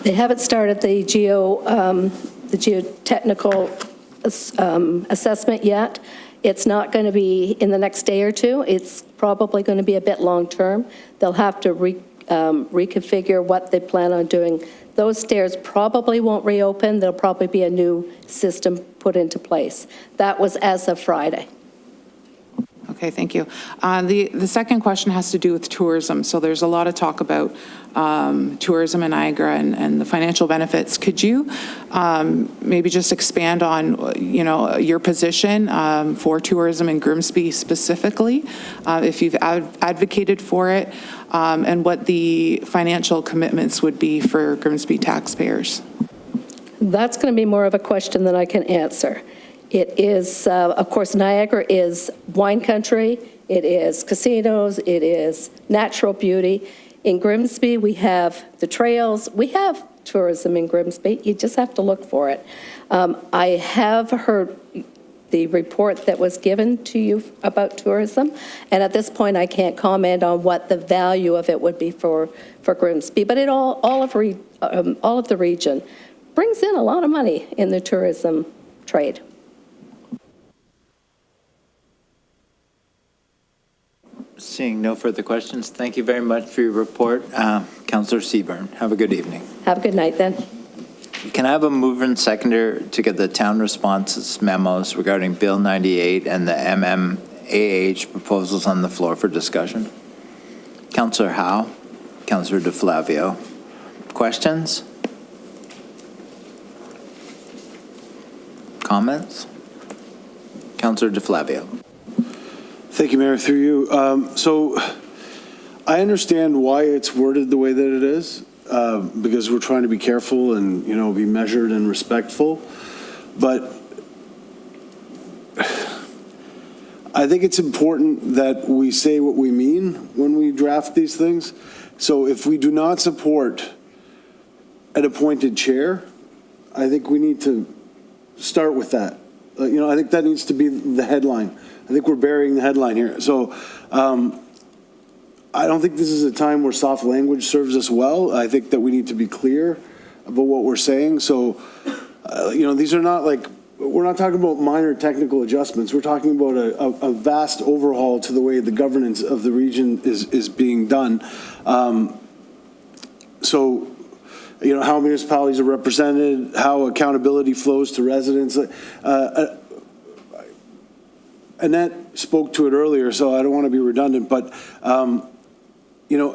S16: They haven't started the geotechnical assessment yet. It's not going to be in the next day or two. It's probably going to be a bit long-term. They'll have to reconfigure what they plan on doing. Those stairs probably won't reopen. There'll probably be a new system put into place. That was as of Friday.
S4: Okay, thank you. The second question has to do with tourism. So there's a lot of talk about tourism in Niagara and the financial benefits. Could you maybe just expand on, your position for tourism in Grimsby specifically, if you've advocated for it, and what the financial commitments would be for Grimsby taxpayers?
S16: That's going to be more of a question than I can answer. It is, of course, Niagara is wine country, it is casinos, it is natural beauty. In Grimsby, we have the trails, we have tourism in Grimsby. You just have to look for it. I have heard the report that was given to you about tourism, and at this point, I can't comment on what the value of it would be for Grimsby, but all of the region brings in a lot of money in the tourism trade.
S2: Seeing no further questions, thank you very much for your report. Councillor Seaborn, have a good evening.
S16: Have a good night then.
S2: Can I have a mover and seconder to get the town responses memos regarding Bill 98 and the MMAH proposals on the floor for discussion? Councillor Howe, Councillor DeFlavio. Questions? Comments? Councillor DeFlavio.
S5: Thank you, Mayor, through you. So I understand why it's worded the way that it is, because we're trying to be careful and, be measured and respectful. But I think it's important that we say what we mean when we draft these things. So if we do not support an appointed chair, I think we need to start with that. I think that needs to be the headline. I think we're burying the headline here. So I don't think this is a time where soft language serves us well. I think that we need to be clear about what we're saying. So, these are not we're not talking about minor technical adjustments. We're talking about a vast overhaul to the way the governance of the region is being done. So, how municipalities are represented, how accountability flows to residents. Annette spoke to it earlier, so I don't want to be redundant, but,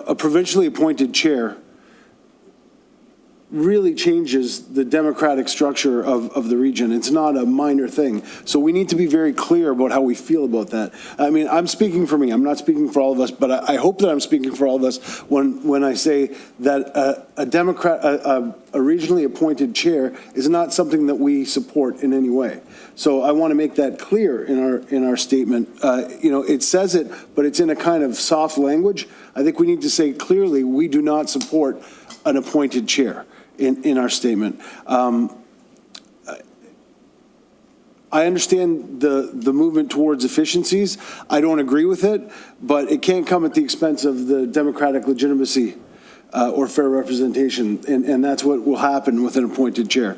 S5: a provincially appointed chair really changes the democratic structure of the region. It's not a minor thing. So we need to be very clear about how we feel about that. I mean, I'm speaking for me. I'm not speaking for all of us, but I hope that I'm speaking for all of us when I say that a regionally appointed chair is not something that we support in any way. So I want to make that clear in our statement. It says it, but it's in a kind of soft language. I think we need to say clearly we do not support an appointed chair in our statement. I understand the movement towards efficiencies. I don't agree with it, but it can't come at the expense of the democratic legitimacy or fair representation, and that's what will happen with an appointed chair.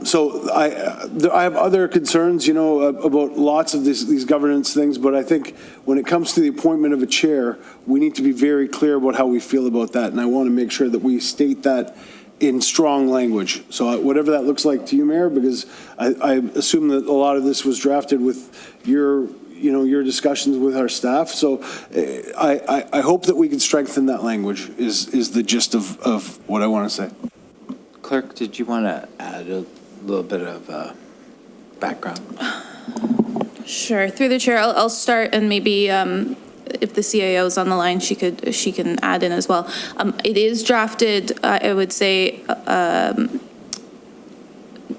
S5: So I have other concerns, about lots of these governance things, but I think when it comes to the appointment of a chair, we need to be very clear about how we feel about that, and I want to make sure that we state that in strong language. So whatever that looks like to you, Mayor, because I assume that a lot of this was drafted with your discussions with our staff. So I hope that we can strengthen that language is the gist of what I want to say.
S2: Clerk, did you want to add a little bit of background?
S1: Sure. Through the chair, I'll start, and maybe if the CAO is on the line, she can add in as well. It is drafted, I would say,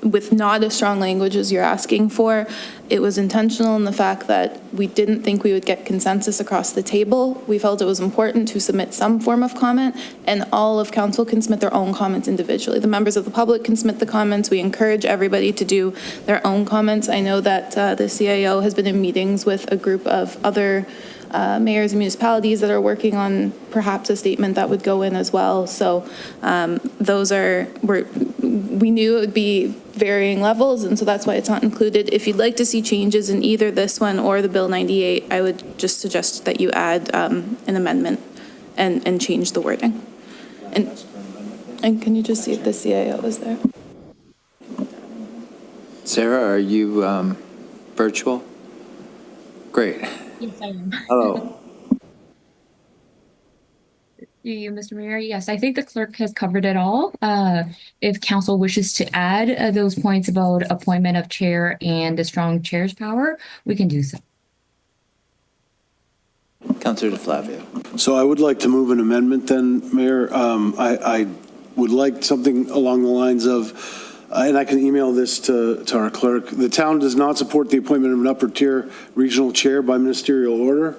S1: with not as strong language as you're asking for. It was intentional in the fact that we didn't think we would get consensus across the table. We felt it was important to submit some form of comment, and all of council can submit their own comments individually. The members of the public can submit the comments. We encourage everybody to do their own comments. I know that the CAO has been in meetings with a group of other mayors and municipalities that are working on perhaps a statement that would go in as well. So we knew it would be varying levels, and so that's why it's not included. If you'd like to see changes in either this one or the Bill 98, I would just suggest that you add an amendment and change the wording. And can you just see if the CAO is there?
S2: Sarah, are you virtual? Great.
S17: Yes, I am.
S2: Hello.
S17: You, Mr. Mayor. Yes, I think the clerk has covered it all. If council wishes to add those points about appointment of chair and the strong chair's power, we can do so.
S2: Councillor DeFlavio.
S5: So I would like to move an amendment then, Mayor. I would like something along the lines of, and I can email this to our clerk. The town does not support the appointment of an upper tier regional chair by ministerial order.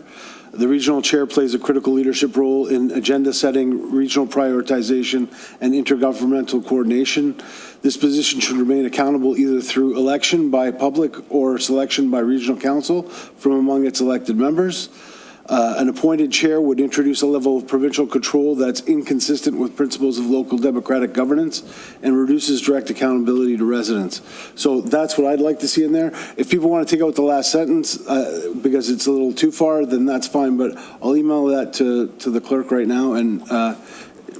S5: The regional chair plays a critical leadership role in agenda setting, regional prioritization, and intergovernmental coordination. This position should remain accountable either through election by public or selection by regional council from among its elected members. An appointed chair would introduce a level of provincial control that's inconsistent with principles of local democratic governance and reduces direct accountability to residents. So that's what I'd like to see in there. If people want to take out the last sentence because it's a little too far, then that's fine, but I'll email that to the clerk right now, and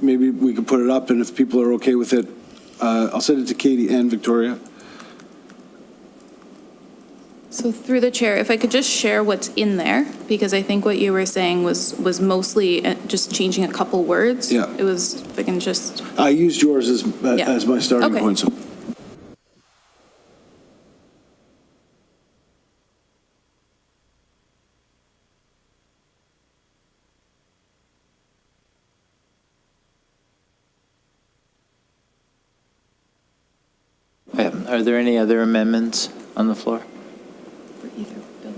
S5: maybe we can put it up, and if people are okay with it, I'll send it to Katie and Victoria.
S1: So through the chair, if I could just share what's in there, because I think what you were saying was mostly just changing a couple words.
S5: Yeah.
S1: It was, if I can just,
S5: I used yours as my starting
S1: Okay.
S5: point. So.
S2: Are there any other amendments on the floor?
S1: for either bill.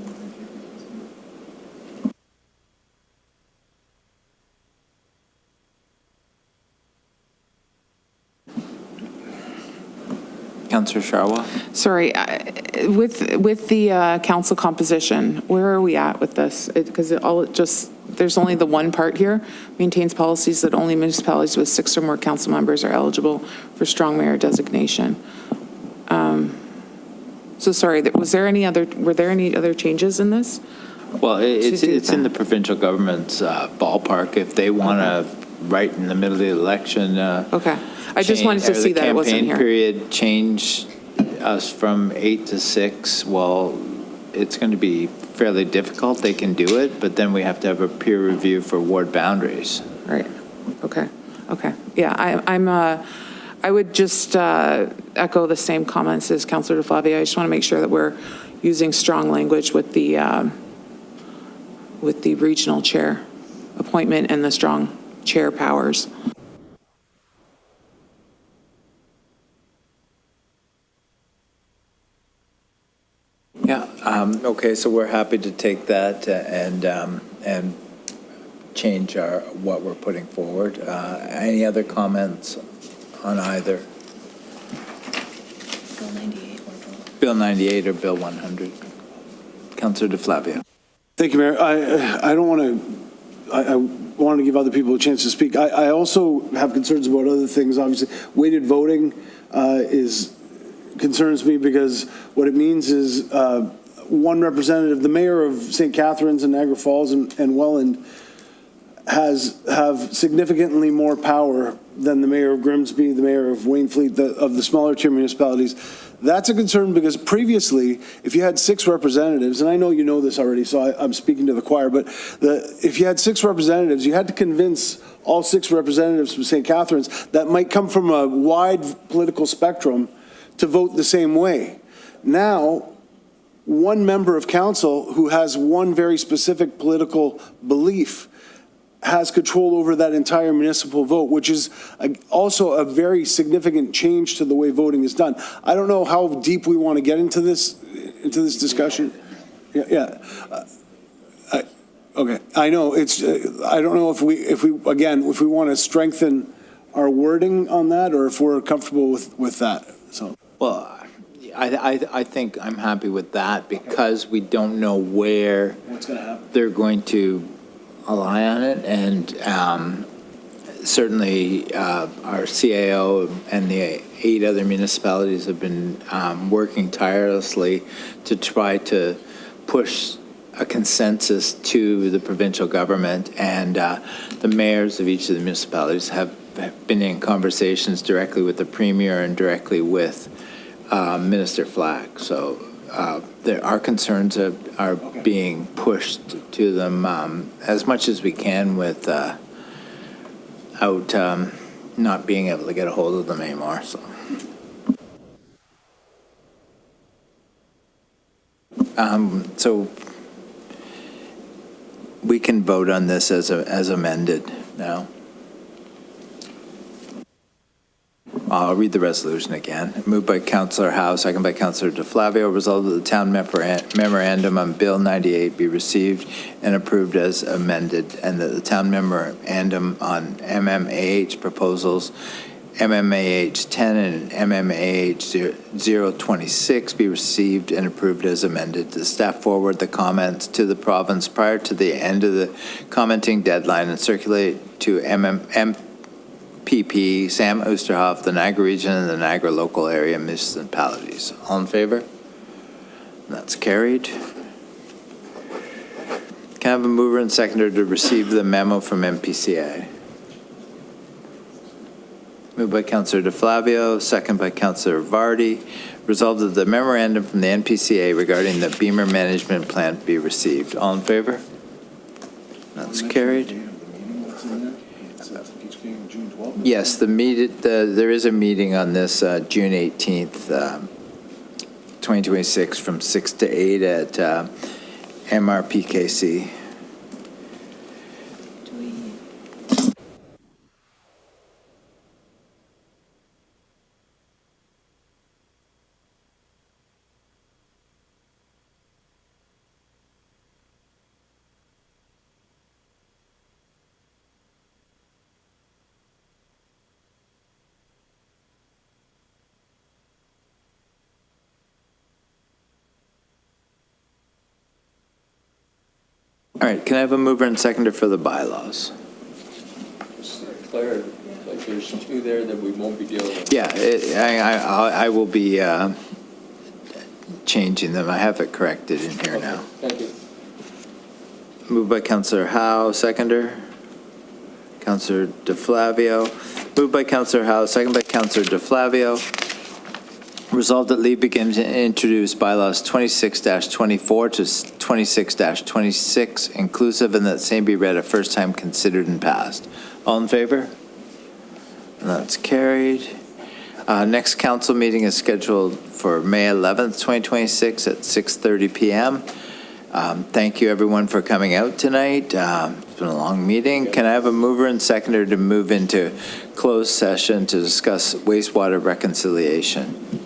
S2: Councillor Sharwa?
S4: Sorry, with the council composition, where are we at with this? Because there's only the one part here, maintains policies that only municipalities with 6 or more council members are eligible for strong mayor designation. So sorry, were there any other changes in this?
S2: Well, it's
S4: do
S2: in the
S4: that.
S2: provincial government's ballpark. If they want to, right in the middle of the election.
S4: Okay, I just wanted to see that it wasn't
S2: The campaign
S4: here.
S2: period change us from 8 to 6, well, it's going to be fairly difficult. They can do it, but then we have to have a peer review for ward boundaries.
S4: Right, okay. Yeah, I would just echo the same comments as Councillor DeFlavia. I just want to make sure that we're using strong language with the regional chair appointment and the strong chair powers.
S2: Yeah, okay, so we're happy to take that and change what we're putting forward. Any other comments on either?
S1: Bill 98 or
S2: Bill 98 or Bill 100? Councillor DeFlavia.
S5: Thank you, Mayor. I don't want to, I want to give other people a chance to speak. I also have concerns about other things, obviously. Weighted voting concerns me because what it means is one representative, the mayor of St. Catharines and Niagara Falls and Welland have significantly more power than the mayor of Grimsby, the mayor of Waynfleet, of the smaller tier municipalities. That's a concern because previously, if you had 6 representatives, and I know you know this already, so I'm speaking to the choir, but if you had 6 representatives, you had to convince all 6 representatives from St. Catharines that might come from a wide political spectrum to vote the same way. Now, one member of council who has one very specific political belief has control over that entire municipal vote, which is also a very significant change to the way voting is done. I don't know how deep we want to get into this discussion. Yeah. Okay. I know it's. I don't know if we want to strengthen our wording on that, or if we're comfortable with that. So.
S2: Well, I think I'm happy with that because we don't know where they're going to ally on it, and certainly our CAO and the 8 other municipalities have been working tirelessly to try to push a consensus to the provincial government, and the mayors of each of the municipalities have been in conversations directly with the premier and directly with Minister Flack. So our concerns are being pushed to them as much as we can without not being able to get a hold of them anymore. So we can vote on this as amended now. I'll read the resolution again. Moved by Councillor Howe, second by Councillor DeFlavio. Resolved that the town memorandum on Bill 98 be received and approved as amended, and that the town memorandum on MMAH proposals MMAH 10 and MMAH 026 be received and approved as amended. The staff forward the comments to the province prior to the end of the commenting deadline and circulate to MPP, Sam Oosterhoff, the Niagara Region, and the Niagara local area municipalities. All in favor? That's carried. Can I have a mover and seconder to receive the memo from MPCA? Moved by Councillor DeFlavio, second by Councillor Vardy. Resolved that the memorandum from the NPCA regarding the Beamer Management Plan be received. All in favor? That's carried. Yes, there is a meeting on this June 18th, 2026, from 6 to 8 at MRPKC. All right, can I have a mover and seconder for the bylaws?
S12: Claire, like there's two there that we won't be dealing with.
S2: Yeah, I will be changing them. I have it corrected in here now.
S12: Thank you.
S2: Moved by Councillor Howe, seconder. Councillor DeFlavio. Moved by Councillor Howe, second by Councillor DeFlavio. Resolved that Lee begin to introduce bylaws 26-24 to 26-26 inclusive, and that same be read a first time, considered, and passed. All in favor? And that's carried. Next council meeting is scheduled for May 11th, 2026 at 6:30 p.m. Thank you, everyone, for coming out tonight. It's been a long meeting. Can I have a mover and seconder to move into closed session to discuss wastewater reconciliation?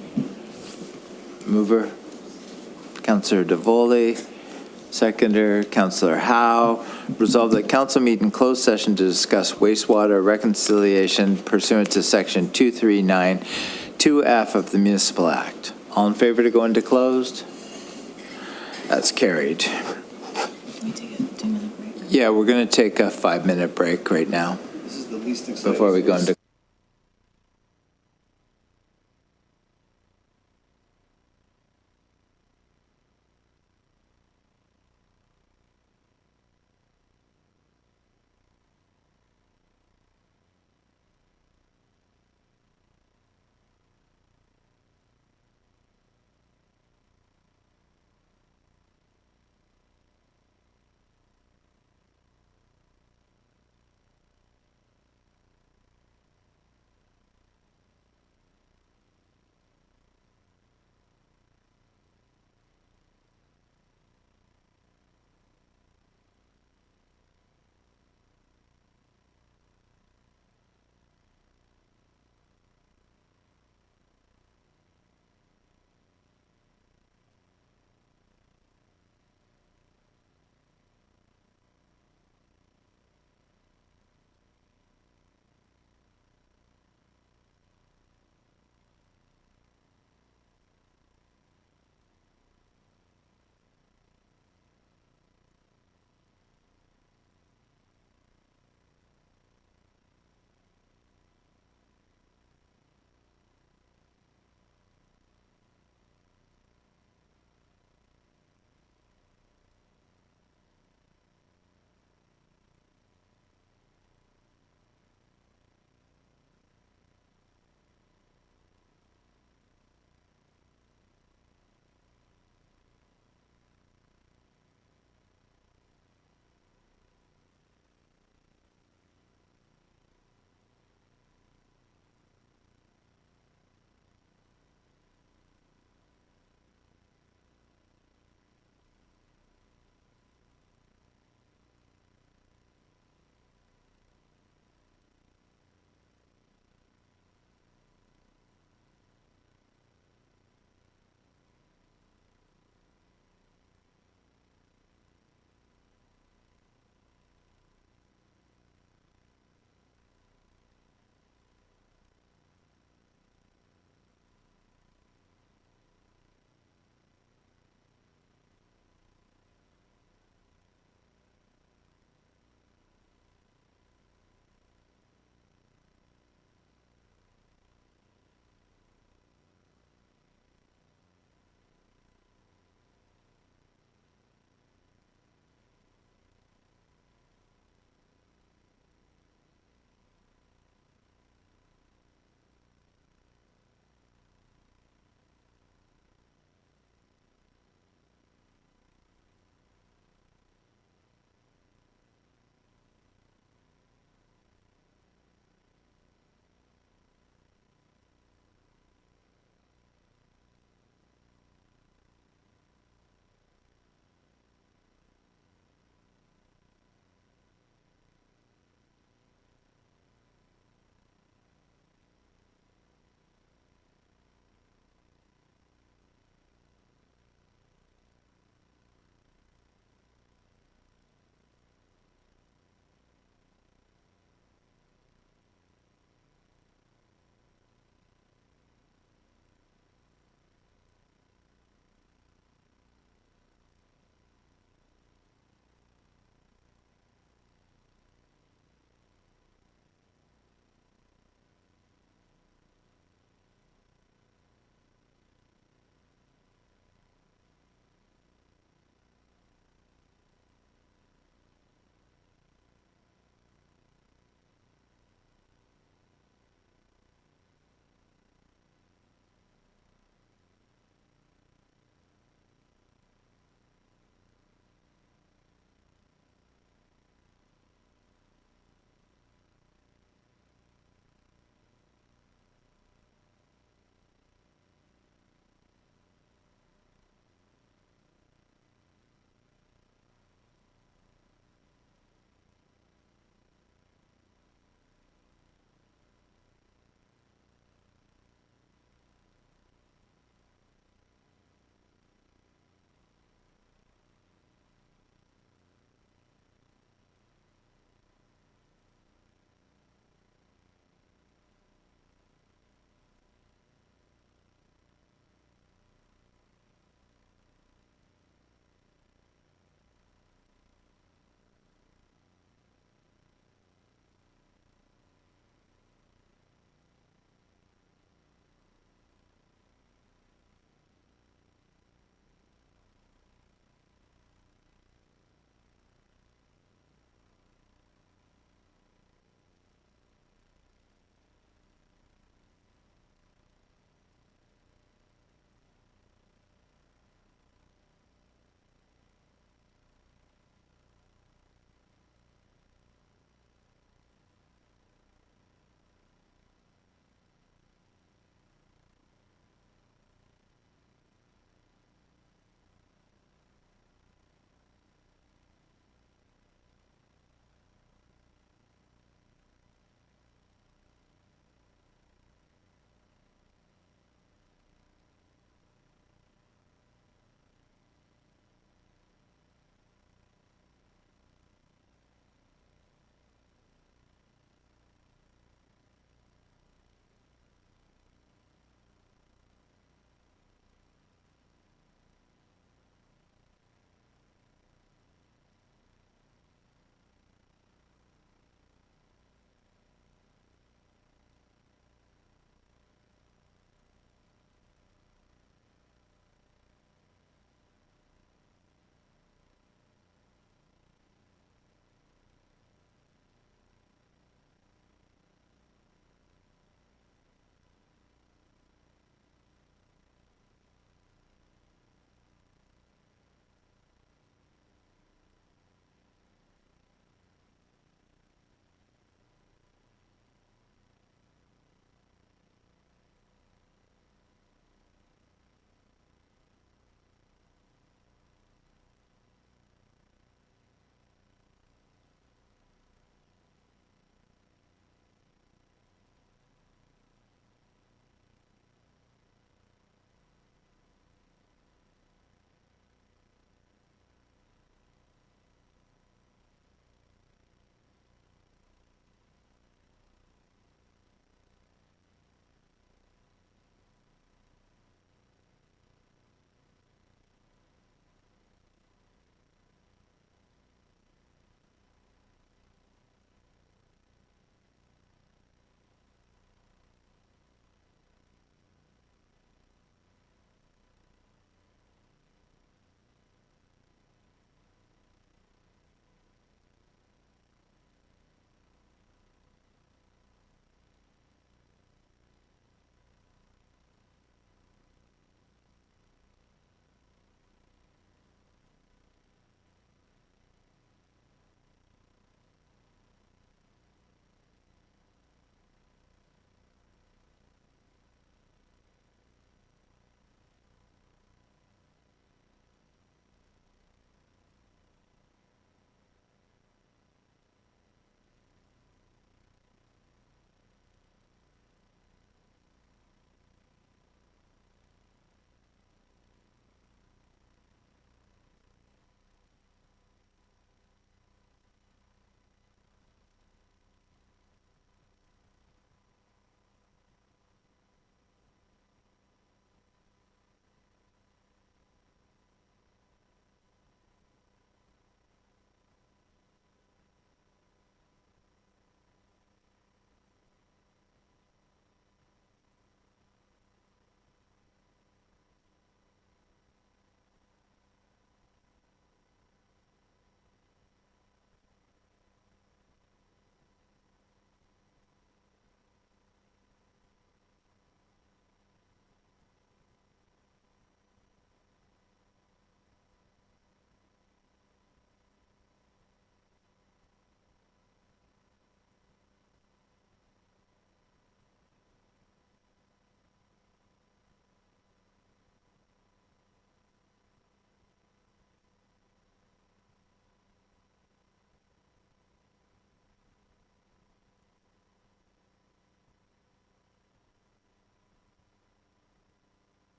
S2: Mover, Councillor DeVoley. Seconder, Councillor Howe. Resolved that council meet in closed session to discuss wastewater reconciliation pursuant to Section 2392F of the Municipal Act. All in favor to go into closed? That's carried. Yeah, we're going to take a 5-minute break right now before we go into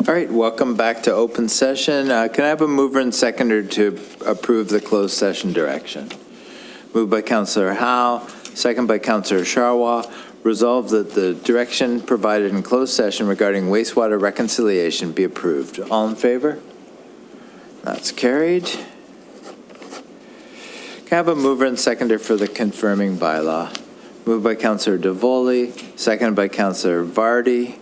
S2: All right, welcome back to open session. Can I have a mover and seconder to approve the closed session direction? Moved by Councillor Howe, second by Councillor Charwa. Resolved that the direction provided in closed session regarding wastewater reconciliation be approved. All in favor? That's carried. Can I have a mover and seconder for the confirming bylaw? Moved by Councillor Davoli, seconded by Councillor Vardy.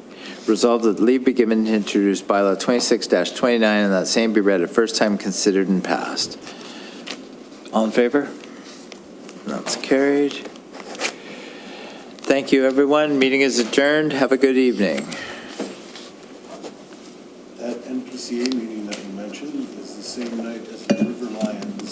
S2: Resolved that leave be given to introduce bylaw 26-29 and that same be read a first time, considered and passed. All in favor? That's carried. Thank you, everyone. Meeting is adjourned. Have a good evening.
S5: That NPCA meeting that you mentioned is the same night as the River Lions.